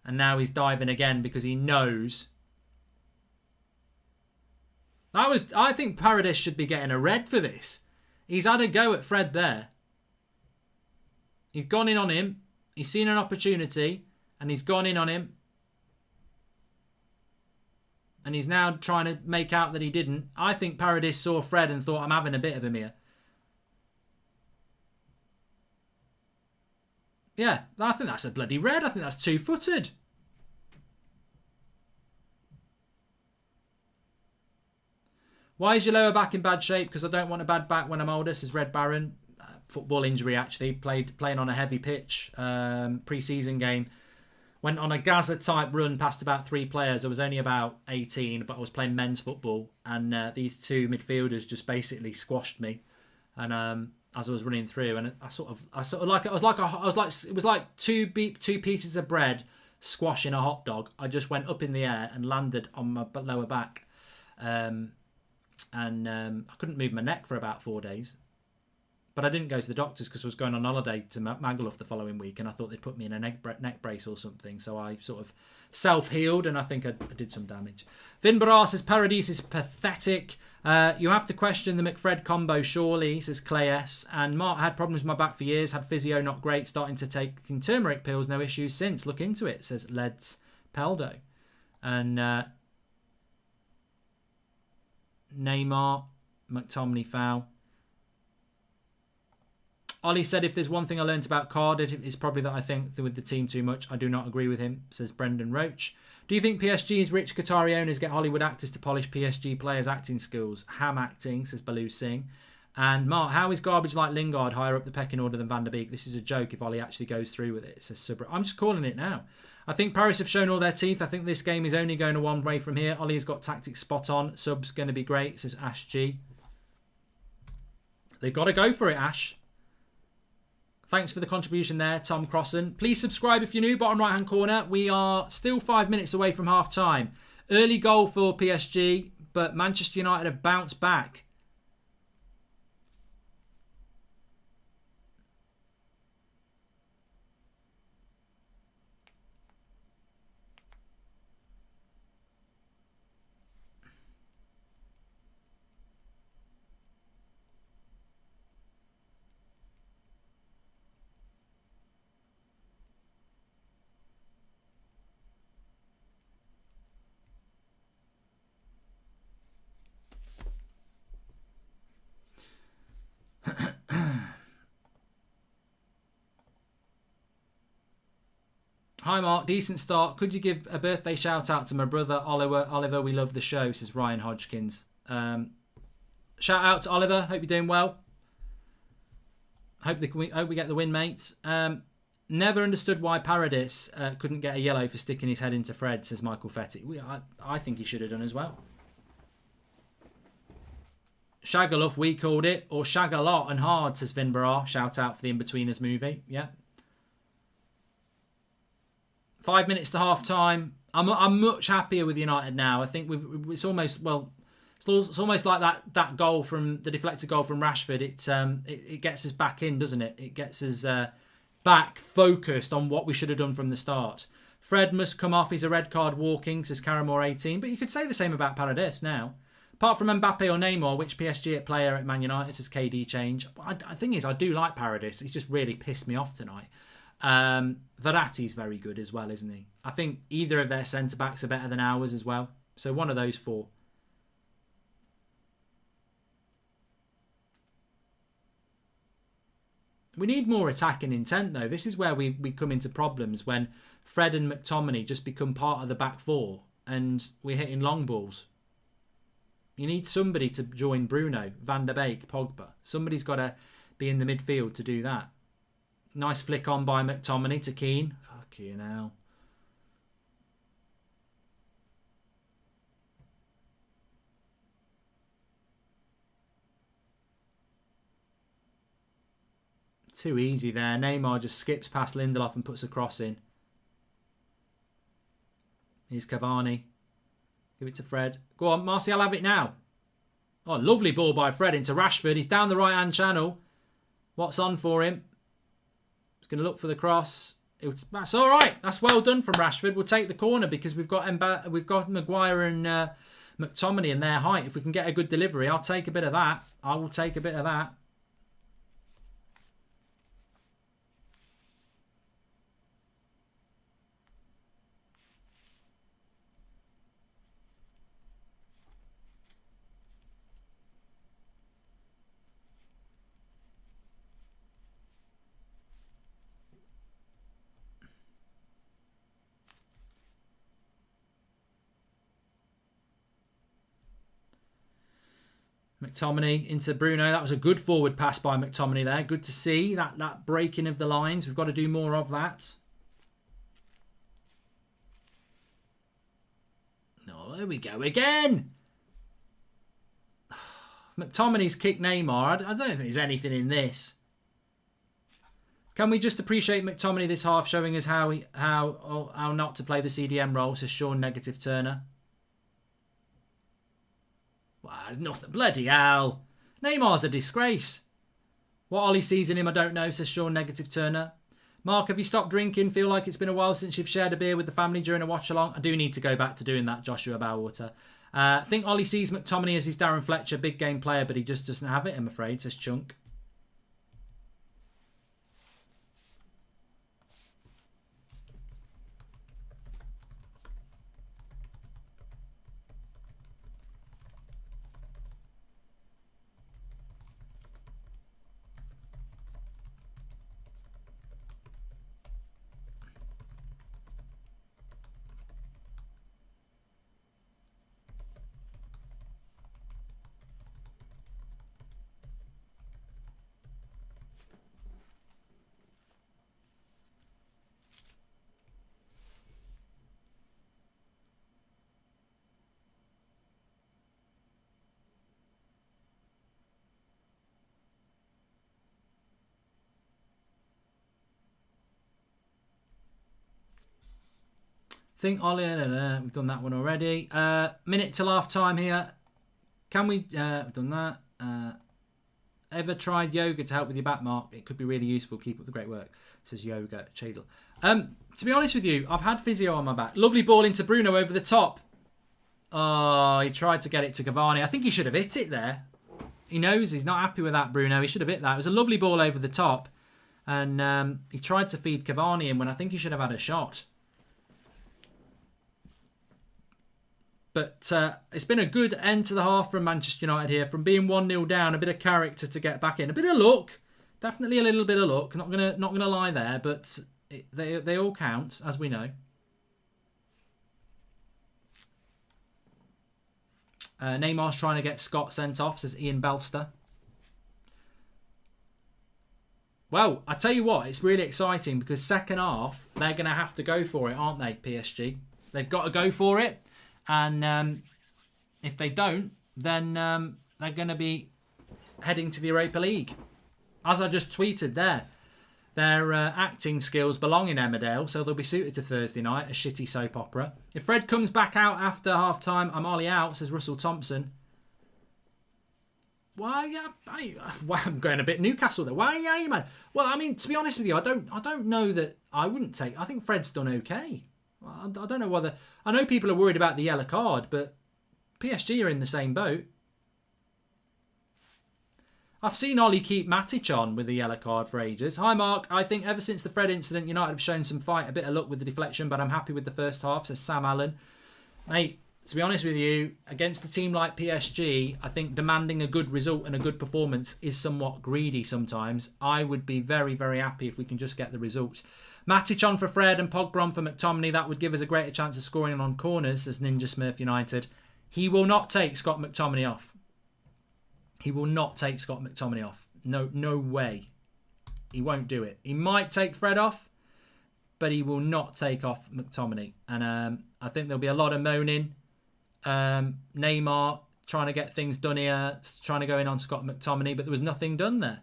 And now he's diving again because he knows. I think Paradis should be getting a red for this. He's had a go at Fred there. He's gone in on him. He's seen an opportunity and he's gone in on him. And he's now trying to make out that he didn't. I think Paradis saw Fred and thought, I'm having a bit of him here. Yeah, I think that's a bloody red. I think that's two-footed. Why is your lower back in bad shape? Because I don't want a bad back when I'm older, says Red Baron. Football injury, actually. Playing on a heavy pitch. Pre-season game. Went on a Gaza-type run past about 3 players. I was only about 18, but I was playing men's football. And these 2 midfielders just basically squashed me. And... as I was running through, and it was like two pieces of bread squashing a hot dog. I just went up in the air and landed on my lower back, and I couldn't move my neck for about 4 days. But I didn't go to the doctors because I was going on holiday to Magaluf the following week, and I thought they'd put me in a neck brace or something. So I sort of self-healed, and I think I did some damage. Vin Barar says, Paradis is pathetic. You have to question the McFred combo, surely, says Clay S. And Mark had problems with my back for years, had physio, not great, starting to take turmeric pills, no issues since. Look into it, says Leds Peldo. And Neymar, McTominay foul. Ollie said, if there's one thing I learned about Cardiff, it's probably that I think with the team too much. I do not agree with him, says Brendan Roach. Do you think PSG's rich Qatari owners get Hollywood actors to polish PSG players' acting skills? Ham acting, says Baloo Singh. And Mark, how is garbage like Lingard higher up the pecking order than Van der Beek? This is a joke if Ollie actually goes through with it, says Subra. I'm just calling it now. I think Paris have shown all their teeth. I think this game is only going to one way from here. Ollie's got tactics spot on. Sub's going to be great, says Ash G. They've got to go for it, Ash. Thanks for the contribution there, Tom Crossan. Please subscribe if you're new, bottom right-hand corner. We are still 5 minutes away from half-time. Early goal for PSG, but Manchester United have bounced back. Hi Mark, decent start. Could you give a birthday shout out to my brother Oliver? Oliver, we love the show, says Ryan Hodgkins. Shout out to Oliver. Hope you're doing well. Hope we get the win, mates. Never understood why Paradis couldn't get a yellow for sticking his head into Fred, says Michael Fetty. I think he should have done as well. Shagaloff, we called it, or Shagalot and hard, says Vin Barra. Shout out for the In-Betweeners movie. Yeah. 5 minutes to half time. I'm much happier with United now. I think it's almost like that goal from the deflected goal from Rashford. It gets us back in, doesn't it? It gets us back focused on what we should have done from the start. Fred must come off. He's a red card walking, says Caramore 18. But you could say the same about Paredes now. Apart from Mbappe or Neymar, which PSG player at Man United says KD change. But the thing is, I do like Paredes. He's just really pissed me off tonight. Verratti's very good as well, isn't he? I think either of their centre-backs are better than ours as well. So one of those four. We need more attacking intent, though. This is where we come into problems when Fred and McTominay just become part of the back four and we're hitting long balls. You need somebody to join Bruno, Van der Beek, Pogba. Somebody's got to be in the midfield to do that. Nice flick on by McTominay to Keane. Fucking hell. Too easy there. Neymar just skips past Lindelof and puts a cross in. Here's Cavani. Give it to Fred. Go on, Martial, have it now. Oh, lovely ball by Fred into Rashford. He's down the right-hand channel. What's on for him? He's going to look for the cross. That's all right. That's well done from Rashford. We'll take the corner because we've got Maguire and McTominay in their height. If we can get a good delivery, I'll take a bit of that. I will take a bit of that. McTominay into Bruno. That was a good forward pass by McTominay there. Good to see that breaking of the lines. We've got to do more of that. Oh, there we go again. McTominay's kicked Neymar. I don't think there's anything in this. Can we just appreciate McTominay this half showing us how not to play the CDM role, says Sean Negative Turner. Well, there's nothing. Bloody hell. Neymar's a disgrace. What Ollie sees in him, I don't know, says Sean Negative Turner. Mark, have you stopped drinking? Feel like it's been a while since you've shared a beer with the family during a watch-along? I do need to go back to doing that, Joshua Bowater. I think Ollie sees McTominay as his Darren Fletcher, big game player, but he just doesn't have it, I'm afraid, says Chunk. think Ollie, we've done that one already. Minute till half time here. Can we, we've done that. Ever tried yoga to help with your back, Mark? It could be really useful. Keep up the great work, says Yoga Chadle. To be honest with you, I've had physio on my back. Lovely ball into Bruno over the top. Oh, he tried to get it to Cavani. I think he should have hit it there. He knows he's not happy with that, Bruno. He should have hit that. It was a lovely ball over the top. And he tried to feed Cavani in when I think he should have had a shot. But it's been a good end to the half from Manchester United here. From being 1-0 down, a bit of character to get back in. A bit of luck. Definitely a little bit of luck. Not gonna lie there, but they all count, as we know. Neymar's trying to get Scott sent off, says Ian Belster. Well, I tell you what, it's really exciting because second half, they're going to have to go for it, aren't they, PSG? They've got to go for it. And if they don't, then they're going to be heading to the Europa League. As I just tweeted there, their acting skills belong in Emmerdale, so they'll be suited to Thursday night, a shitty soap opera. If Fred comes back out after half-time, I'm Ollie out, says Russell Thompson. Why? I'm going a bit Newcastle there. Why are you, man? Well, I mean, to be honest with you, I don't know that I wouldn't take. I think Fred's done okay. I don't know whether. I know people are worried about the yellow card, but PSG are in the same boat. I've seen Ollie keep Matic on with the yellow card for ages. Hi, Mark. I think ever since the Fred incident, United have shown some fight, a bit of luck with the deflection, but I'm happy with the first half, says Sam Allen. Mate, to be honest with you, against a team like PSG, I think demanding a good result and a good performance is somewhat greedy sometimes. I would be very, very happy if we can just get the result. Matic on for Fred and Pogba on for McTominay. That would give us a greater chance of scoring on corners, says Ninja Smurf United. He will not take Scott McTominay off. He will not take Scott McTominay off. No way. He won't do it. He might take Fred off, but he will not take off McTominay. And I think there'll be a lot of moaning. Neymar trying to get things done here, trying to go in on Scott McTominay, but there was nothing done there.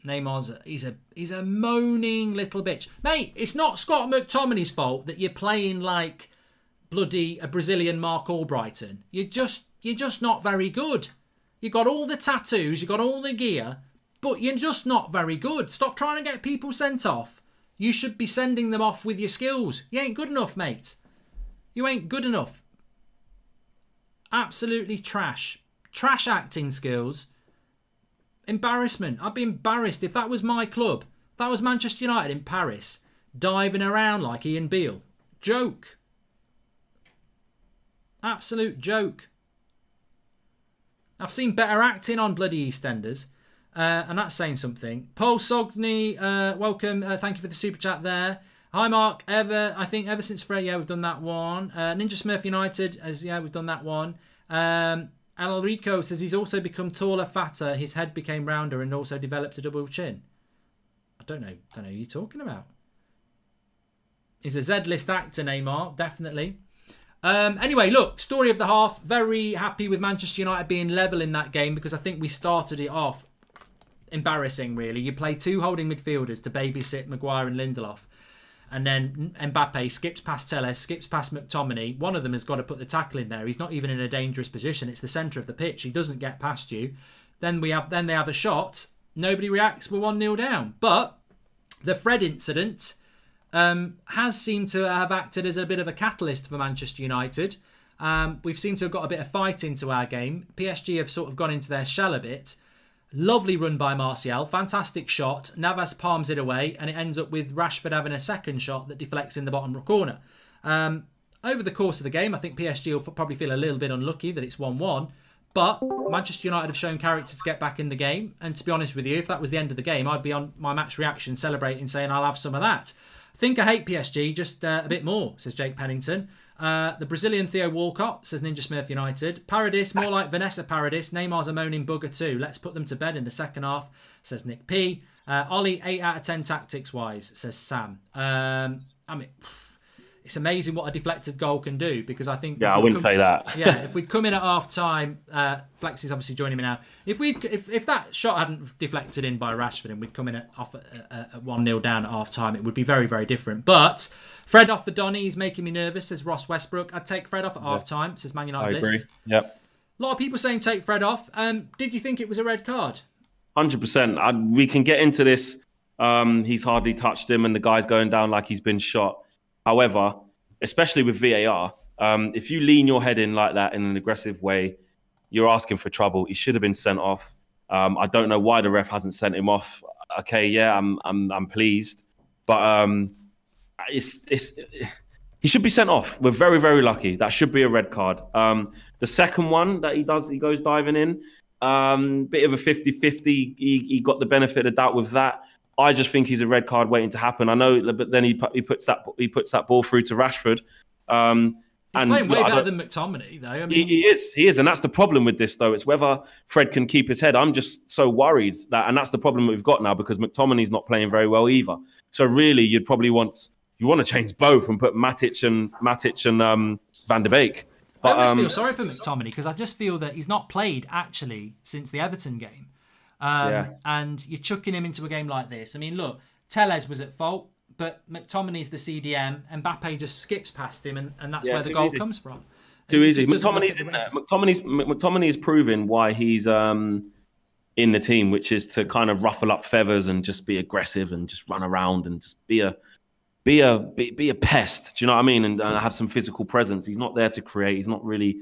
Neymar's he's a moaning little bitch. Mate, it's not Scott McTominay's fault that you're playing like bloody a Brazilian Mark Albrighton. You're just not very good. You got all the tattoos, you got all the gear, but you're just not very good. Stop trying to get people sent off. You should be sending them off with your skills. You ain't good enough, mate. You ain't good enough. Absolutely trash. Trash acting skills. Embarrassment. I'd be embarrassed if that was my club. If that was Manchester United in Paris. Diving around like Ian Beale. Joke. Absolute joke. I've seen better acting on bloody EastEnders. And that's saying something. Paul Sogney, welcome. Thank you for the super chat there. Hi, Mark. I think ever since Fred, we've done that one. Ninja Smurf United, we've done that one. Alrico says he's also become taller, fatter. His head became rounder and also developed a double chin. I don't know who you're talking about. He's a Z-list actor, Neymar, definitely. Anyway, look, story of the half. Very happy with Manchester United being level in that game because I think we started it off embarrassing, really. You play two holding midfielders to babysit Maguire and Lindelof. And then Mbappe skips past Telles, skips past McTominay. One of them has got to put the tackle in there. He's not even in a dangerous position. It's the centre of the pitch. He doesn't get past you. Then they have a shot. Nobody reacts. We're 1-0 down. But the Fred incident has seemed to have acted as a bit of a catalyst for Manchester United. We've seemed to have got a bit of fight into our game. PSG have sort of gone into their shell a bit. Lovely run by Martial. Fantastic shot. Navas palms it away and it ends up with Rashford having a second shot that deflects in the bottom corner. Over the course of the game, I think PSG will probably feel a little bit unlucky that it's 1-1. But Manchester United have shown character to get back in the game. And to be honest with you, if that was the end of the game, I'd be on my match reaction celebrating, saying I'll have some of that. I think I hate PSG just a bit more, says Jake Pennington. The Brazilian Theo Walcott, says Ninja Smurf United. Paradis, more like Vanessa Paradis. Neymar's a moaning bugger too. Let's put them to bed in the second half, says Nick P. Ollie, 8 out of 10 tactics-wise, says Sam. I mean, it's amazing what a deflected goal can do, because I think I wouldn't say that. If we'd come in at half time, Flex is obviously joining me now. If that shot hadn't deflected in by Rashford and we'd come in at 1-0 down at half time, it would be very, very different. But Fred off for Donny is making me nervous, says Ross Westbrook. I'd take Fred off at half time, says Man United. I agree. List. Yep. A lot of people saying take Fred off. Did you think it was a red card? 100%. We can get into this. He's hardly touched him and the guy's going down like he's been shot. However, especially with VAR, if you lean your head in like that in an aggressive way, you're asking for trouble. He should have been sent off. I don't know why the ref hasn't sent him off. Okay, yeah, I'm pleased, but he should be sent off. We're very, very lucky. That should be a red card. The second one that he goes diving in, bit of a 50-50. He got the benefit of the doubt with that. I just think he's a red card waiting to happen. I know, but then he puts that ball through to Rashford. He's playing way better than McTominay, though. I mean, he is, and that's the problem with this, though. It's whether Fred can keep his head. I'm just so worried and that's the problem that we've got now, because McTominay's not playing very well either. So really, you'd probably want to change both and put Matic and Van de Beek. But, I always feel sorry for McTominay, because I just feel that he's not played actually since the Everton game. And you're chucking him into a game like this. I mean, look, Tellez was at fault, but McTominay's the CDM. Mbappe just skips past him, and that's where the goal comes from. Too easy. McTominay's in there. McTominay is proving why he's in the team, which is to kind of ruffle up feathers and just be aggressive and just run around and just be a pest. Do you know what I mean? And have some physical presence. He's not there to create. He's not really,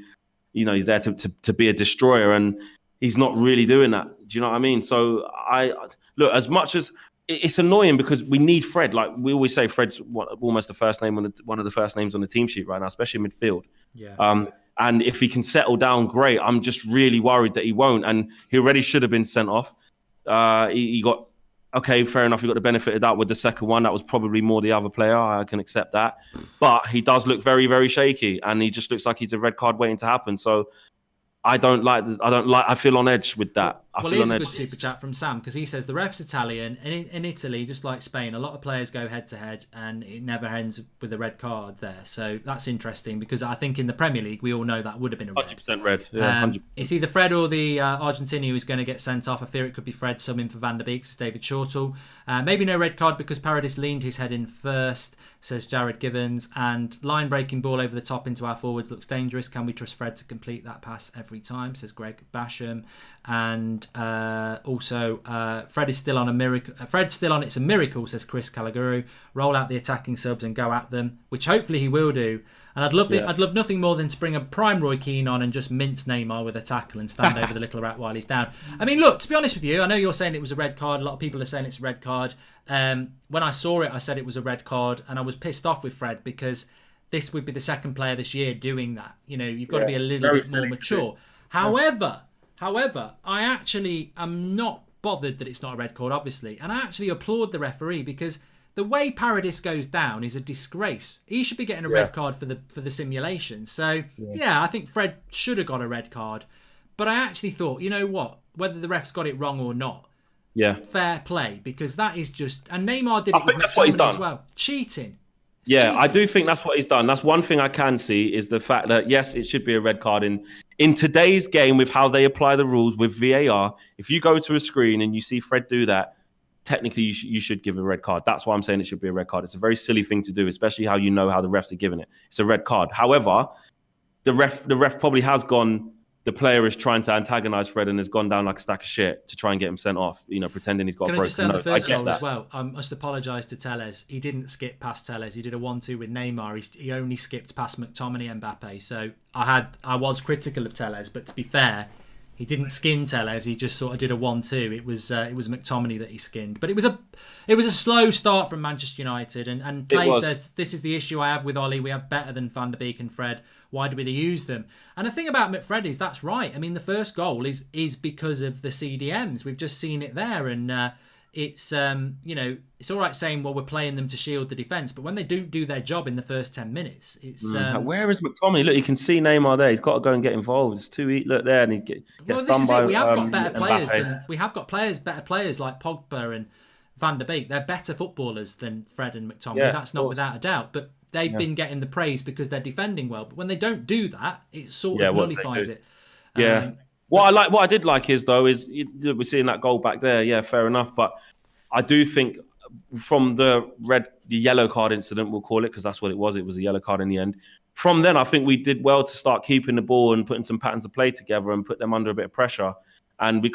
he's there to be a destroyer, and he's not really doing that. Do you know what I mean? So I look, as much as it's annoying, because we need Fred. Like we always say, Fred's almost the first name one of the first names on the team sheet right now, especially midfield. Yeah. And if he can settle down, great. I'm just really worried that he won't. And he already should have been sent off. He got, okay, fair enough. He got the benefit of that with the second one. That was probably more the other player. I can accept that. But he does look very, very shaky, and he just looks like he's a red card waiting to happen. So I feel on edge with that. Well, here's a good super chat from Sam, because he says the ref's Italian. In Italy, just like Spain, a lot of players go head to head and it never ends with a red card there. So that's interesting, because I think in the Premier League, we all know that would have been a red. 100% red. Yeah, 100%. It's either Fred or the Argentinian who's going to get sent off. I fear it could be Fred, subbing for Van der Beek, says David Shortall. Maybe no red card because Paradis leaned his head in first, says Jared Givens. And line breaking ball over the top into our forwards looks dangerous. Can we trust Fred to complete that pass every time, says Greg Basham. And also Fred is still on a miracle. Fred's still on. It's a miracle, says Chris Calaguru. Roll out the attacking subs and go at them, which hopefully he will do. And I'd love nothing more than to bring a prime Roy Keane on and just mince Neymar with a tackle and stand over the little rat while he's down. I mean, look, to be honest with you, I know you're saying it was a red card. A lot of people are saying it's a red card. When I saw it, I said it was a red card, and I was pissed off with Fred, because this would be the second player this year doing that. You've got to be a little bit more mature. However, I actually am not bothered that it's not a red card, obviously. And I actually applaud the referee, because the way Paradis goes down is a disgrace. He should be getting a red card for the simulation. So, I think Fred should have got a red card. But I actually thought, you know what? Whether the refs got it wrong or not, fair play, because that is just... And Neymar did it with McTominay as well. Cheating. Yeah, I do think that's what he's done. That's one thing I can see, is the fact that, yes, it should be a red card. In today's game, with how they apply the rules with VAR, if you go to a screen and you see Fred do that, technically you should give a red card. That's why I'm saying it should be a red card. It's a very silly thing to do, especially how the refs are giving it. It's a red card. However, the ref probably has gone... The player is trying to antagonize Fred and has gone down like a stack of shit to try and get him sent off, pretending he's got a broken nose. Can I just say on the first goal as well? I must apologise to Tellez. He didn't skip past Tellez. He did a 1-2 with Neymar. He only skipped past McTominay and Mbappe. So I was critical of Tellez, but to be fair, he didn't skin Tellez. He just sort of did a 1-2. It was McTominay that he skinned. But it was a slow start from Manchester United. And Clay says, this is the issue I have with Ollie. We have better than Van der Beek and Fred. Why do we use them? And the thing about McFred is that's right. I mean, the first goal is because of the CDMs. We've just seen it there. And it's it's all right saying, well, we're playing them to shield the defence, but when they don't do their job in the first 10 minutes, it's where is McTominay? Look, you can see Neymar there. He's got to go and get involved. It's too look there, and he gets done by. We have got better players better players like Pogba and Van der Beek. They're better footballers than Fred and McTominay. Yeah, That's not without a doubt. But they've been getting the praise because they're defending well. But when they don't do that, it sort of nullifies it. Yeah. What I did like is though is we're seeing that goal back there. Yeah, fair enough. But I do think from the yellow card incident, we'll call it, because that's what it was. It was a yellow card in the end. From then, I think we did well to start keeping the ball and putting some patterns of play together and put them under a bit of pressure. And we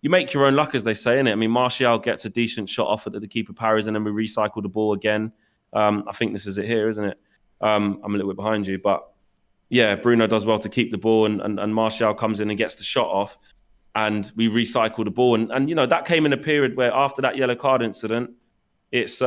you make your own luck, as they say, innit? I mean, Martial gets a decent shot off at the keeper parries, and then we recycle the ball again. I think this is it here, isn't it? I'm a little bit behind you, but yeah, Bruno does well to keep the ball, and Martial comes in and gets the shot off, and we recycle the ball. And that came in a period where after that yellow card incident, you've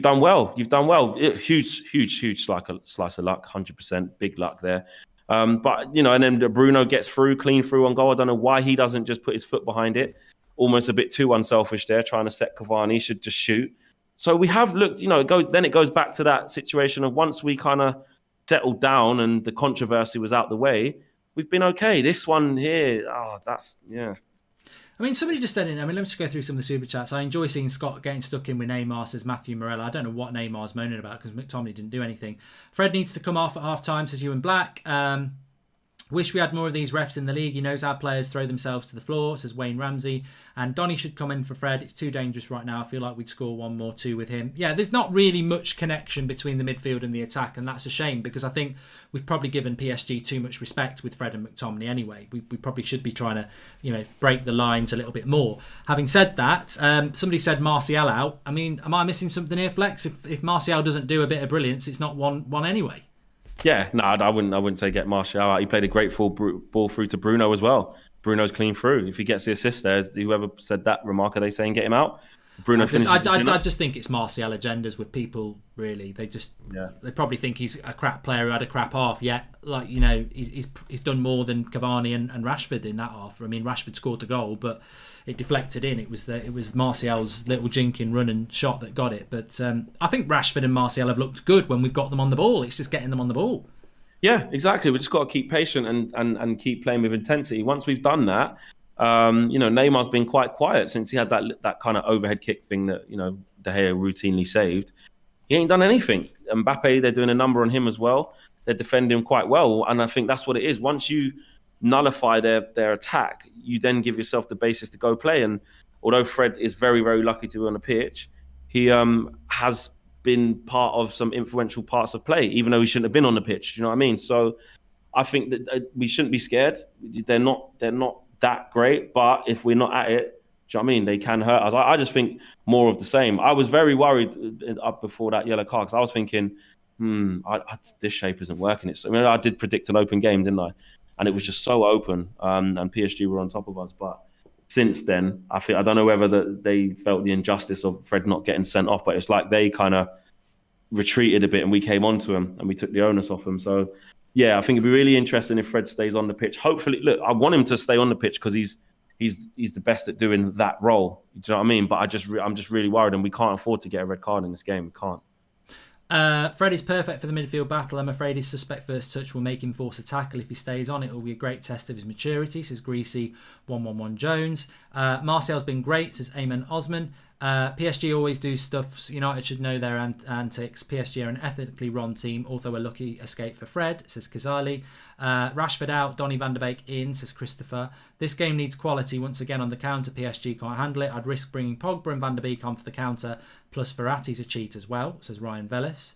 done well. You've done well. Huge slice of luck, 100%, big luck there. But and then Bruno gets clean through on goal. I don't know why he doesn't just put his foot behind it. Almost a bit too unselfish there, trying to set Cavani. He should just shoot. So we have looked. It goes back to that situation of once we kind of settled down and the controversy was out the way, we've been okay. This one here, I mean, somebody just said let me just go through some of the super chats. I enjoy seeing Scott getting stuck in with Neymar, says Matthew Morella. I don't know what Neymar's moaning about because McTominay didn't do anything. Fred needs to come off at half time, says Ewan Black. Wish we had more of these refs in the league. He knows how players throw themselves to the floor, says Wayne Ramsey. And Donny should come in for Fred. It's too dangerous right now. I feel like we'd score one more two with him. Yeah, there's not really much connection between the midfield and the attack, and that's a shame because I think we've probably given PSG too much respect with Fred and McTominay anyway. We probably should be trying to, break the lines a little bit more. Having said that, somebody said Martial out. I mean, am I missing something here, Flex? If Martial doesn't do a bit of brilliance, it's not one anyway. Yeah, no, I wouldn't say get Martial out. He played a great full ball through to Bruno as well. Bruno's clean through. If he gets the assist there, whoever said that remark, are they saying get him out? Bruno I just think it's Martial agendas with people, really. They probably think he's a crap player who had a crap half, yet he's done more than Cavani and Rashford in that half. I mean, Rashford scored the goal, but it deflected in. It was Martial's little jinking run and shot that got it. But I think Rashford and Martial have looked good when we've got them on the ball. It's just getting them on the ball. Yeah, exactly. We just got to keep patient and keep playing with intensity. Once we've done that, Neymar's been quite quiet since he had that kind of overhead kick thing that De Gea routinely saved. He ain't done anything. Mbappe, they're doing a number on him as well. They're defending him quite well, and I think that's what it is. Once you nullify their attack, you then give yourself the basis to go play. And although Fred is very, very lucky to be on the pitch, he has been part of some influential parts of play, even though he shouldn't have been on the pitch. Do you know what I mean? So I think that we shouldn't be scared. They're not that great, but if we're not at it, do you know what I mean? They can hurt us. I just think more of the same. I was very worried up before that yellow card because I was thinking, this shape isn't working. I did predict an open game, didn't I? And it was just so open, and PSG were on top of us. But since then, I don't know whether they felt the injustice of Fred not getting sent off, but it's like they kind of retreated a bit and we came onto him and we took the onus off him. So, yeah, I think it'd be really interesting if Fred stays on the pitch. Hopefully, look, I want him to stay on the pitch because he's the best at doing that role. Do you know what I mean? But I'm just really worried, and we can't afford to get a red card in this game. We can't. Fred is perfect for the midfield battle. I'm afraid his suspect first touch will make him force a tackle. If he stays on, it will be a great test of his maturity, says Greasy 111 Jones. Martial's been great, says Eamon Osman. PSG always do stuff. United should know their antics. PSG are an ethically run team, although a lucky escape for Fred, says Kazali. Rashford out, Donny van der Beek in, says Christopher. This game needs quality once again on the counter. PSG can't handle it. I'd risk bringing Pogba and van der Beek on for the counter, plus Verratti's a cheat as well, says Ryan Vellis.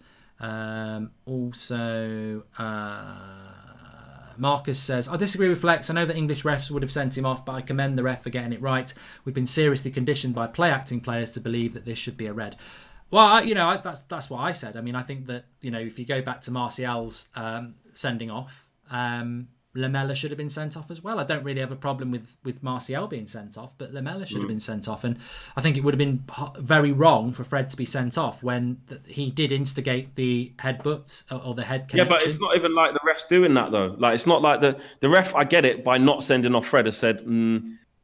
Marcus says, I disagree with Flex. I know that English refs would have sent him off, but I commend the ref for getting it right. We've been seriously conditioned by play-acting players to believe that this should be a red. Well, that's what I said. I mean, I think that, if you go back to Martial's sending off, Lamela should have been sent off as well. I don't really have a problem with Martial being sent off, but Lamela should have been sent off. And I think it would have been very wrong for Fred to be sent off when he did instigate the headbutts or the head connection. Yeah, but it's not even like the ref's doing that, though. Like, it's not like the ref, I get it, by not sending off Fred, has said,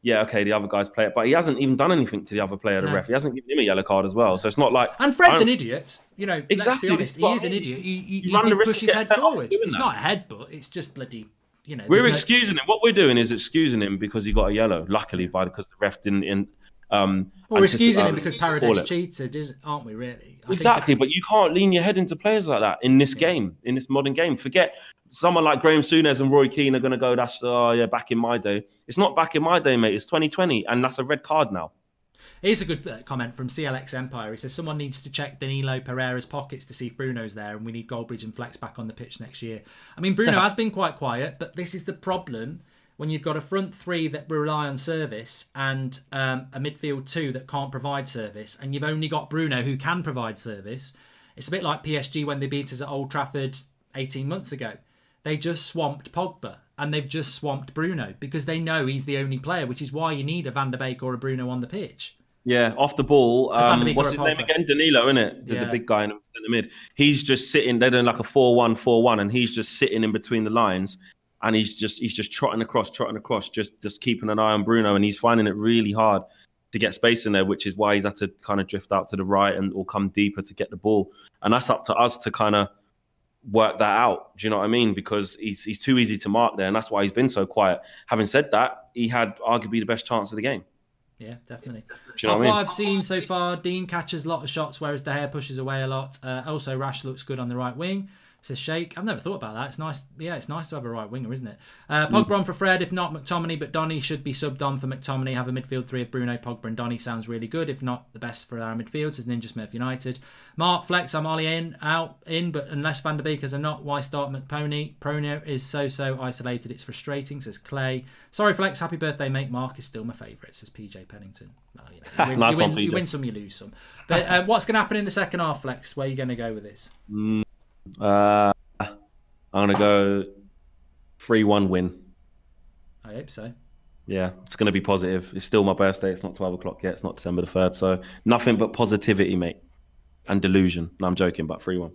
yeah, okay, the other guys play it. But he hasn't even done anything to the other player, the ref. He hasn't given him a yellow card as well. So it's not like... And Fred's an idiot. Exactly, let's be honest. He is an idiot. He did push his head forward. It's not a headbutt. It's just bloody... we're excusing him. What we're doing is excusing him because he got a yellow, luckily, because the ref didn't Well, we're excusing him because call Paredes it. cheated, aren't we? Really? Exactly, but you can't lean your head into players like that in this game, in this modern game. Forget someone like Graham Souness and Roy Keane are going to go, that's, back in my day. It's not back in my day, mate. It's 2020, and that's a red card now. Here's a good comment from CLX Empire. He says, someone needs to check Danilo Pereira's pockets to see if Bruno's there, and we need Goldbridge and Flex back on the pitch next year. I mean, Bruno has been quite quiet, but this is the problem when you've got a front three that rely on service and a midfield two that can't provide service, and you've only got Bruno who can provide service. It's a bit like PSG when they beat us at Old Trafford 18 months ago. They just swamped Pogba, and they've just swamped Bruno because they know he's the only player, which is why you need a Van der Beek or a Bruno on the pitch. Yeah, off the ball. What's his name again? Danilo, isn't it? The big guy in the mid. He's just sitting. They're doing like a 4-1-4-1, and he's just sitting in between the lines, and he's just trotting across, just keeping an eye on Bruno, and he's finding it really hard to get space in there, which is why he's had to kind of drift out to the right or come deeper to get the ball, and that's up to us to kind of work that out. Do you know what I mean? Because he's too easy to mark there, and that's why he's been so quiet. Having said that, he had arguably the best chance of the game. Yeah, definitely. You know Off what I've seen so far, Dean catches a lot of shots, whereas De Gea pushes away a lot. Also, Rash looks good on the right wing. Says Sheikh. I've never thought about that. It's nice. Yeah, it's nice to have a right winger, isn't it? Pogba on for Fred. If not, McTominay, but Donny should be subbed on for McTominay. Have a midfield three of Bruno, Pogba and Donny. Sounds really good. If not, the best for our midfield, says Ninja Smith United. Mark Flex, I'm Ollie in, but unless Van der Beek is a not, why start McPony? Prono is so isolated, it's frustrating, says Clay. Sorry, Flex, happy birthday, mate. Mark is still my favourite, says PJ Pennington. Oh, you win some, you lose some. But what's going to happen in the second half, Flex? Where are you going to go with this? I'm going to go 3-1 win. I hope so. Yeah, it's going to be positive. It's still my birthday. It's not 12 o'clock yet. It's not December the 3rd. So nothing but positivity, mate. And delusion. No, I'm joking, but 3-1.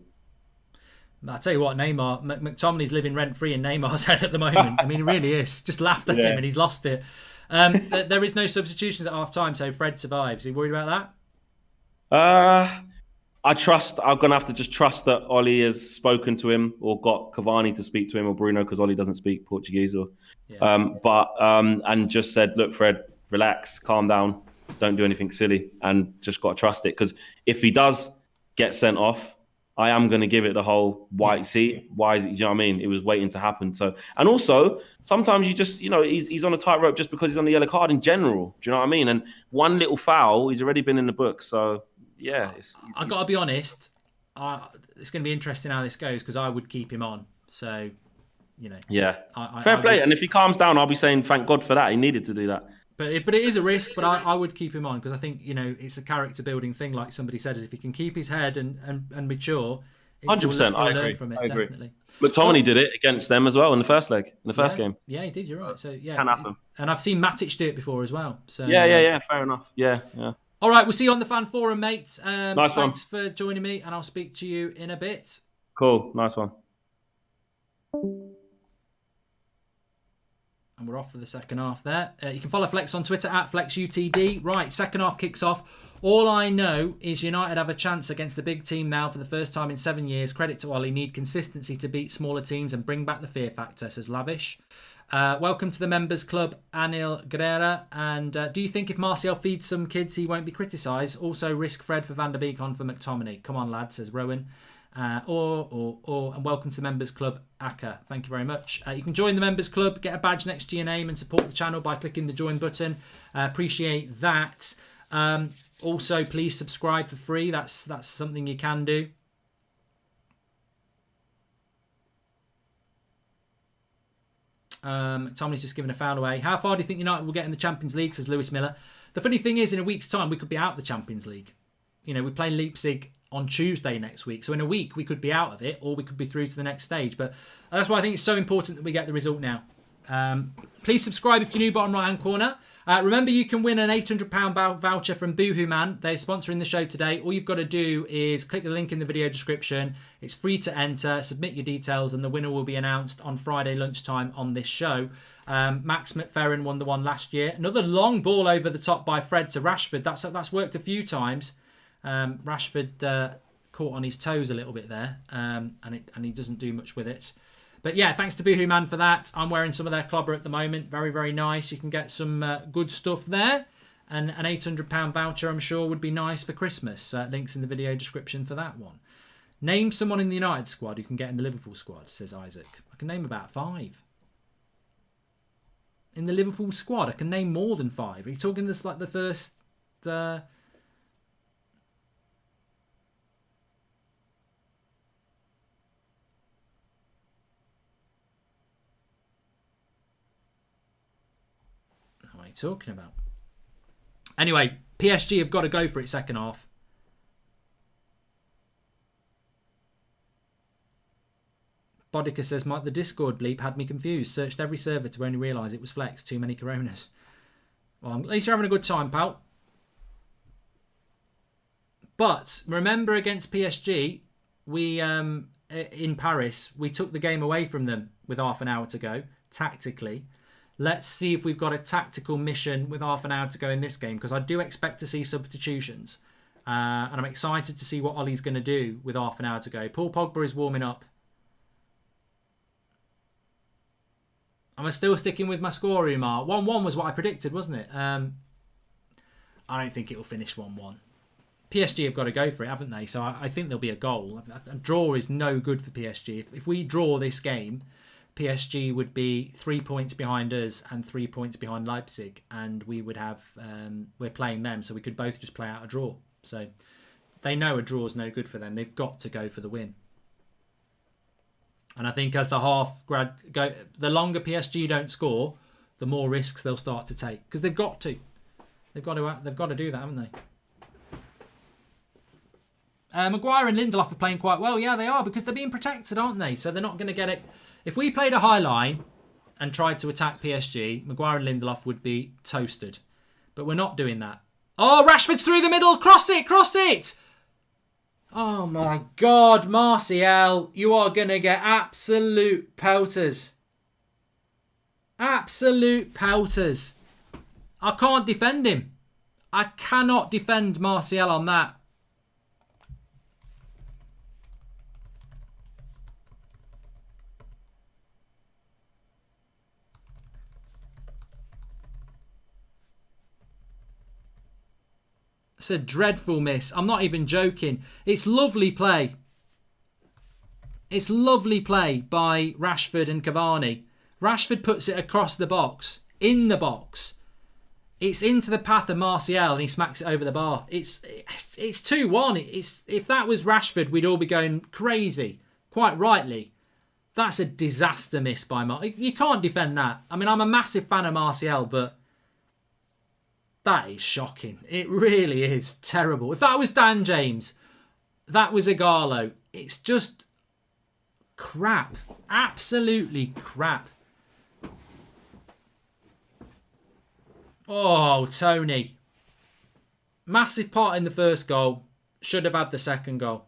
I'll tell you what, Neymar, McTominay's living rent-free in Neymar's head at the moment. I mean, he really is. Just laughed at him and he's lost it. There is no substitutions at half-time, so Fred survives. Are you worried about that? I'm going to have to just trust that Ollie has spoken to him or got Cavani to speak to him or Bruno, because Ollie doesn't speak Portuguese. And just said, look, Fred, relax, calm down, don't do anything silly, and just got to trust it. Because if he does get sent off, I am going to give it the whole white seat. Why is it? You know what I mean? It was waiting to happen. So, and also sometimes you just, he's on a tightrope just because he's on the yellow card in general. Do you know what I mean? And one little foul, he's already been in the book. So, yeah. I've got to be honest. It's going to be interesting how this goes because I would keep him on. So, Yeah. Fair play. And if he calms down, I'll be saying thank God for that. He needed to do that. But it is a risk, but I would keep him on because I think, it's a character building thing, like somebody said. If he can keep his head and mature, 100%. I agree. From it, I agree. Definitely. McTominay did it against them as well in the first leg, in the first game. Yeah, he did. You're right. So, yeah. Can happen. And I've seen Matic do it before as well. So Yeah. Fair enough. Yeah. All right, we'll see you on the fan forum, mate. Nice one. Thanks for joining me, and I'll speak to you in a bit. Cool. Nice one. And we're off for the second half there. You can follow Flex on Twitter at FlexUTD. Right, second half kicks off. All I know is United have a chance against the big team now for the first time in 7 years. Credit to Ollie. Need consistency to beat smaller teams and bring back the fear factor, says Lavish. Welcome to the members club, Anil Guerrera. And do you think if Martial feeds some kids, he won't be criticised? Also, risk Fred for Van der Beek on for McTominay. Come on, lad, says Rowan. And welcome to the members club, Aka. Thank you very much. You can join the members club, get a badge next to your name, and support the channel by clicking the join button. Appreciate that. Also, please subscribe for free. That's something you can do. Tomley's just given a foul away. How far do you think United will get in the Champions League, says Lewis Miller? The funny thing is, in a week's time, we could be out of the Champions League. We're playing Leipzig on Tuesday next week. So in a week, we could be out of it or we could be through to the next stage. But that's why I think it's so important that we get the result now. Please subscribe if you're new, bottom right-hand corner. Remember, you can win an £800 voucher from Boohoo Man. They're sponsoring the show today. All you've got to do is click the link in the video description. It's free to enter. Submit your details and the winner will be announced on Friday lunchtime on this show. Max McFerrin won the one last year. Another long ball over the top by Fred to Rashford. That's worked a few times. Rashford caught on his toes a little bit there, and he doesn't do much with it. But yeah, thanks to Boohoo Man for that. I'm wearing some of their clobber at the moment. Very, very nice. You can get some good stuff there. And an £800 voucher, I'm sure, would be nice for Christmas. Links in the video description for that one. Name someone in the United squad who can get in the Liverpool squad, says Isaac. I can name about 5. In the Liverpool squad, I can name more than 5. Are you talking this like the first... Oh, what are you talking about? Anyway, PSG have got to go for it second half. Bodica says, Mike, the Discord bleep had me confused. Searched every server to only realise it was Flex. Too many Coronas. Well, at least you're having a good time, pal. But remember against PSG, we in Paris, we took the game away from them with half an hour to go, tactically. Let's see if we've got a tactical mission with half an hour to go in this game, because I do expect to see substitutions. And I'm excited to see what Ollie's going to do with half an hour to go. Paul Pogba is warming up. Am I still sticking with my score, Umar? 1-1 was what I predicted, wasn't it? I don't think it will finish 1-1. PSG have got to go for it, haven't they? So I think there'll be a goal. A draw is no good for PSG. If we draw this game, PSG would be 3 points behind us and 3 points behind Leipzig, and we would have we're playing them, so we could both just play out a draw. So they know a draw is no good for them. They've got to go for the win. And I think as the the longer PSG don't score, the more risks they'll start to take, because they've got to. They've got to do that, haven't they? Maguire and Lindelof are playing quite well. Yeah, they are, because they're being protected, aren't they? So they're not going to get it. If we played a high line and tried to attack PSG, Maguire and Lindelof would be toasted. But we're not doing that. Oh, Rashford's through the middle. Cross it, cross it. Oh, my God, Martial. You are going to get absolute pelters. Absolute pelters. I can't defend him. I cannot defend Martial on that. It's a dreadful miss. I'm not even joking. It's lovely play. It's lovely play by Rashford and Cavani. Rashford puts it across the box. In the box. It's into the path of Martial and he smacks it over the bar. It's 2-1. If that was Rashford, we'd all be going crazy. Quite rightly. That's a disaster miss by Martial. You can't defend that. I mean, I'm a massive fan of Martial, but that is shocking. It really is terrible. If that was Dan James, that was Ighalo. It's just crap. Absolutely crap. Oh, Tony. Massive part in the first goal. Should have had the second goal.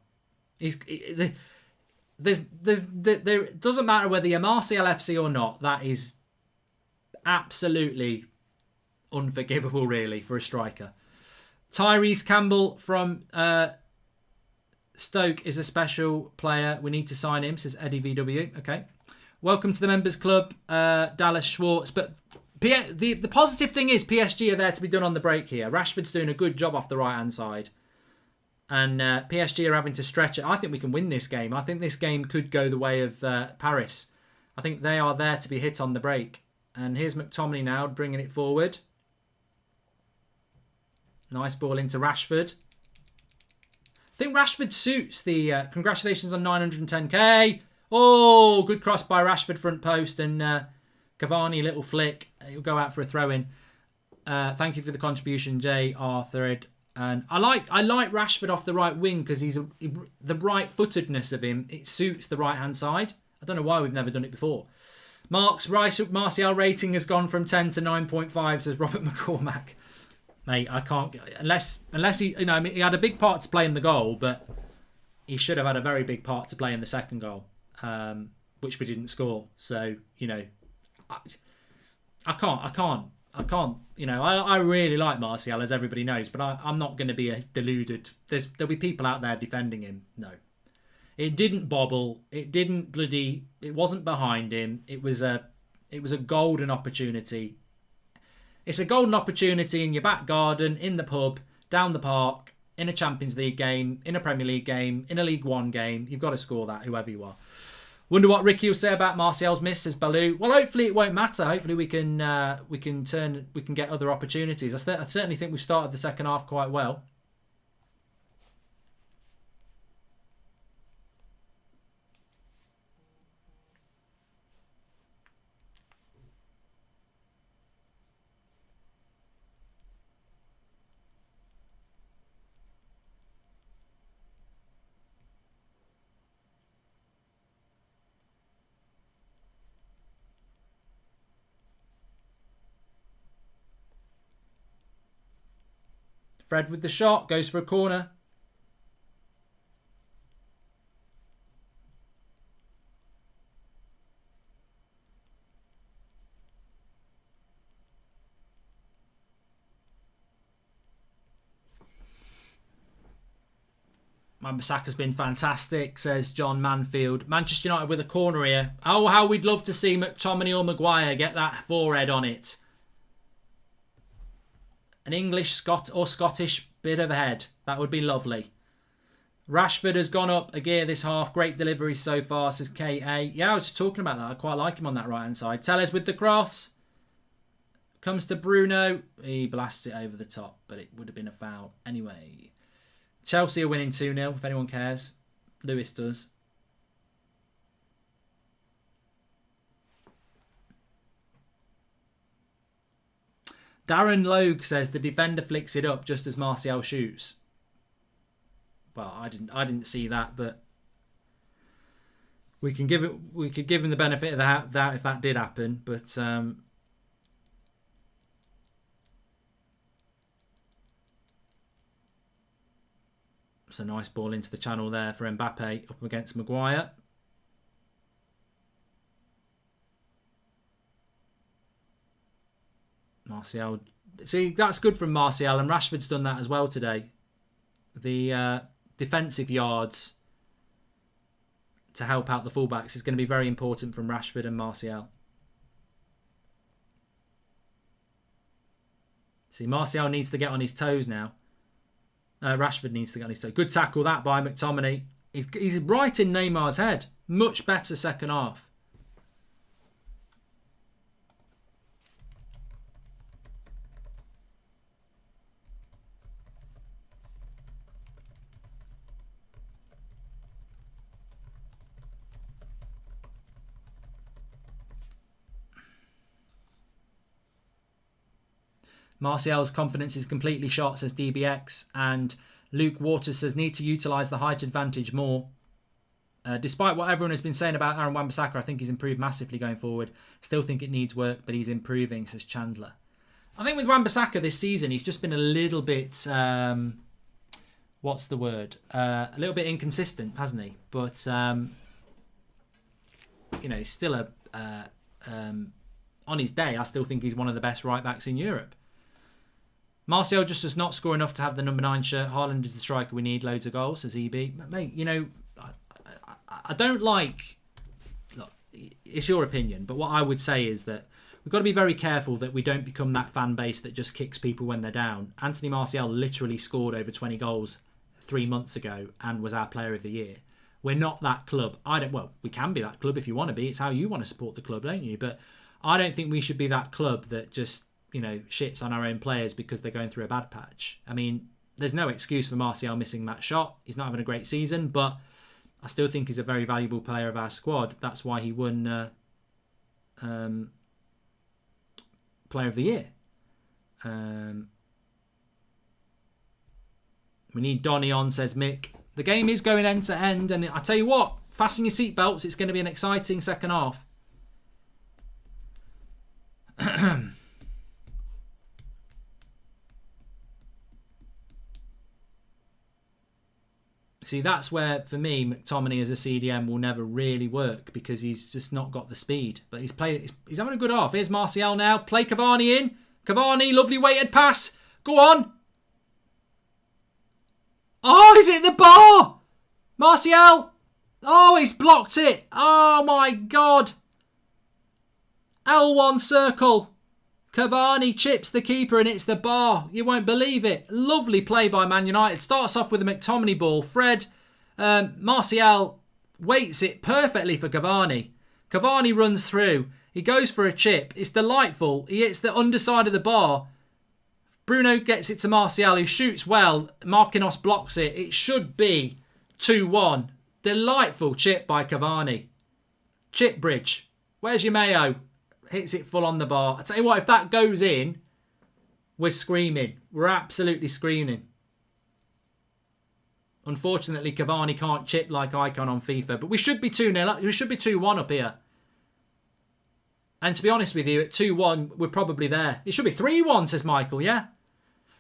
It doesn't matter whether you're Martial FC or not. That is absolutely unforgivable, really, for a striker. Tyrese Campbell from Stoke is a special player. We need to sign him, says Eddie VW. Okay. Welcome to the members club, Dallas Schwartz. But the positive thing is PSG are there to be done on the break here. Rashford's doing a good job off the right-hand side. And PSG are having to stretch it. I think we can win this game. I think this game could go the way of Paris. I think they are there to be hit on the break. And here's McTominay now, bringing it forward. Nice ball into Rashford. I think Rashford suits the... congratulations on 910k. Oh, good cross by Rashford, front post. And Cavani, little flick. He'll go out for a throw-in. Thank you for the contribution, Jay Arthur. And I like Rashford off the right wing because the right-footedness of him, it suits the right-hand side. I don't know why we've never done it before. Mark's Martial rating has gone from 10 to 9.5, says Robert McCormack. Mate, I can't... Unless he... You know, I mean, he had a big part to play in the goal, but he should have had a very big part to play in the second goal, which we didn't score. So, you know, I can't. You know, I really like Martial, as everybody knows, but I'm not going to be deluded. There'll be people out there defending him. No. It didn't bobble. It wasn't behind him. It was a golden opportunity. It's a golden opportunity in your back garden, in the pub, down the park, in a Champions League game, in a Premier League game, in a League One game. You've got to score that, whoever you are. Wonder what Ricky will say about Martial's miss, says Baloo. Well, hopefully it won't matter. Hopefully we can get other opportunities. I certainly think we've started the second half quite well. Fred with the shot, goes for a corner. Wan-Bissaka's been fantastic, says John Manfield. Manchester United with a corner here. Oh, how we'd love to see McTominay or Maguire get that forehead on it. An English or Scottish bit of a head. That would be lovely. Rashford has gone up a gear this half. Great delivery so far, says KA. Yeah, I was just talking about that. I quite like him on that right-hand side. Tellez with the cross. Comes to Bruno. He blasts it over the top, but it would have been a foul. Anyway. Chelsea are winning 2-0, if anyone cares. Lewis does. Darren Logue says the defender flicks it up just as Martial shoots. Well, I didn't see that, but we could give him the benefit of the doubt if that did happen. But it's a nice ball into the channel there for Mbappe up against Maguire. Martial. See, that's good from Martial, and Rashford's done that as well today. The defensive yards to help out the fullbacks is going to be very important from Rashford and Martial. See, Martial needs to get on his toes now. Rashford needs to get on his toes. Good tackle that by McTominay. He's right in Neymar's head. Much better second half. Martial's confidence is completely shot, says DBX. And Luke Waters says, need to utilise the height advantage more. Despite what everyone has been saying about Aaron Wan-Bissaka, I think he's improved massively going forward. Still think it needs work, but he's improving, says Chandler. I think with Wan-Bissaka this season, he's just been a little bit... what's the word? A little bit inconsistent, hasn't he? But, he's still on his day, I still think he's one of the best right-backs in Europe. Martial just does not score enough to have the number 9 shirt. Haaland is the striker we need. Loads of goals, says EB. Mate, I don't like... Look, it's your opinion, but what I would say is that we've got to be very careful that we don't become that fan base that just kicks people when they're down. Anthony Martial literally scored over 20 goals 3 months ago and was our player of the year. We're not that club. We can be that club if you want to be. It's how you want to support the club, don't you? But I don't think we should be that club that just... shits on our own players because they're going through a bad patch. I mean, there's no excuse for Martial missing that shot. He's not having a great season, but I still think he's a very valuable player of our squad. That's why he won Player of the Year. We need Donny on, says Mick. The game is going end to end, and I tell you what, fasten your seatbelts. It's going to be an exciting second half. See, that's where, for me, McTominay as a CDM will never really work because he's just not got the speed. But he's having a good half. Here's Martial now. Play Cavani in. Cavani, lovely weighted pass. Go on. Oh, he's hit the bar. Martial. Oh, he's blocked it. Oh, my God. L1 circle. Cavani chips the keeper and it's the bar. You won't believe it. Lovely play by Man United. Starts off with a McTominay ball. Fred, Martial waits it perfectly for Cavani. Cavani runs through. He goes for a chip. It's delightful. He hits the underside of the bar. Bruno gets it to Martial, who shoots well. Marquinhos blocks it. It should be 2-1. Delightful chip by Cavani. Chip bridge. Where's your Mayo? Hits it full on the bar. I tell you what, if that goes in, we're screaming. We're absolutely screaming. Unfortunately, Cavani can't chip like Icon on FIFA, but we should be 2-0. We should be 2-1 up here. And to be honest with you, at 2-1, we're probably there. It should be 3-1, says Michael, yeah?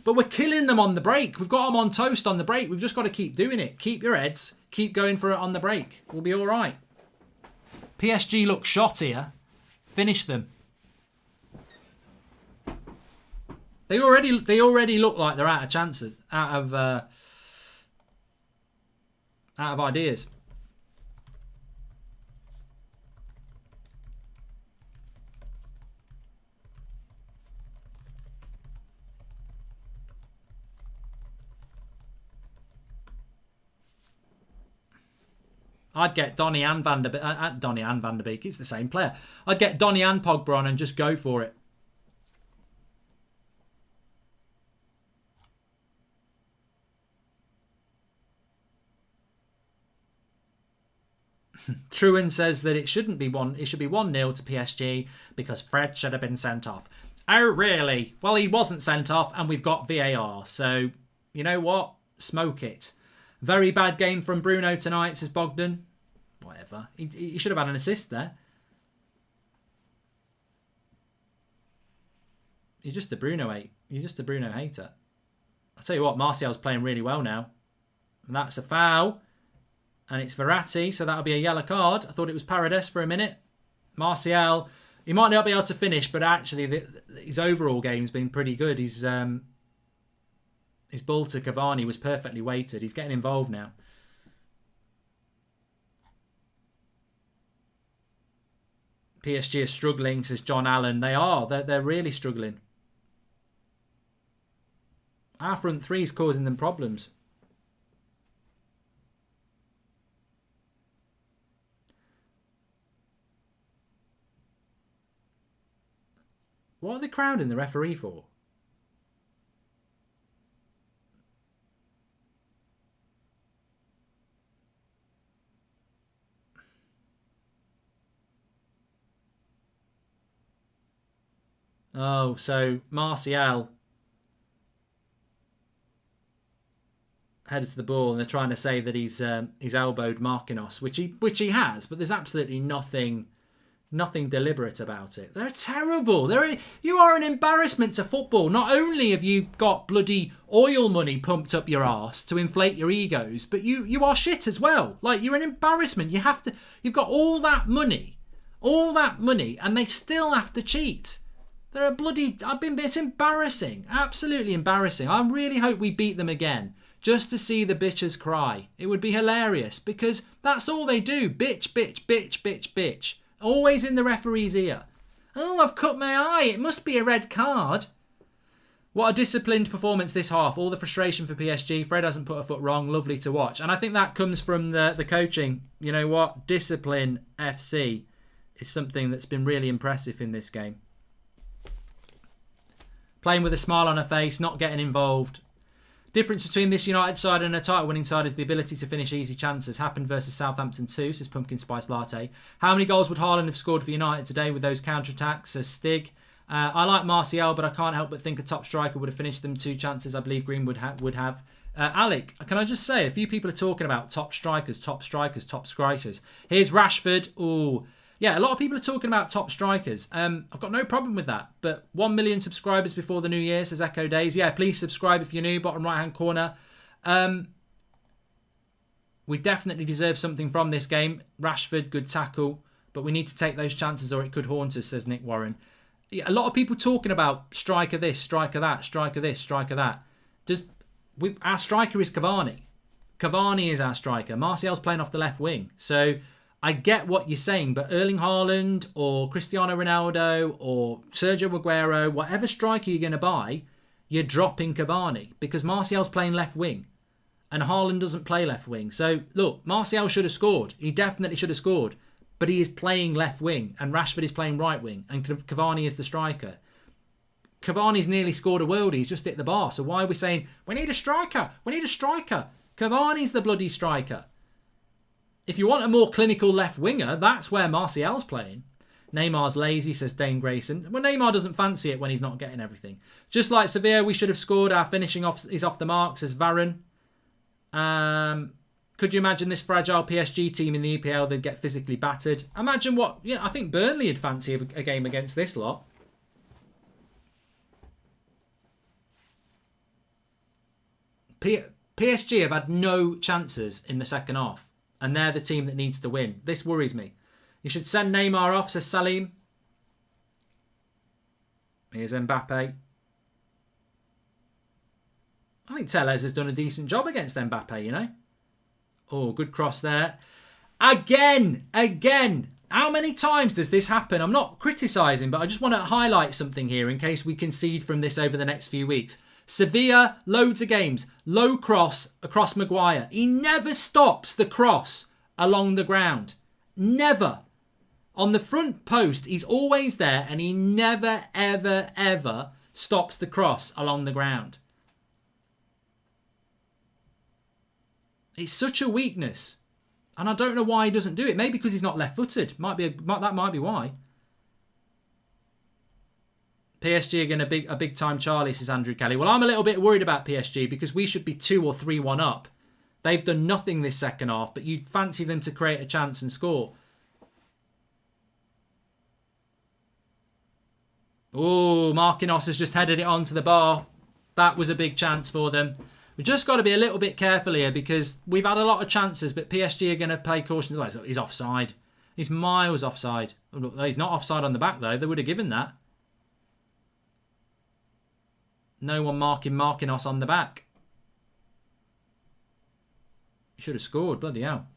But we're killing them on the break. We've got them on toast on the break. We've just got to keep doing it. Keep your heads. Keep going for it on the break. We'll be all right. PSG look shot here. Finish them. They already look like they're out of chances, out of ideas. I'd get Donny and Van der Beek. It's the same player. I'd get Donny and Pogba on and just go for it. Truan says that it shouldn't be one. It should be 1-0 to PSG because Fred should have been sent off. Oh, really? Well, he wasn't sent off, and we've got VAR. So, you know what? Smoke it. Very bad game from Bruno tonight, says Bogdan. Whatever. He should have had an assist there. You're just a Bruno hater. I'll tell you what, Martial's playing really well now. And that's a foul. And it's Verratti, so that'll be a yellow card. I thought it was Paredes for a minute. Martial, he might not be able to finish, but actually his overall game's been pretty good. His ball to Cavani was perfectly weighted. He's getting involved now. PSG are struggling, says John Allen. They are. They're really struggling. Our front three is causing them problems. What are they crowding the referee for? Oh, so Martial headed to the ball, and they're trying to say that he's elbowed Marquinhos, which he has, but there's absolutely nothing deliberate about it. They're terrible. You are an embarrassment to football. Not only have you got bloody oil money pumped up your arse to inflate your egos, but you are shit as well. Like, you're an embarrassment. You've got all that money, and they still have to cheat. They're a bloody... It's embarrassing. Absolutely embarrassing. I really hope we beat them again, just to see the bitches cry. It would be hilarious, because that's all they do. Bitch, bitch, bitch, bitch, bitch. Always in the referee's ear. Oh, I've cut my eye. It must be a red card. What a disciplined performance this half. All the frustration for PSG. Fred hasn't put a foot wrong. Lovely to watch. And I think that comes from the coaching. You know what? Discipline FC is something that's been really impressive in this game. Playing with a smile on her face, not getting involved. Difference between this United side and a title-winning side is the ability to finish easy chances. Happened versus Southampton 2, says Pumpkin Spice Latte. How many goals would Haaland have scored for United today with those counter-attacks, says Stig. I like Martial, but I can't help but think a top striker would have finished them 2 chances I believe Green would have. Alec, can I just say, a few people are talking about top strikers. Here's Rashford. Ooh. Yeah, a lot of people are talking about top strikers. I've got no problem with that. But 1 million subscribers before the new year, says Echo Days. Yeah, please subscribe if you're new, bottom right-hand corner. We definitely deserve something from this game. Rashford, good tackle. But we need to take those chances or it could haunt us, says Nick Warren. Yeah, a lot of people talking about striker this, striker that, striker this, striker that. Our striker is Cavani. Cavani is our striker. Martial's playing off the left wing. So I get what you're saying, but Erling Haaland or Cristiano Ronaldo or Sergio Aguero, whatever striker you're going to buy, you're dropping Cavani because Martial's playing left wing and Haaland doesn't play left wing. So, look, Martial should have scored. He definitely should have scored. But he is playing left wing and Rashford is playing right wing and Cavani is the striker. Cavani's nearly scored a worldie. He's just hit the bar. So why are we saying, we need a striker? We need a striker. Cavani's the bloody striker. If you want a more clinical left winger, that's where Martial's playing. Neymar's lazy, says Dane Grayson. Well, Neymar doesn't fancy it when he's not getting everything. Just like Sevilla, we should have scored. Our finishing is off the mark, says Varun. Could you imagine this fragile PSG team in the EPL? They'd get physically battered. Imagine what... I think Burnley would fancy a game against this lot. PSG have had no chances in the second half. And they're the team that needs to win. This worries me. You should send Neymar off, says Salim. Here's Mbappe. I think Tellez has done a decent job against Mbappe, Oh, good cross there. Again. How many times does this happen? I'm not criticising, but I just want to highlight something here in case we concede from this over the next few weeks. Sevilla, loads of games. Low cross across Maguire. He never stops the cross along the ground. Never. On the front post, he's always there and he never, ever, ever stops the cross along the ground. It's such a weakness. And I don't know why he doesn't do it. Maybe because he's not left-footed. That might be why. PSG again, a big time Charlie, says Andrew Kelly. Well, I'm a little bit worried about PSG because we should be 2 or 3-1 up. They've done nothing this second half, but you'd fancy them to create a chance and score. Oh, Marquinhos has just headed it onto the bar. That was a big chance for them. We've just got to be a little bit careful here because we've had a lot of chances, but PSG are going to play caution. He's offside. He's miles offside. He's not offside on the back, though. They would have given that. No one marking Marquinhos on the back. He should have scored. Bloody hell.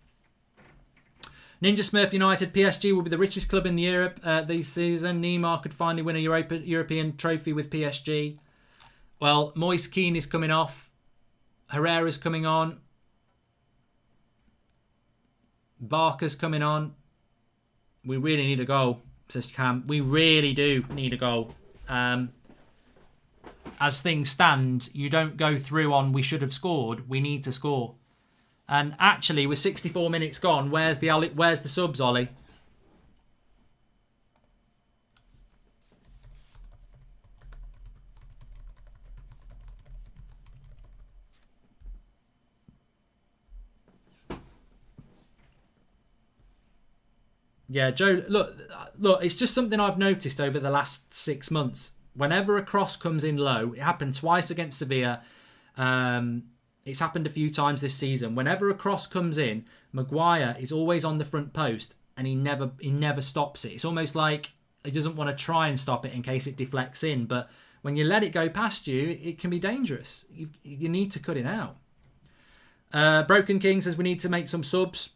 Ninja Smurf United. PSG will be the richest club in Europe this season. Neymar could finally win a European trophy with PSG. Well, Moise Kean is coming off. Herrera's coming on. Barker's coming on. We really need a goal, says Cam. We really do need a goal. As things stand, you don't go through on we should have scored. We need to score. And actually, with 64 minutes gone, where's the subs, Ollie? Yeah, Joe, look, it's just something I've noticed over the last 6 months. Whenever a cross comes in low, it happened twice against Sevilla. It's happened a few times this season. Whenever a cross comes in, Maguire is always on the front post and he never stops it. It's almost like he doesn't want to try and stop it in case it deflects in. But when you let it go past you, it can be dangerous. You need to cut it out. Broken King says we need to make some subs.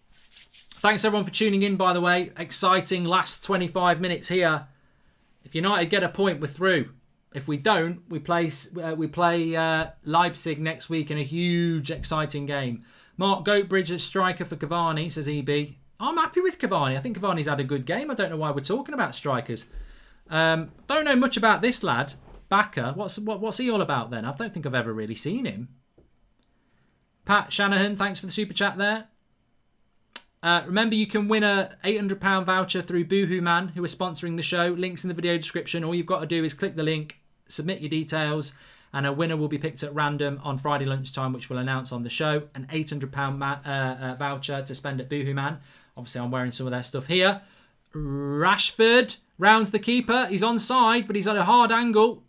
Thanks everyone for tuning in, by the way. Exciting last 25 minutes here. If United get a point, we're through. If we don't, we play Leipzig next week in a huge, exciting game. Mark Goldbridge as striker for Cavani, says EB. I'm happy with Cavani. I think Cavani's had a good game. I don't know why we're talking about strikers. Don't know much about this lad, Baka. What's he all about then? I don't think I've ever really seen him. Pat Shanahan, thanks for the super chat there. Remember, you can win a £800 voucher through Boohoo Man, who are sponsoring the show. Links in the video description. All you've got to do is click the link, submit your details, and a winner will be picked at random on Friday lunchtime, which we'll announce on the show. An £800 voucher to spend at Boohoo Man. Obviously, I'm wearing some of their stuff here. Rashford rounds the keeper. He's onside, but he's at a hard angle.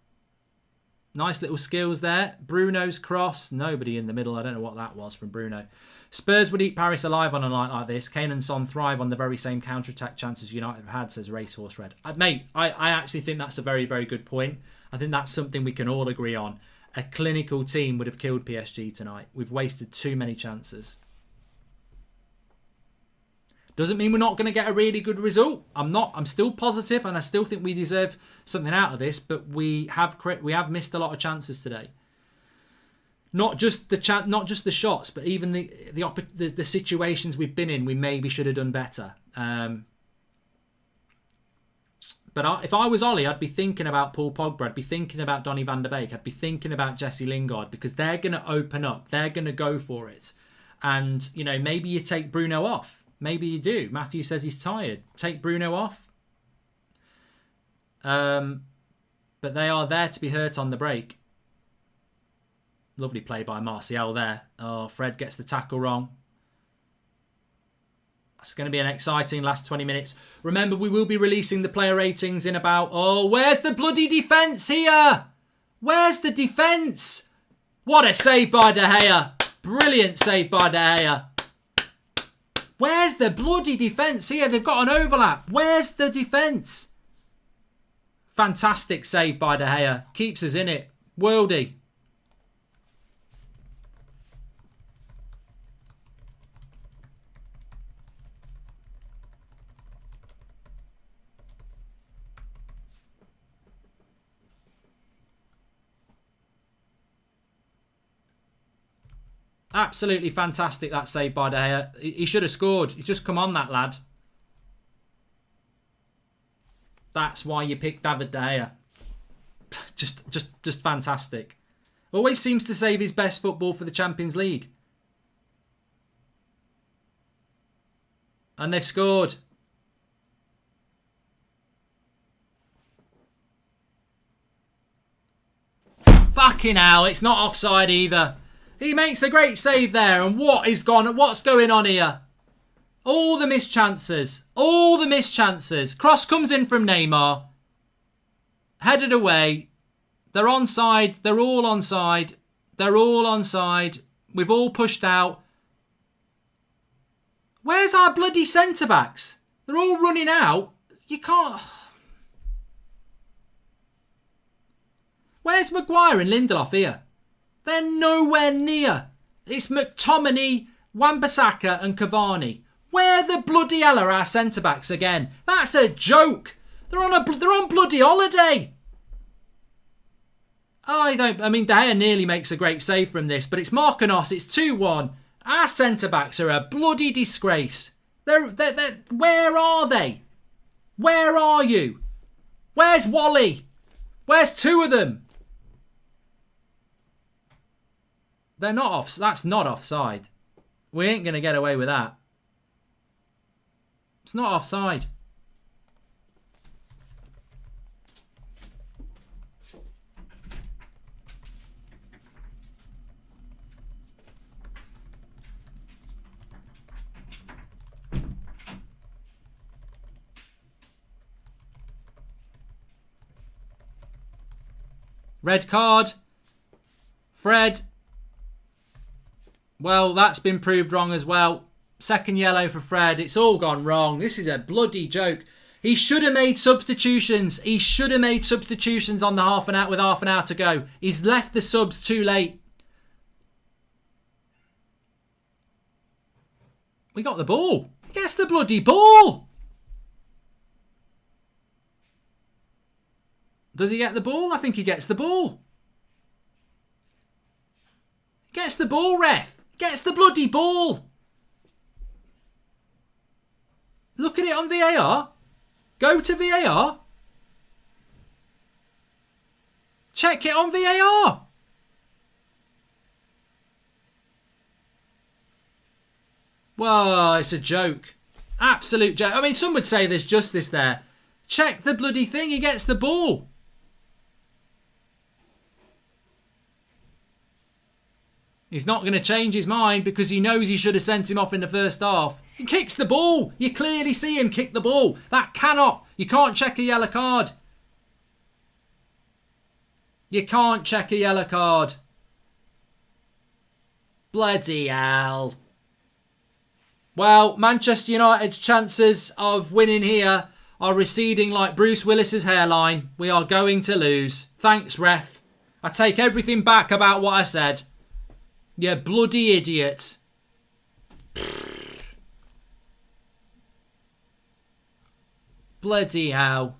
Nice little skills there. Bruno's cross. Nobody in the middle. I don't know what that was from Bruno. Spurs would eat Paris alive on a night like this. Kane and Son thrive on the very same counter-attack chances United have had, says Racehorse Red. Mate, I actually think that's a very, very good point. I think that's something we can all agree on. A clinical team would have killed PSG tonight. We've wasted too many chances. Doesn't mean we're not going to get a really good result. I'm still positive, and I still think we deserve something out of this. But we have missed a lot of chances today. Not just the shots, but even the situations we've been in. We maybe should have done better. But if I was Ollie, I'd be thinking about Paul Pogba. I'd be thinking about Donny van der Beek. I'd be thinking about Jesse Lingard, because they're going to open up. They're going to go for it. And, you know, maybe you take Bruno off. Maybe you do. Matthew says he's tired. Take Bruno off. But they are there to be hurt on the break. Lovely play by Martial there. Oh, Fred gets the tackle wrong. It's going to be an exciting last 20 minutes. Remember, we will be releasing the player ratings in about... Oh, where's the bloody defence here? Where's the defence? What a save by De Gea. Brilliant save by De Gea. Where's the bloody defence here? They've got an overlap. Where's the defence? Fantastic save by De Gea. Keeps us in it. Worldy. Absolutely fantastic, that save by De Gea. He should have scored. He's just come on, that lad. That's why you picked David De Gea. Just fantastic. Always seems to save his best football for the Champions League. And they've scored. Fucking hell, it's not offside either. He makes a great save there, and what's going on here? All the missed chances. All the missed chances. Cross comes in from Neymar. Headed away. They're onside. They're all onside. They're all onside. We've all pushed out. Where's our bloody centre-backs? They're all running out. You can't... Where's Maguire and Lindelof here? They're nowhere near. It's McTominay, Wan-Bissaka and Cavani. Where the bloody hell are our centre-backs again? That's a joke. They're on bloody holiday. De Gea nearly makes a great save from this, but it's Marquinhos. It's 2-1. Our centre-backs are a bloody disgrace. Where are they? Where are you? Where's Wally? Where's two of them? They're not off. That's not offside. We ain't going to get away with that. It's not offside. Red card. Fred. Well, that's been proved wrong as well. Second yellow for Fred. It's all gone wrong. This is a bloody joke. He should have made substitutions. He should have made substitutions on the half an hour to go. He's left the subs too late. We got the ball. He gets the bloody ball. Does he get the ball? I think he gets the ball. He gets the ball, ref. Gets the bloody ball. Look at it on VAR. Go to VAR. Check it on VAR. Well, it's a joke. Absolute joke. I mean, some would say there's justice there. Check the bloody thing. He gets the ball. He's not going to change his mind because he knows he should have sent him off in the first half. He kicks the ball. You clearly see him kick the ball. That cannot. You can't check a yellow card. You can't check a yellow card. Bloody hell. Well, Manchester United's chances of winning here are receding like Bruce Willis's hairline. We are going to lose. Thanks, ref. I take everything back about what I said. You bloody idiot. Bloody hell.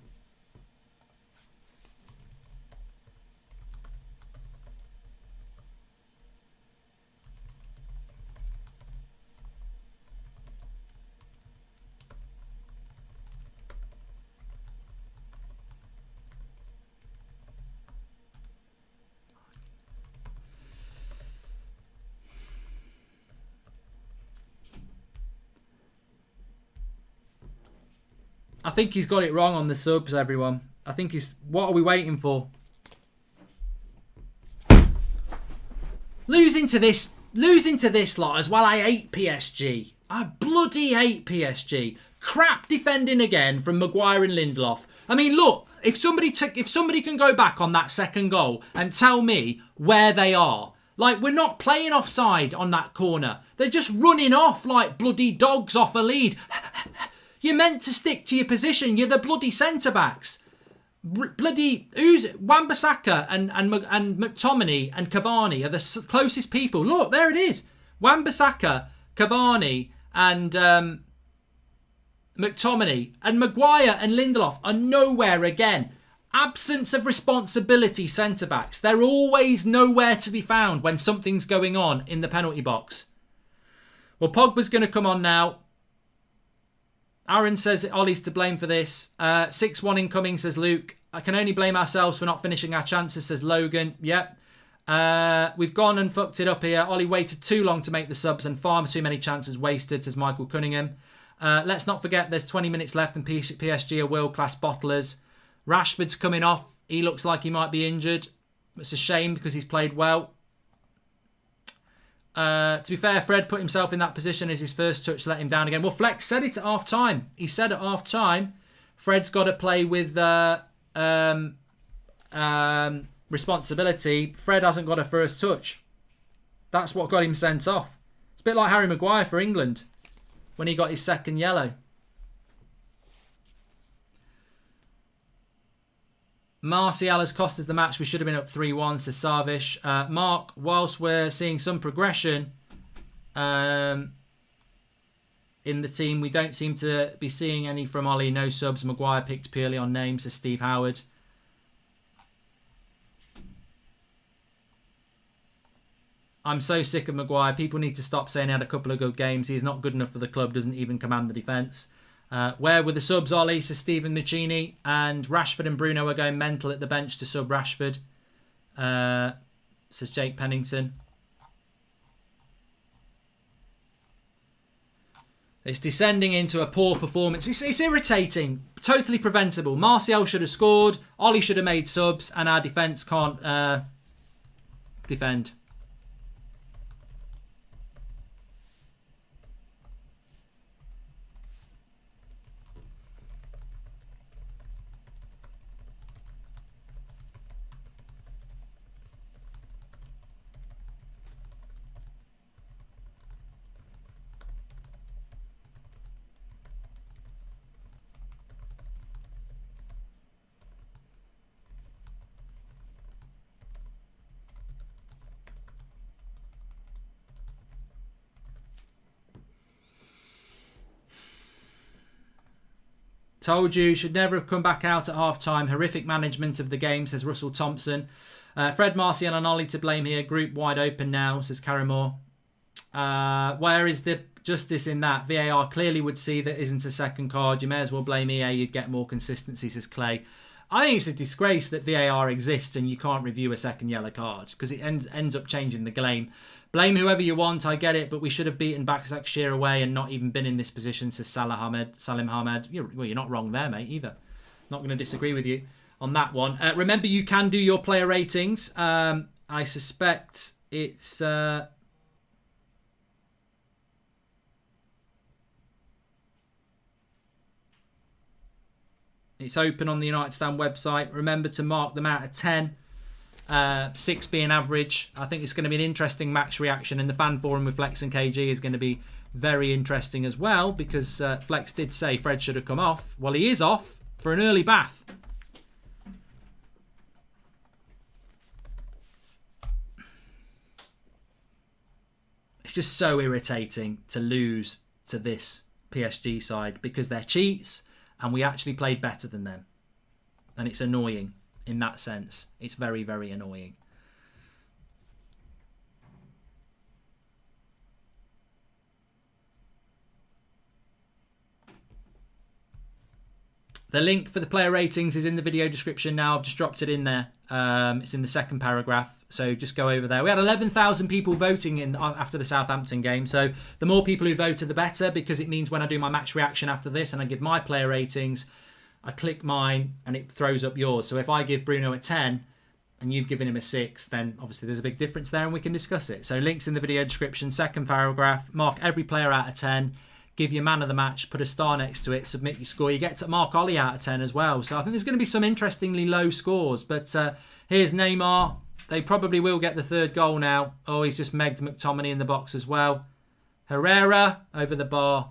I think he's got it wrong on the subs, everyone. I think he's... What are we waiting for? Losing to this lot as well. I hate PSG. I bloody hate PSG. Crap defending again from Maguire and Lindelof. I mean, look, if somebody can go back on that second goal and tell me where they are. Like, we're not playing offside on that corner. They're just running off like bloody dogs off a lead. You're meant to stick to your position. You're the bloody centre-backs. Bloody Wan-Bissaka and McTominay and Cavani are the closest people. Look, there it is. Wan-Bissaka, Cavani and McTominay and Maguire and Lindelof are nowhere again. Absence of responsibility centre-backs. They're always nowhere to be found when something's going on in the penalty box. Well, Pogba's going to come on now. Aaron says Ollie's to blame for this. 6-1 incoming, says Luke. I can only blame ourselves for not finishing our chances, says Logan. Yep. We've gone and fucked it up here. Ollie waited too long to make the subs and far too many chances wasted, says Michael Cunningham. Let's not forget there's 20 minutes left and PSG are world-class bottlers. Rashford's coming off. He looks like he might be injured. It's a shame because he's played well. To be fair, Fred put himself in that position as his first touch let him down again. Well, Flex said it at half-time. He said at half-time, Fred's got to play with responsibility. Fred hasn't got a first touch. That's what got him sent off. It's a bit like Harry Maguire for England when he got his second yellow. Martial has cost us the match. We should have been up 3-1, says Sarvish. Mark, whilst we're seeing some progression in the team, we don't seem to be seeing any from Ollie. No subs. Maguire picked purely on names, says Steve Howard. I'm so sick of Maguire. People need to stop saying he had a couple of good games. He's not good enough for the club, doesn't even command the defence. Where were the subs, Ollie, says Stephen Micini. And Rashford and Bruno are going mental at the bench to sub Rashford, says Jake Pennington. It's descending into a poor performance. It's irritating. Totally preventable. Martial should have scored. Ollie should have made subs. And our defence can't defend. Told you, should never have come back out at half-time. Horrific management of the game, says Russell Thompson. Fred, Martial and Ollie to blame here. Group wide open now, says Carrymore. Where is the justice in that? VAR clearly would see that isn't a second card. You may as well blame EA. You'd get more consistency, says Clay. I think it's a disgrace that VAR exists and you can't review a second yellow card because it ends up changing the game. Blame whoever you want, I get it, but we should have beaten Başakşehir away and not even been in this position, says Salim Ahmed. You're not wrong there, mate, either. Not going to disagree with you on that one. Remember, you can do your player ratings. I suspect it's... It's open on the United Stand website. Remember to mark them out of 10. 6 being average. I think it's going to be an interesting match reaction, and the fan forum with Flex and KG is going to be very interesting as well, because Flex did say Fred should have come off. Well, he is off for an early bath. It's just so irritating to lose to this PSG side because they're cheats. and we actually played better than them. And it's annoying in that sense. It's very, very annoying. The link for the player ratings is in the video description now. I've just dropped it in there. It's in the second paragraph. So just go over there. We had 11,000 people voting in after the Southampton game. So the more people who voted, the better, because it means when I do my match reaction after this and I give my player ratings, I click mine and it throws up yours. So if I give Bruno a 10 and you've given him a 6, then obviously there's a big difference there and we can discuss it. So links in the video description, second paragraph. Mark every player out of 10. Give your man of the match, put a star next to it, submit your score. You get to mark Ollie out of 10 as well. So I think there's going to be some interestingly low scores. But here's Neymar. They probably will get the third goal now. Oh, he's just megged McTominay in the box as well. Herrera over the bar.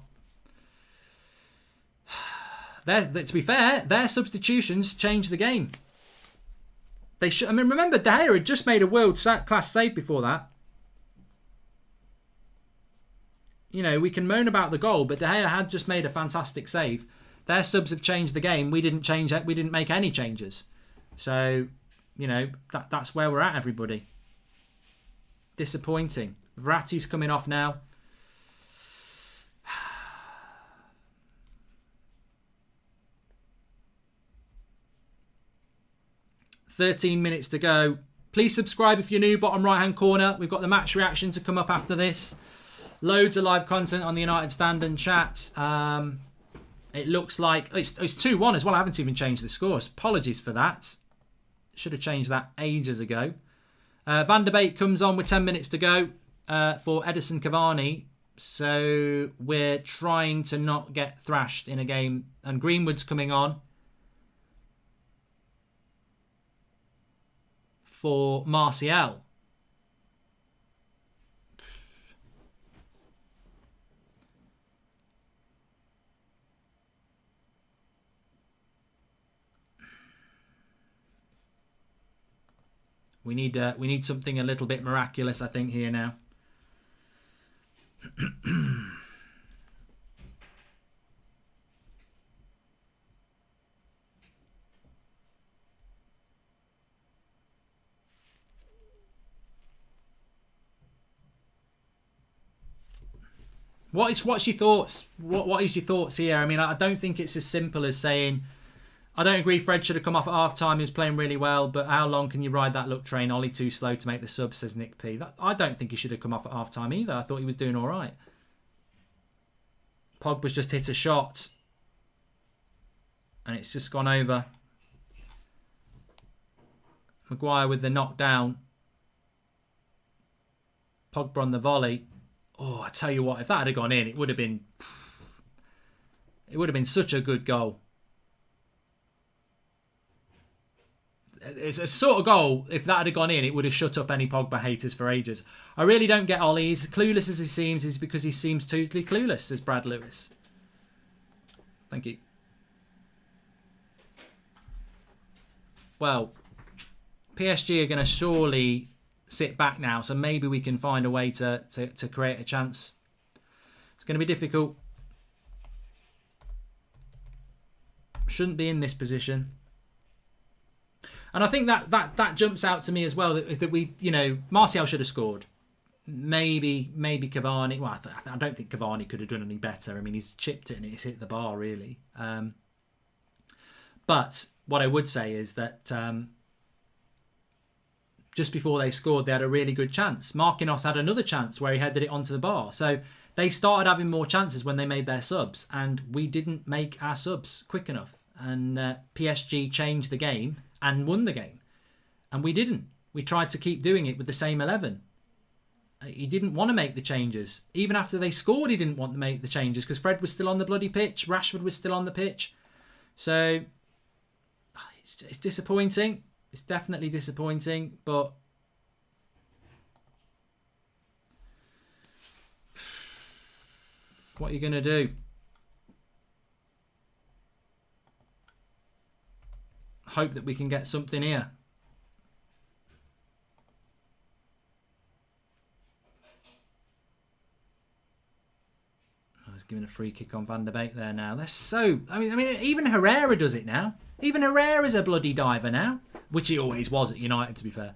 To be fair, their substitutions changed the game. They should. I mean, remember, De Gea had just made a world-class save before that. You know, we can moan about the goal, but De Gea had just made a fantastic save. Their subs have changed the game. We didn't change it. We didn't make any changes. So, you know, that's where we're at, everybody. Disappointing. Verratti's coming off now. $13 minutes to go. Please subscribe if you're new. Bottom right-hand corner. We've got the match reaction to come up after this. Loads of live content on the United Stand and chat. It looks like it's 2-1 as well. I haven't even changed the scores. Apologies for that. Should have changed that ages ago. Van der Beek comes on with 10 minutes to go for Edison Cavani. So we're trying to not get thrashed in a game. And Greenwood's coming on for Martial. We need something a little bit miraculous, I think, here now. What's your thoughts? What is your thoughts here? I mean, I don't think it's as simple as saying, I don't agree Fred should have come off at half-time. He was playing really well, but how long can you ride that luck train? Ollie too slow to make the sub, says Nick P. I don't think he should have come off at half-time either. I thought he was doing all right. Pogba's just hit a shot, and it's just gone over. Maguire with the knockdown. Pogba on the volley. Oh, I tell you what, if that had gone in, it would have been such a good goal. It's a sort of goal, if that had gone in, it would have shut up any Pogba haters for ages. I really don't get Ollie. He's clueless as he seems, is because he seems totally clueless, says Brad Lewis. Thank you. Well, PSG are going to surely sit back now, so maybe we can find a way to create a chance. It's going to be difficult. Shouldn't be in this position. And I think that jumps out to me as well, that we, you know, Martial should have scored. Maybe Cavani. Well, I don't think Cavani could have done any better. I mean, he's chipped it and it's hit the bar, really. But what I would say is that just before they scored, they had a really good chance. Marquinhos had another chance where he headed it onto the bar. So they started having more chances when they made their subs, and we didn't make our subs quick enough. And PSG changed the game and won the game. And we didn't. We tried to keep doing it with the same 11. He didn't want to make the changes. Even after they scored, he didn't want to make the changes because Fred was still on the bloody pitch. Rashford was still on the pitch. So it's disappointing. It's definitely disappointing. But what are you going to do? Hope that we can get something here. I was giving a free kick on Van der Beek there now. They're so... I mean, even Herrera does it now. Even Herrera's a bloody diver now. Which he always was at United, to be fair.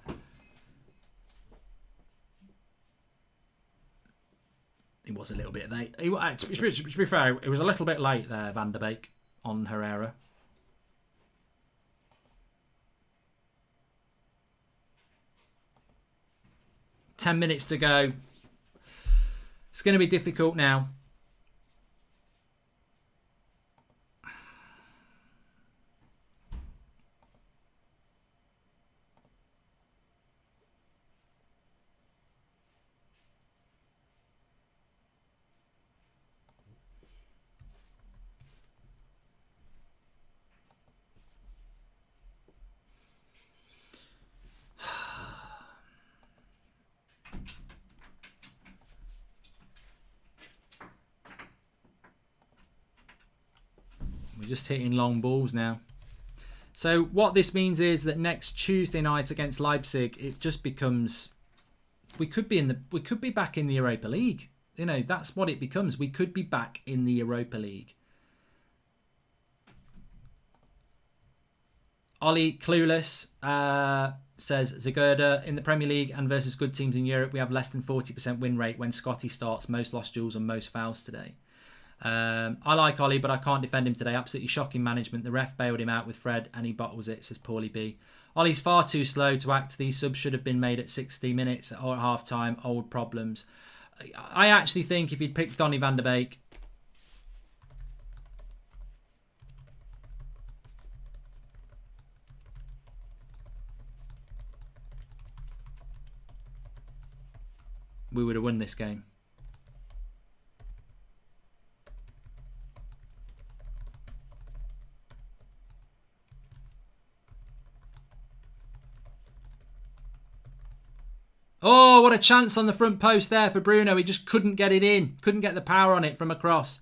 He was a little bit late. To be fair, it was a little bit late there, Van der Beek, on Herrera. $10 minutes to go. It's going to be difficult now. We're just hitting long balls now. So what this means is that next Tuesday night against Leipzig, it just becomes we could be back in the Europa League. You know, that's what it becomes. We could be back in the Europa League. Ollie Clueless says Zagurda, in the Premier League and versus good teams in Europe, we have less than 40% win rate when Scotty starts, most lost duels and most fouls today. I like Ollie, but I can't defend him today. Absolutely shocking management. The ref bailed him out with Fred and he bottles it, says Paulie B. Ollie's far too slow to act. These subs should have been made at 60 minutes or at half time. Old problems. I actually think if you'd picked Donny van der Beek, we would have won this game. Oh, what a chance on the front post there for Bruno. He just couldn't get it in. Couldn't get the power on it from across.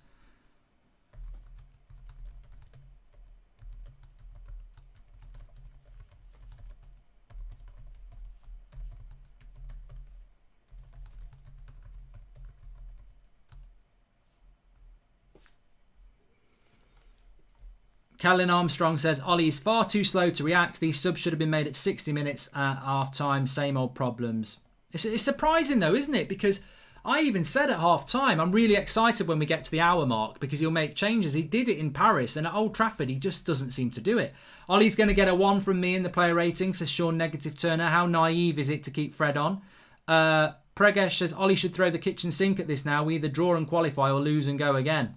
Callum Armstrong says, Ollie is far too slow to react. These subs should have been made at 60 minutes at half-time. Same old problems. It's surprising, though, isn't it? Because I even said at half-time, I'm really excited when we get to the hour mark because he'll make changes. He did it in Paris, and at Old Trafford, he just doesn't seem to do it. Ollie's going to get a 1 from me in the player rating, says Sean Negative Turner. How naive is it to keep Fred on? Pregesh says, Ollie should throw the kitchen sink at this now. We either draw and qualify or lose and go again.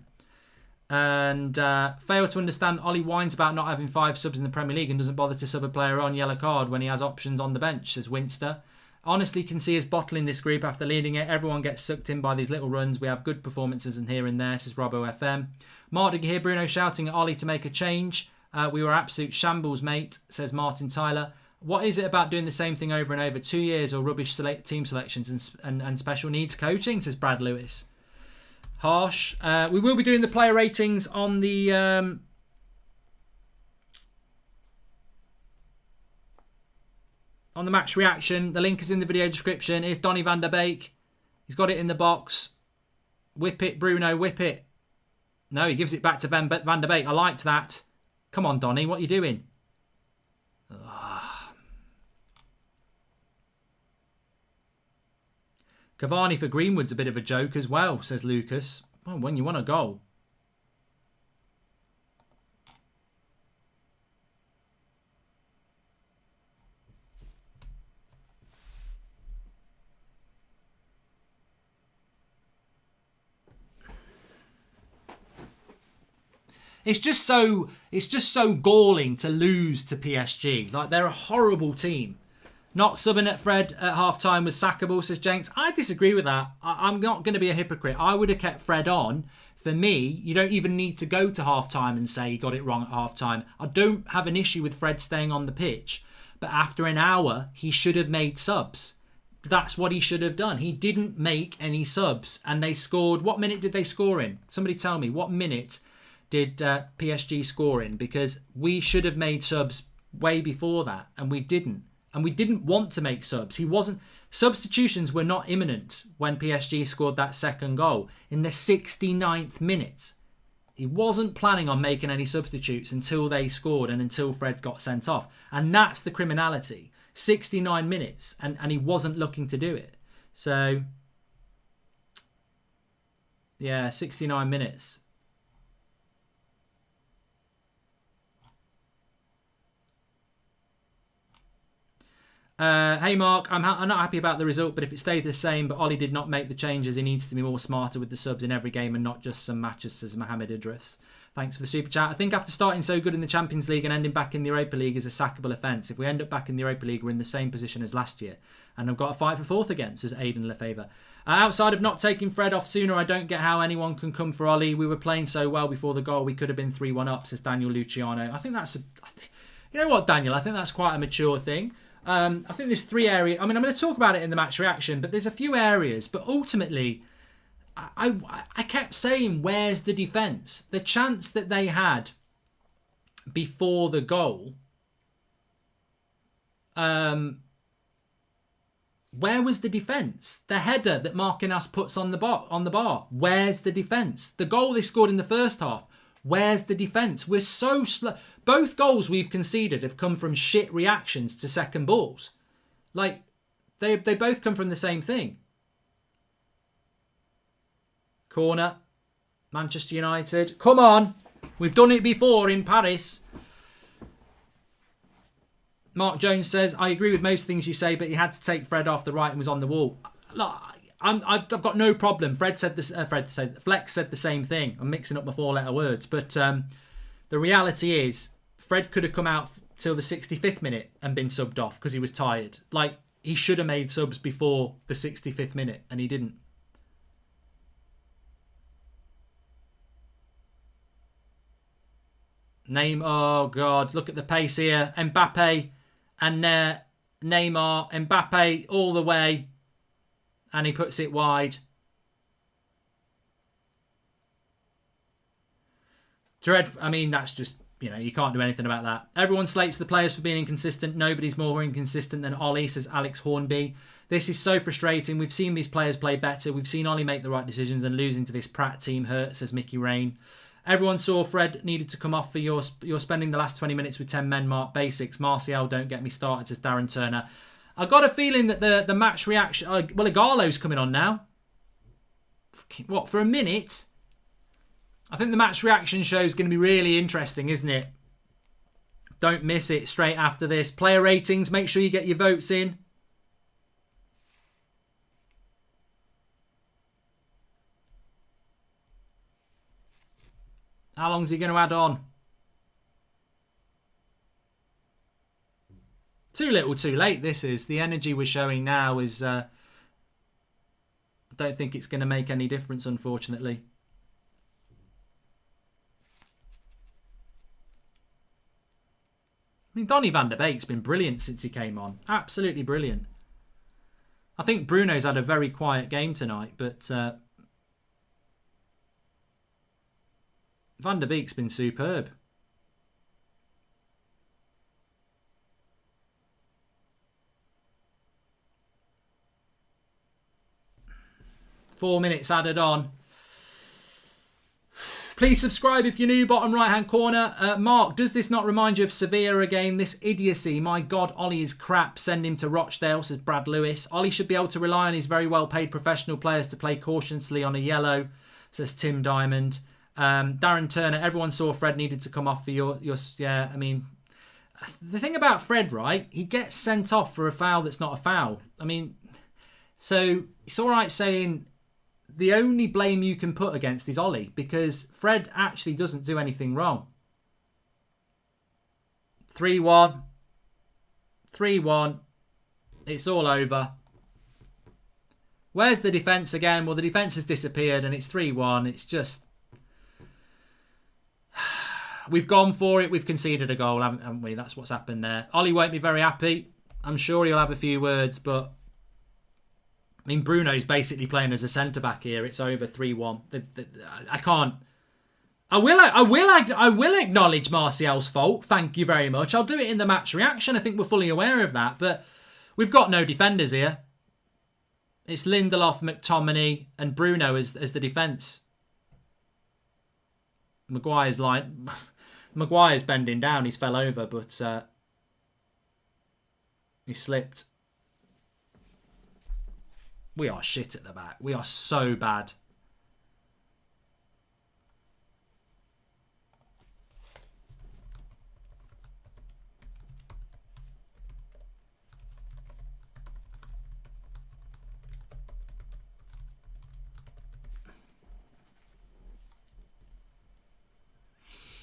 And fail to understand, Ollie whines about not having 5 subs in the Premier League and doesn't bother to sub a player on yellow card when he has options on the bench, says Winster. Honestly can see us bottling this group after leading it. Everyone gets sucked in by these little runs. We have good performances in here and there, says Robbo FM. Mark, did you hear Bruno shouting at Ollie to make a change? We were absolute shambles, mate, says Martin Tyler. What is it about doing the same thing over and over? 2 years or rubbish team selections and special needs coaching, says Brad Lewis. Harsh. We will be doing the player ratings on the match reaction. The link is in the video description. Here's Donny van der Beek. He's got it in the box. Whip it, Bruno, whip it. No, he gives it back to Van der Beek. I liked that. Come on, Donny, what are you doing? Ugh. Cavani for Greenwood's a bit of a joke as well, says Lucas. Well, when you want a goal. It's just so galling to lose to PSG. Like, they're a horrible team. Not subbing at Fred at half-time was sackable, says Jenks. I disagree with that. I'm not going to be a hypocrite. I would have kept Fred on. For me, you don't even need to go to half-time and say he got it wrong at half-time. I don't have an issue with Fred staying on the pitch. But after an hour, he should have made subs. That's what he should have done. He didn't make any subs. And they scored... What minute did they score in? Somebody tell me. What minute did PSG score in? Because we should have made subs way before that. And we didn't. And we didn't want to make subs. Substitutions were not imminent when PSG scored that second goal in the 69th minute. He wasn't planning on making any substitutes until they scored and until Fred got sent off. And that's the criminality. 69 minutes, and he wasn't looking to do it. So, yeah, 69 minutes. Hey Mark, I'm not happy about the result, but if it stayed the same, but Ollie did not make the changes, he needs to be more smarter with the subs in every game and not just some matches, says Mohamed Idris. Thanks for the super chat. I think after starting so good in the Champions League and ending back in the Europa League is a sackable offence. If we end up back in the Europa League, we're in the same position as last year. And I've got a fight for fourth again, says Aidan Lefevre. Outside of not taking Fred off sooner, I don't get how anyone can come for Ollie. We were playing so well before the goal, we could have been 3-1 up, says Daniel Luciano. I think that's... You know what, Daniel? I think that's quite a mature thing. I think there's three areas. I mean, I'm going to talk about it in the match reaction, but there's a few areas. But ultimately, I kept saying, where's the defence? The chance that they had before the goal, where was the defence? The header that Marquinhos puts on the bar. Where's the defence? The goal they scored in the first half. Where's the defence? We're so slow. Both goals we've conceded have come from shit reactions to second balls. Like, they both come from the same thing. Corner. Manchester United. Come on. We've done it before in Paris. Mark Jones says, I agree with most things you say, but he had to take Fred off the right and was on the wall. Look, I've got no problem. Flex said the same thing. I'm mixing up my four-letter words. But the reality is, Fred could have come out till the 65th minute and been subbed off because he was tired. Like, he should have made subs before the 65th minute, and he didn't. Oh God, look at the pace here. Mbappe and Neymar. Mbappe all the way. And he puts it wide. I mean, that's just, you can't do anything about that. Everyone slates the players for being inconsistent. Nobody's more inconsistent than Ollie, says Alex Hornby. This is so frustrating. We've seen these players play better. We've seen Ollie make the right decisions, and losing to this Pratt team hurts, says Mickey Rain. Everyone saw Fred needed to come off for you're spending the last 20 minutes with 10 men, Mark. Basics. Martial, don't get me started, says Darren Turner. I got a feeling that the match reaction... well, Igalo's coming on now. What, for a minute? I think the match reaction show is going to be really interesting, isn't it? Don't miss it straight after this. Player ratings, make sure you get your votes in. How long's he going to add on? Too little, too late, this is. The energy we're showing now is... I don't think it's going to make any difference, unfortunately. I mean, Donny van der Beek's been brilliant since he came on. Absolutely brilliant. I think Bruno's had a very quiet game tonight, but... Van der Beek's been superb. Four minutes added on. Please subscribe if you're new, bottom right hand corner. Mark, does this not remind you of Sevilla again? This idiocy. My God, Ollie is crap. Send him to Rochdale, says Brad Lewis. Ollie should be able to rely on his very well paid professional players to play cautiously on a yellow, says Tim Diamond. Darren Turner, everyone saw Fred needed to come off for your yeah, I mean, the thing about Fred, right, he gets sent off for a foul that's not a foul. I mean, so it's all right saying the only blame you can put against is Ollie, because Fred actually doesn't do anything wrong. 3-1. 3-1. It's all over. Where's the defence again? Well, the defence has disappeared and it's 3-1. It's just... We've gone for it. We've conceded a goal, haven't we? That's what's happened there. Ollie won't be very happy. I'm sure he'll have a few words, but... I mean, Bruno's basically playing as a centre-back here. It's over 3-1. I I will acknowledge Martial's fault. Thank you very much. I'll do it in the match reaction. I think we're fully aware of that. But we've got no defenders here. It's Lindelof, McTominay, and Bruno as the defence. Maguire's bending down. He's fell over, but he slipped. We are shit at the back. We are so bad.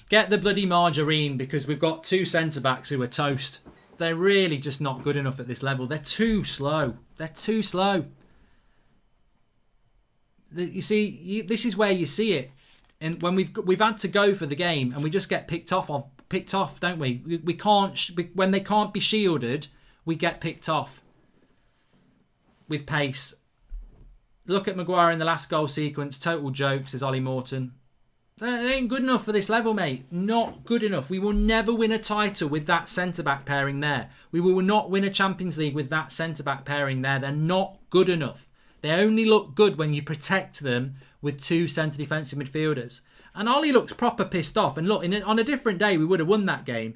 Get the bloody margarine, because we've got two centre-backs who are toast. They're really just not good enough at this level. They're too slow. They're too slow. You see, this is where you see it. And when we've had to go for the game, and we just get picked off, don't we? We can't, when they can't be shielded, we get picked off with pace. Look at Maguire in the last goal sequence. Total joke, says Ollie Morton. They ain't good enough for this level, mate. Not good enough. We will never win a title with that centre-back pairing there. We will not win a Champions League with that centre-back pairing there. They're not good enough. They only look good when you protect them with two centre defensive midfielders. And Ollie looks proper pissed off. And look, on a different day, we would have won that game.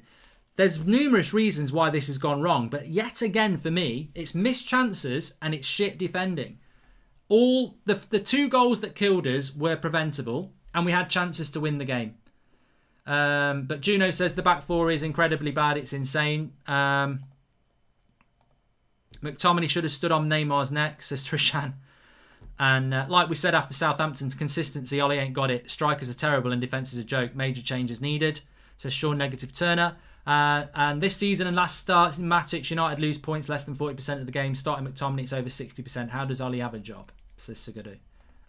There's numerous reasons why this has gone wrong. But yet again, for me, it's missed chances and it's shit defending. All the two goals that killed us were preventable. And we had chances to win the game. But Juno says the back four is incredibly bad. It's insane. McTominay should have stood on Neymar's neck, says Trishan. And like we said after Southampton's consistency, Ollie ain't got it. Strikers are terrible and defence is a joke. Major changes needed, says Sean Negative Turner. And this season and last start in Matic, United lose points less than 40% of the game. Starting McTominay, it's over 60%. How does Ollie have a job, says Sigurdu.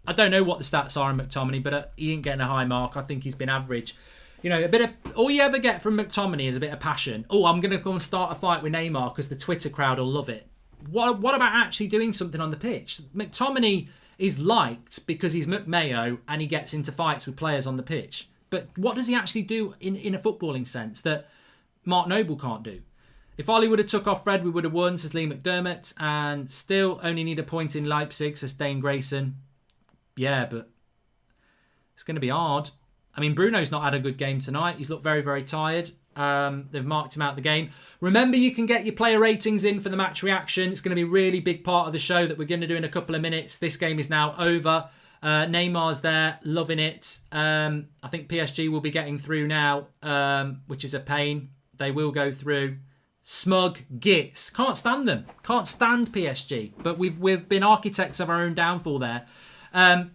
I don't know what the stats are on McTominay, but he ain't getting a high mark. I think he's been average. You know, all you ever get from McTominay is a bit of passion. Oh, I'm going to go and start a fight with Neymar because the Twitter crowd will love it. What about actually doing something on the pitch? McTominay is liked because he's McMayo and he gets into fights with players on the pitch. But what does he actually do in a footballing sense that Mark Noble can't do? If Ollie would have took off Fred, we would have won, says Lee McDermott. And still only need a point in Leipzig, says Dane Grayson. Yeah, but it's going to be hard. I mean, Bruno's not had a good game tonight. He's looked very, very tired. They've marked him out of the game. Remember, you can get your player ratings in for the match reaction. It's going to be a really big part of the show that we're going to do in a couple of minutes. This game is now over. Neymar's there, loving it. I think PSG will be getting through now, which is a pain. They will go through. Smug gits. Can't stand them. Can't stand PSG. But we've been architects of our own downfall there.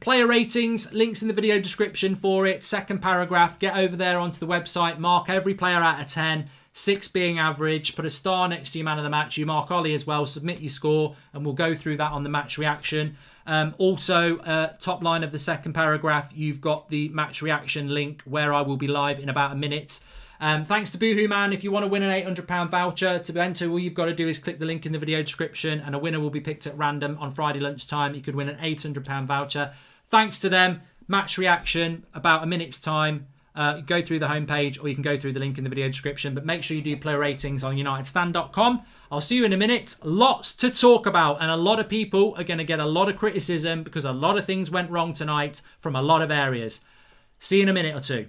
Player ratings, links in the video description for it. Second paragraph, get over there onto the website, mark every player out of 10, 6 being average, put a star next to your man of the match. You mark Ollie as well, submit your score, and we'll go through that on the match reaction. Also, top line of the second paragraph, you've got the match reaction link where I will be live in about a minute. Thanks to Boohoo Man. If you want to win an £800 voucher to enter, all you've got to do is click the link in the video description and a winner will be picked at random on Friday lunchtime. You could win an £800 voucher. Thanks to them. Match reaction, about a minute's time. Go through the homepage or you can go through the link in the video description. But make sure you do player ratings on unitedstand.com. I'll see you in a minute. Lots to talk about and a lot of people are going to get a lot of criticism because a lot of things went wrong tonight from a lot of areas. See you in a minute or two.